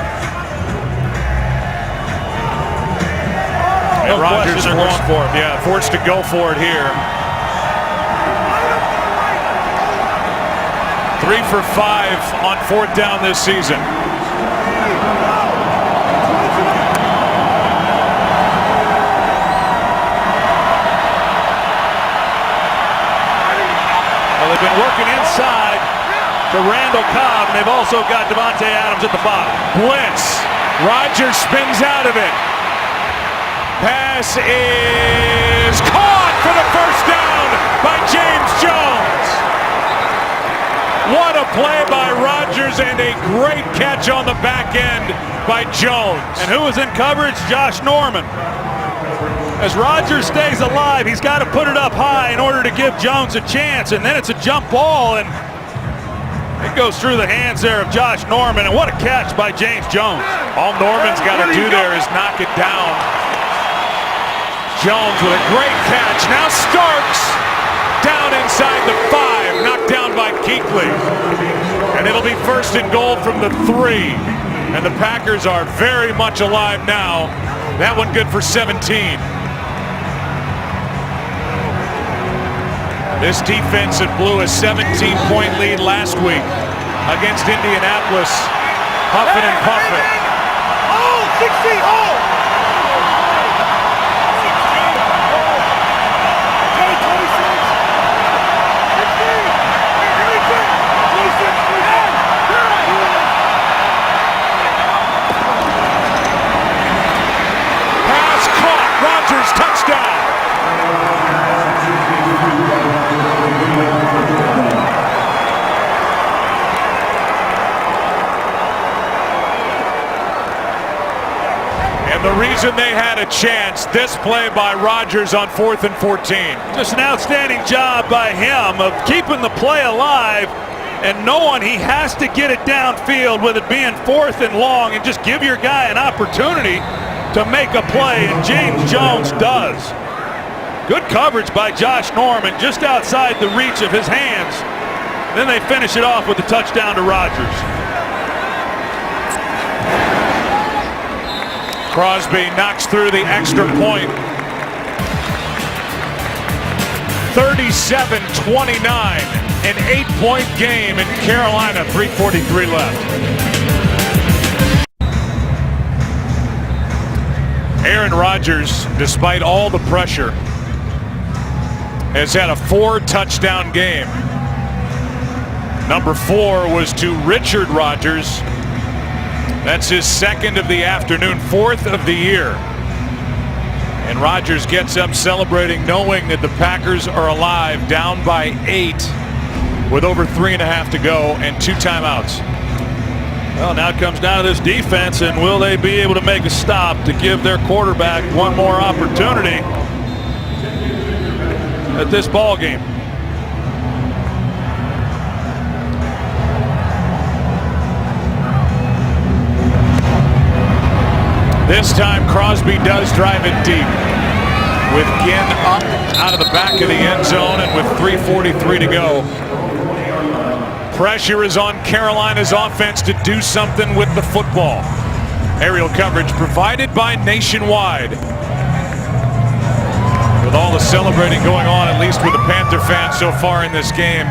And Rodgers forced for it. Yeah, forced to go for it here. 3 for 5 on 4th down this season. They've been working inside to Randall Cobb, and they've also got Devontae Adams at the bottom. Blitz. Rodgers spins out of it. Pass is caught for the 1st down by James Jones. What a play by Rodgers and a great catch on the back end by Jones. And who was in coverage? Josh Norman. As Rodgers stays alive, he's got to put it up high in order to give Jones a chance, and then it's a jump ball, and it goes through the hands there of Josh Norman, and what a catch by James Jones. All Norman's got to do there is knock it down. Jones with a great catch. Now Starks down inside the 5, knocked down by Kuechly. And it'll be 1st and goal from the 3. And the Packers are very much alive now. That one good for 17. This defense had blew a 17-point lead last week against Indianapolis. Huffing and puffing. Oh, 60, oh! Pass caught. Rodgers touchdown. The reason they had a chance, this play by Rodgers on 4th and 14. Just an outstanding job by him of keeping the play alive and knowing he has to get it downfield with it being 4th and long, and just give your guy an opportunity to make a play, and James Jones does. Good coverage by Josh Norman just outside the reach of his hands. Then they finish it off with a touchdown to Rodgers. Crosby knocks through the extra point. 37-29, an 8-point game in Carolina, 3:43 left. Aaron Rodgers, despite all the pressure, has had a 4-touchdown game. Number 4 was to Richard Rodgers. That's his 2nd of the afternoon, 4th of the year. And Rodgers gets up celebrating, knowing that the Packers are alive, down by 8 with over 3.5 to go and 2 timeouts. Well, now it comes down to this defense, and will they be able to make a stop to give their quarterback one more opportunity at this ball game? This time Crosby does drive it deep with Ginn up out of the back of the end zone, and with 3:43 to go. Pressure is on Carolina's offense to do something with the football. Aerial coverage provided by Nationwide. With all the celebrating going on, at least with the Panther fans so far in this game.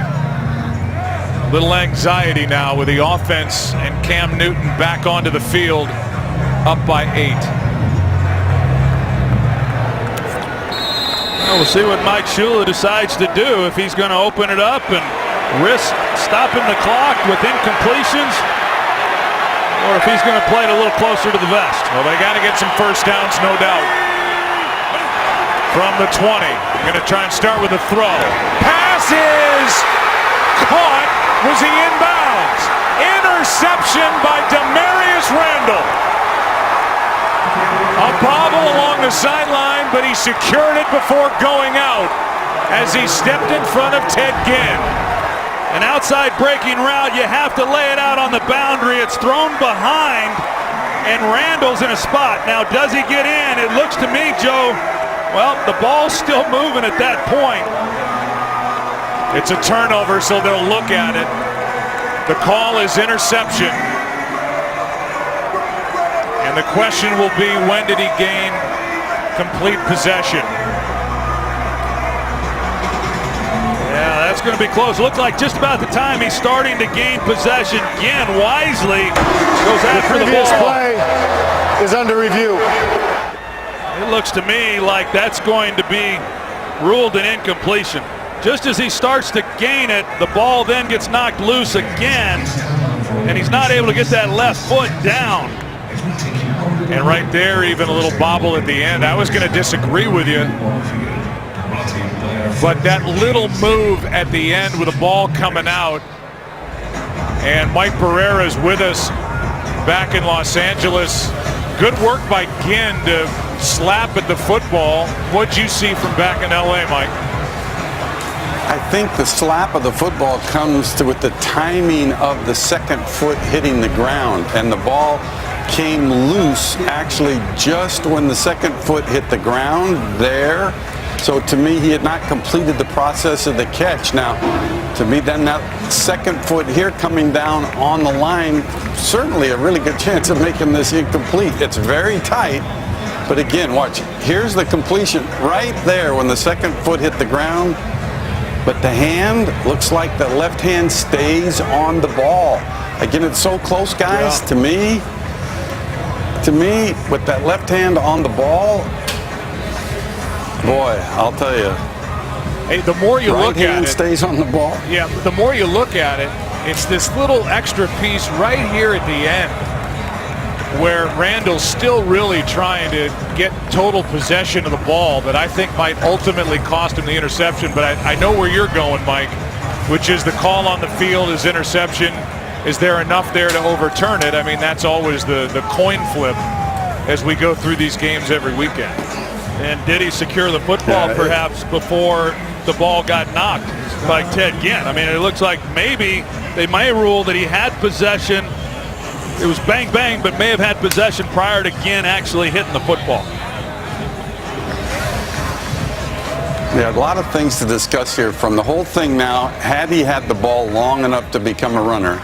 Little anxiety now with the offense and Cam Newton back onto the field, up by 8. Well, we'll see what Mike Shula decides to do, if he's going to open it up and risk stopping the clock with incompletions, or if he's going to play it a little closer to the vest. Well, they got to get some first downs, no doubt. From the 20, going to try and start with a throw. Pass is caught. Was he inbounds? Interception by Demarius Randall. A bobble along the sideline, but he secured it before going out as he stepped in front of Ted Ginn. An outside breaking route, you have to lay it out on the boundary. It's thrown behind, and Randall's in a spot. Now, does he get in? It looks to me, Joe, well, the ball's still moving at that point. It's a turnover, so they'll look at it. The call is interception. And the question will be, when did he gain complete possession? Yeah, that's going to be close. Looks like just about the time he's starting to gain possession. Ginn wisely goes after the ball. Previous play is under review. It looks to me like that's going to be ruled an incompletion. Just as he starts to gain it, the ball then gets knocked loose again, and he's not able to get that left foot down. And right there, even a little bobble at the end. I was going to disagree with you, but that little move at the end with the ball coming out, and Mike Pereira's with us back in Los Angeles. Good work by Ginn to slap at the football. What'd you see from back in LA, Mike? I think the slap of the football comes with the timing of the second foot hitting the ground, and the ball came loose actually just when the second foot hit the ground there. So to me, he had not completed the process of the catch. Now, to me, then that second foot here coming down on the line, certainly a really good chance of making this incomplete. It's very tight, but again, watch. Here's the completion right there when the second foot hit the ground. But the hand looks like the left hand stays on the ball. Again, it's so close, guys. Yeah. To me, with that left hand on the ball, boy, I'll tell you. Hey, the more you look at it, right hand stays on the ball. Yeah, the more you look at it, it's this little extra piece right here at the end where Randall's still really trying to get total possession of the ball that I think might ultimately cost him the interception. But I know where you're going, Mike, which is the call on the field is interception. Is there enough there to overturn it? I mean, that's always the coin flip as we go through these games every weekend. And did he secure the football perhaps before the ball got knocked by Ted Ginn? I mean, it looks like maybe they may rule that he had possession. It was bang bang, but may have had possession prior to Ginn actually hitting the football. Yeah, a lot of things to discuss here from the whole thing now. Had he had the ball long enough to become a runner?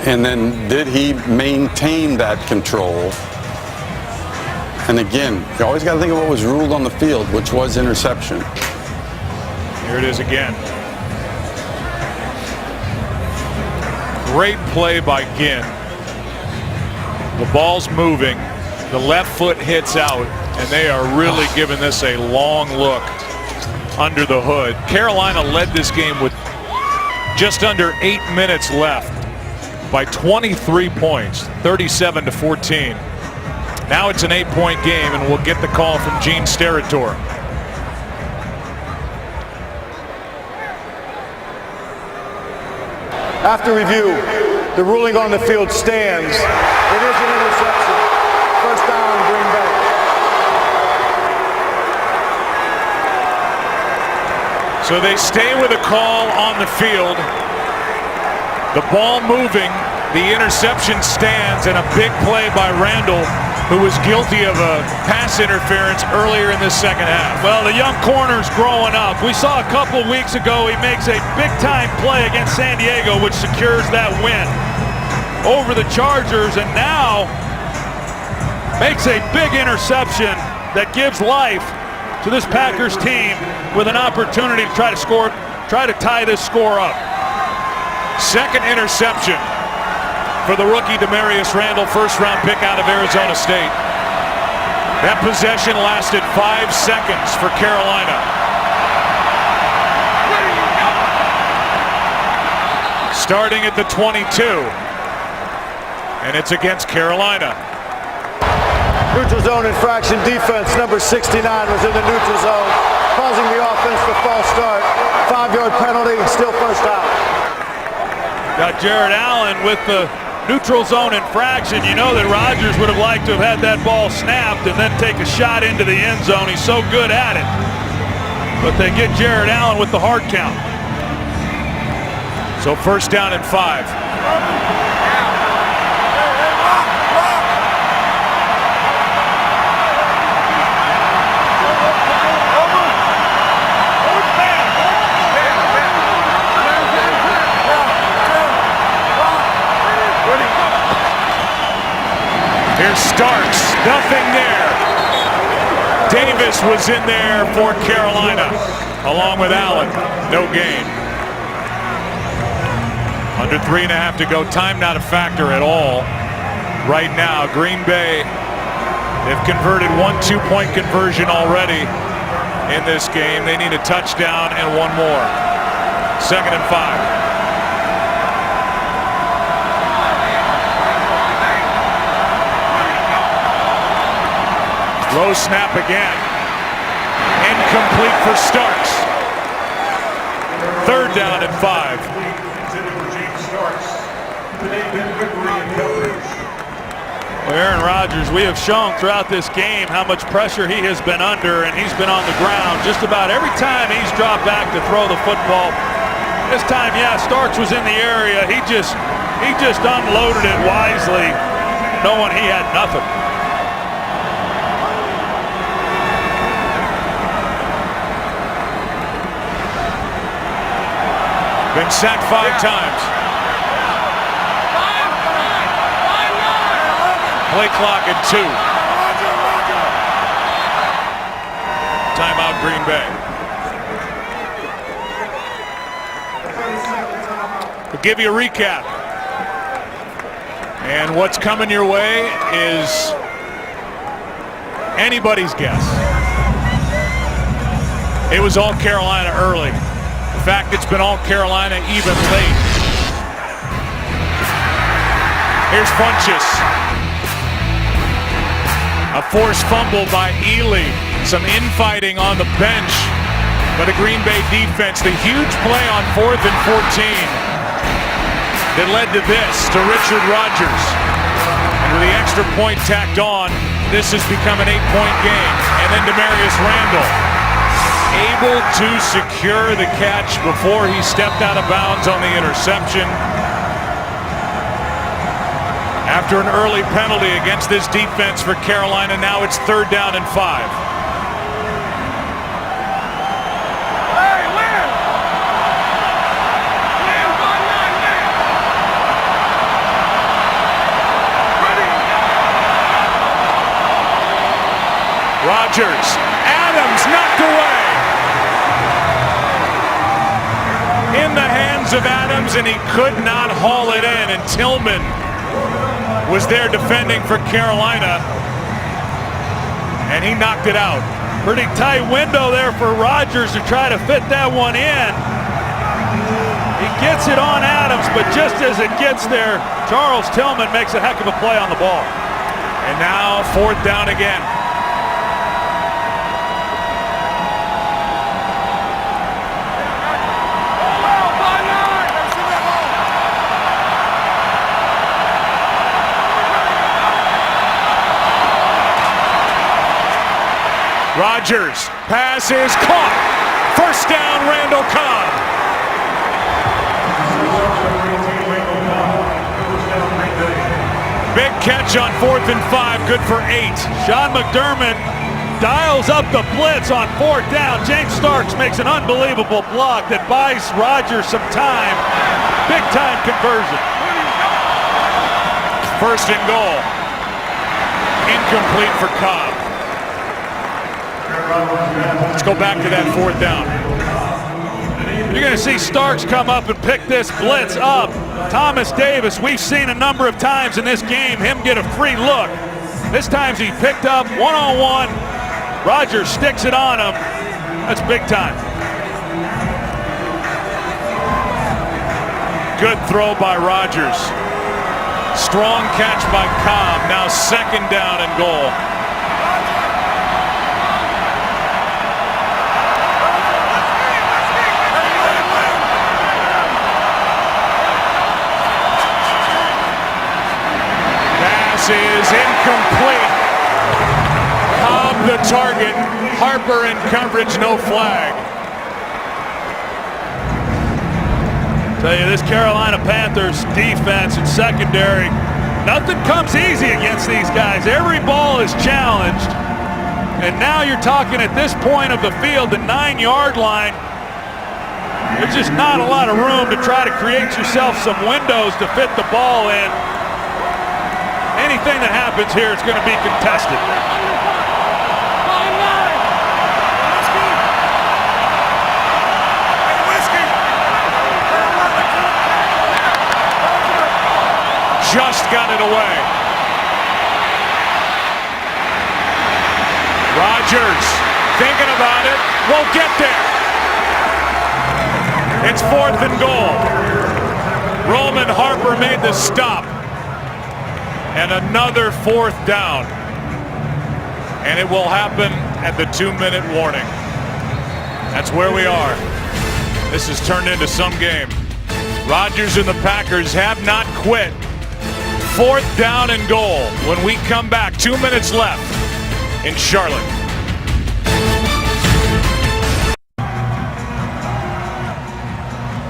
And then did he maintain that control? And again, you always got to think of what was ruled on the field, which was interception. Here it is again. Great play by Ginn. The ball's moving. The left foot hits out, and they are really giving this a long look under the hood. Carolina led this game with just under 8 minutes left by 23 points, 37-14. Now it's an 8-point game, and we'll get the call from Gene Steratore. After review, the ruling on the field stands. It is an interception. First down, Green Bay. So they stay with a call on the field. The ball moving, the interception stands, and a big play by Randall, who was guilty of a pass interference earlier in this second half. Well, the young corner's growing up. We saw a couple weeks ago he makes a big-time play against San Diego, which secures that win over the Chargers, and now makes a big interception that gives life to this Packers team with an opportunity to try to tie this score up. Second interception for the rookie Demarius Randall, first-round pick out of Arizona State. That possession lasted 5 seconds for Carolina. Starting at the 22, and it's against Carolina. Neutral zone infraction defense. Number 69 was in the neutral zone, causing the offense to false start. 5-yard penalty, still first out. Got Jared Allen with the neutral zone infraction. You know that Rodgers would have liked to have had that ball snapped and then take a shot into the end zone. He's so good at it. But they get Jared Allen with the hard count. So first down and 5. Here's Starks, nothing there. Davis was in there for Carolina, along with Allen. No gain. Under 3.5 to go. Time not a factor at all. Right now, Green Bay, they've converted 1 2-point conversion already in this game. They need a touchdown and one more. Second and 5. Low snap again. Incomplete for Starks. Third down and 5. Well, Aaron Rodgers, we have shown throughout this game how much pressure he has been under, and he's been on the ground just about every time he's dropped back to throw the football. This time, yeah, Starks was in the area. He just unloaded it wisely, knowing he had nothing. Been sacked 5 times. Play clock at 2. Timeout, Green Bay. We'll give you a recap. And what's coming your way is anybody's guess. It was all Carolina early. In fact, it's been all Carolina even late. Here's Funchess. A forced fumble by Ely. Some infighting on the bench by the Green Bay defense. The huge play on 4th and 14 that led to this, to Richard Rodgers. And with the extra point tacked on, this has become an 8-point game. And then Demarius Randall, able to secure the catch before he stepped out of bounds on the interception. After an early penalty against this defense for Carolina, now it's 3rd down and 5. Rodgers, Adams knocked away. In the hands of Adams, and he could not haul it in, and Tillman was there defending for Carolina, and he knocked it out. Pretty tight window there for Rodgers to try to fit that one in. He gets it on Adams, but just as it gets there, Charles Tillman makes a heck of a play on the ball. And now 4th down again. Rodgers, pass is caught. 1st down, Randall Cobb. Big catch on 4th and 5, good for 8. Sean McDermott dials up the blitz on 4th down. James Starks makes an unbelievable block that buys Rodgers some time. Big time conversion. 1st and goal. Incomplete for Cobb. Let's go back to that 4th down. You're going to see Starks come up and pick this blitz up. Thomas Davis, we've seen a number of times in this game him get a free look. This time he picked up one-on-one. Rodgers sticks it on him. That's big time. Good throw by Rodgers. Strong catch by Cobb. Now 2nd down and goal. Is incomplete. Cobb the target. Harper in coverage, no flag. Tell you, this Carolina Panthers defense and secondary, nothing comes easy against these guys. Every ball is challenged. And now you're talking at this point of the field, the 9-yard line. There's just not a lot of room to try to create yourself some windows to fit the ball in. Anything that happens here is going to be contested. Just got it away. Rodgers thinking about it, won't get there. It's 4th and goal. Roman Harper made the stop. And another 4th down. And it will happen at the 2-minute warning. That's where we are. This has turned into some game. Rodgers and the Packers have not quit. 4th down and goal when we come back. 2 minutes left in Charlotte.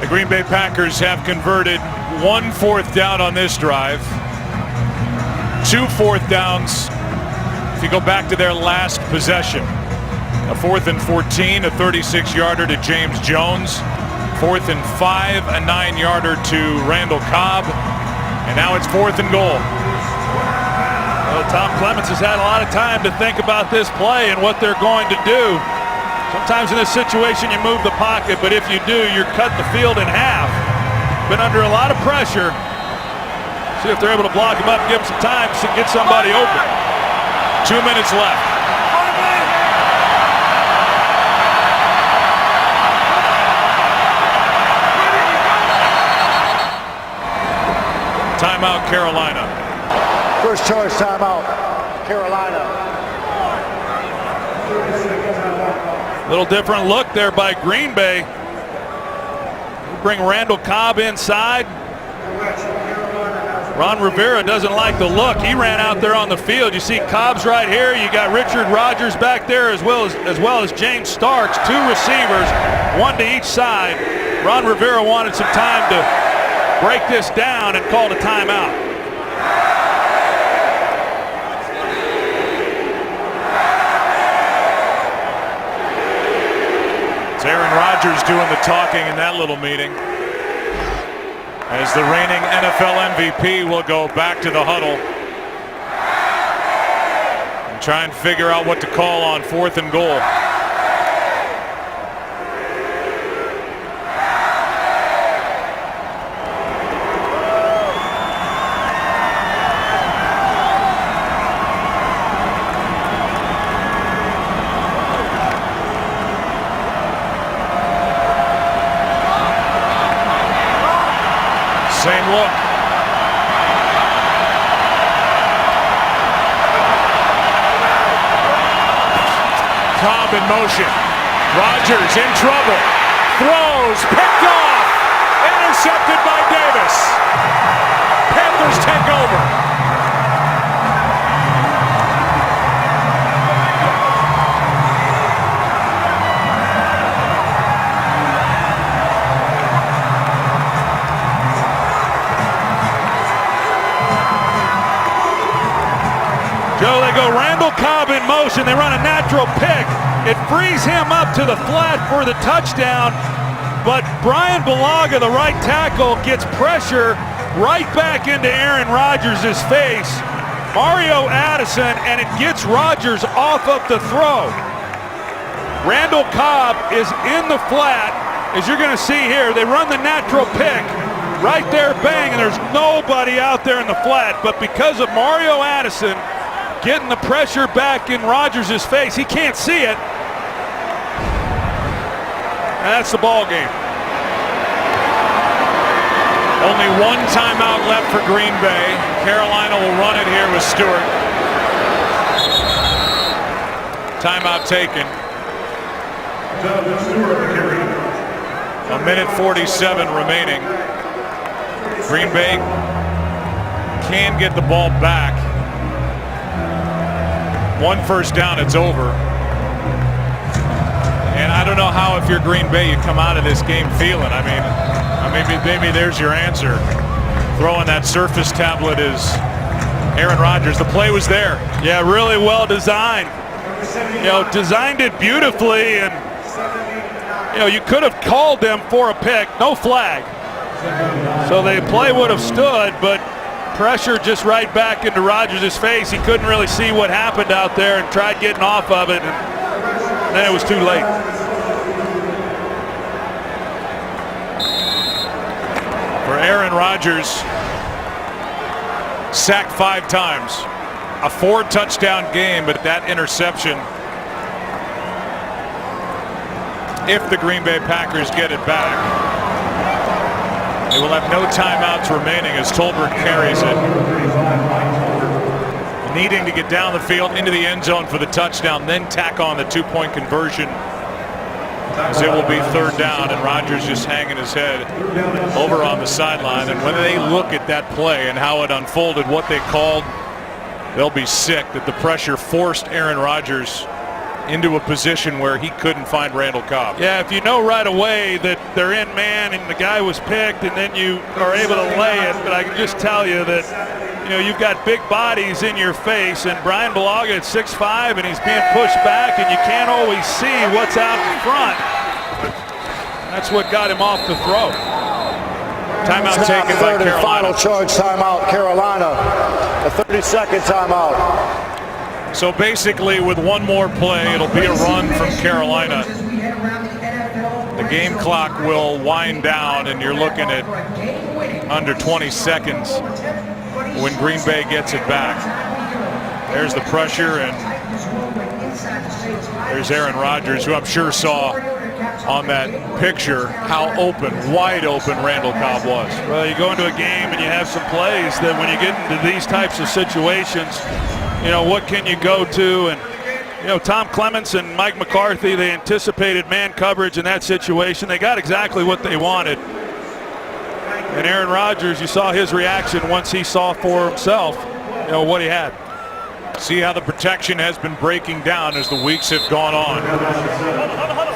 The Green Bay Packers have converted 1 4th down on this drive. 2 4th downs if you go back to their last possession. A 4th and 14, a 36-yarder to James Jones. 4th and 5, a 9-yarder to Randall Cobb. And now it's 4th and goal. Well, Tom Clements has had a lot of time to think about this play and what they're going to do. Sometimes in this situation you move the pocket, but if you do, you're cut the field in half. Been under a lot of pressure. See if they're able to block him up, give him some time to get somebody open. 2 minutes left. Timeout, Carolina. First choice timeout, Carolina. Little different look there by Green Bay. Bring Randall Cobb inside. Ron Rivera doesn't like the look. He ran out there on the field. You see Cobb's right here. You got Richard Rodgers back there as well as James Starks. 2 receivers, 1 to each side. Ron Rivera wanted some time to break this down and called a timeout. It's Aaron Rodgers doing the talking in that little meeting. As the reigning NFL MVP will go back to the huddle and try and figure out what to call on 4th and goal. Same look. Cobb in motion. Rodgers in trouble. Throws, picked off. Intercepted by Davis. Panthers take over. Joe, they go Randall Cobb in motion. They run a natural pick. It frees him up to the flat for the touchdown. But Brian Bulaga, the right tackle, gets pressure right back into Aaron Rodgers' face. Mario Addison, and it gets Rodgers off of the throw. Randall Cobb is in the flat. As you're going to see here, they run the natural pick. Right there, bang, and there's nobody out there in the flat. But because of Mario Addison getting the pressure back in Rodgers' face, he can't see it. And that's the ball game. Only one timeout left for Green Bay. Carolina will run it here with Stewart. Timeout taken. 1:47 remaining. Green Bay can get the ball back. One first down, it's over. And I don't know how, if you're Green Bay, you come out of this game feeling. I mean, maybe there's your answer. Throwing that Surface tablet is Aaron Rodgers. The play was there. Yeah, really well designed. Designed it beautifully, and you could have called them for a pick. No flag. So the play would have stood, but pressure just right back into Rodgers' face. He couldn't really see what happened out there and tried getting off of it, and then it was too late. For Aaron Rodgers, sacked 5 times. A 4-touchdown game, but that interception, if the Green Bay Packers get it back, they will have no timeouts remaining as Tolbert carries it. Needing to get down the field into the end zone for the touchdown, then tack on the 2-point conversion, as it will be 3rd down, and Rodgers just hanging his head over on the sideline. And when they look at that play and how it unfolded, what they called, they'll be sick that the pressure forced Aaron Rodgers into a position where he couldn't find Randall Cobb. Yeah, if you know right away that they're in man and the guy was picked, and then you are able to lay it, but I can just tell you that you've got big bodies in your face, and Brian Bulaga at 6'5", and he's being pushed back, and you can't always see what's out in front. That's what got him off the throw. Timeout taken by Carolina. Final charge timeout, Carolina. A 30-second timeout. So basically, with one more play, it'll be a run from Carolina. The game clock will wind down, and you're looking at under 20 seconds when Green Bay gets it back. There's the pressure, and there's Aaron Rodgers, who I'm sure saw on that picture how open, wide open Randall Cobb was. Well, you go into a game and you have some plays that when you get into these types of situations, what can you go to? And Tom Clements and Mike McCarthy, they anticipated man coverage in that situation. They got exactly what they wanted. And Aaron Rodgers, you saw his reaction once he saw for himself what he had. See how the protection has been breaking down as the weeks have gone on.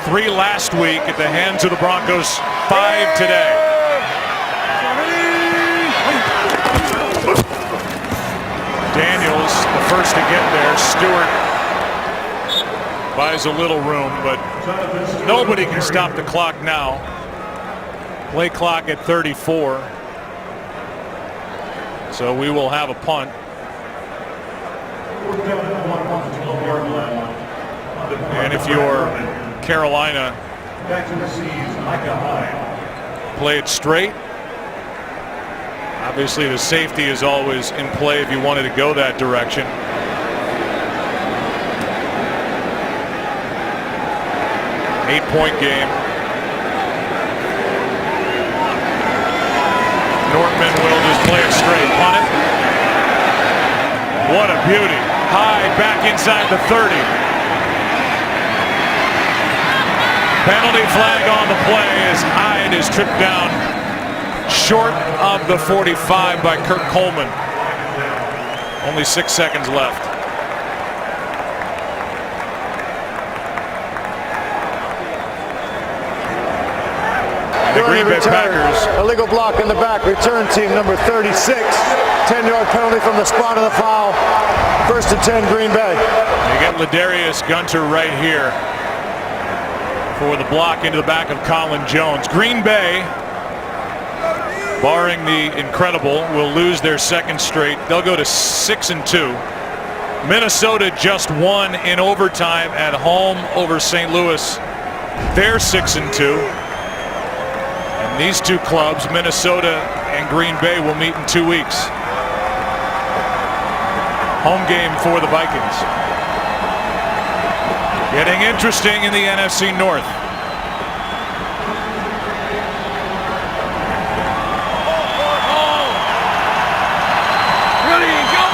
3 last week at the hands of the Broncos, 5 today. Daniels, the first to get there. Stewart buys a little room, but nobody can stop the clock now. Play clock at 34. So we will have a punt. And if you're Carolina, play it straight. Obviously, the safety is always in play if you wanted to go that direction. Eight-point game. Nortman will just play it straight. Punt it. What a beauty. High back inside the 30. Penalty flag on the play as Hyde is tripped down short of the 45 by Kirk Coleman. Only 6 seconds left. The Green Bay Packers. Illegal block in the back. Return team number 36. 10-yard penalty from the spot of the foul. 1st and 10 Green Bay. You get Ladarius Gunter right here for the block into the back of Colin Jones. Green Bay, barring the incredible, will lose their second straight. They'll go to 6-2. Minnesota just won in overtime at home over St. Louis. They're 6-2. And these two clubs, Minnesota and Green Bay, will meet in 2 weeks. Home game for the Vikings. Getting interesting in the NFC North. Ready, go!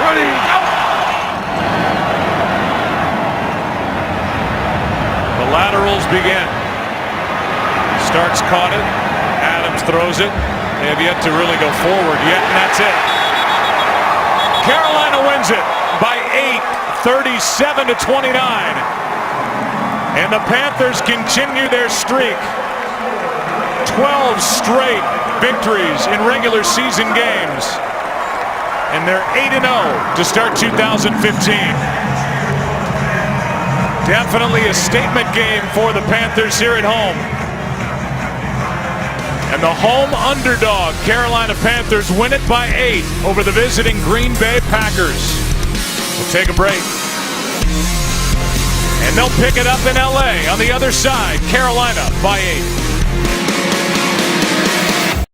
Ready, go! The laterals begin. Starks caught it. Adams throws it. They have yet to really go forward yet, and that's it. Carolina wins it by 8, 37-29. And the Panthers continue their streak. 12 straight victories in regular season games. And they're 8-0 to start 2015. Definitely a statement game for the Panthers here at home. And the home underdog Carolina Panthers win it by 8 over the visiting Green Bay Packers. We'll take a break. And they'll pick it up in LA on the other side. Carolina by 8.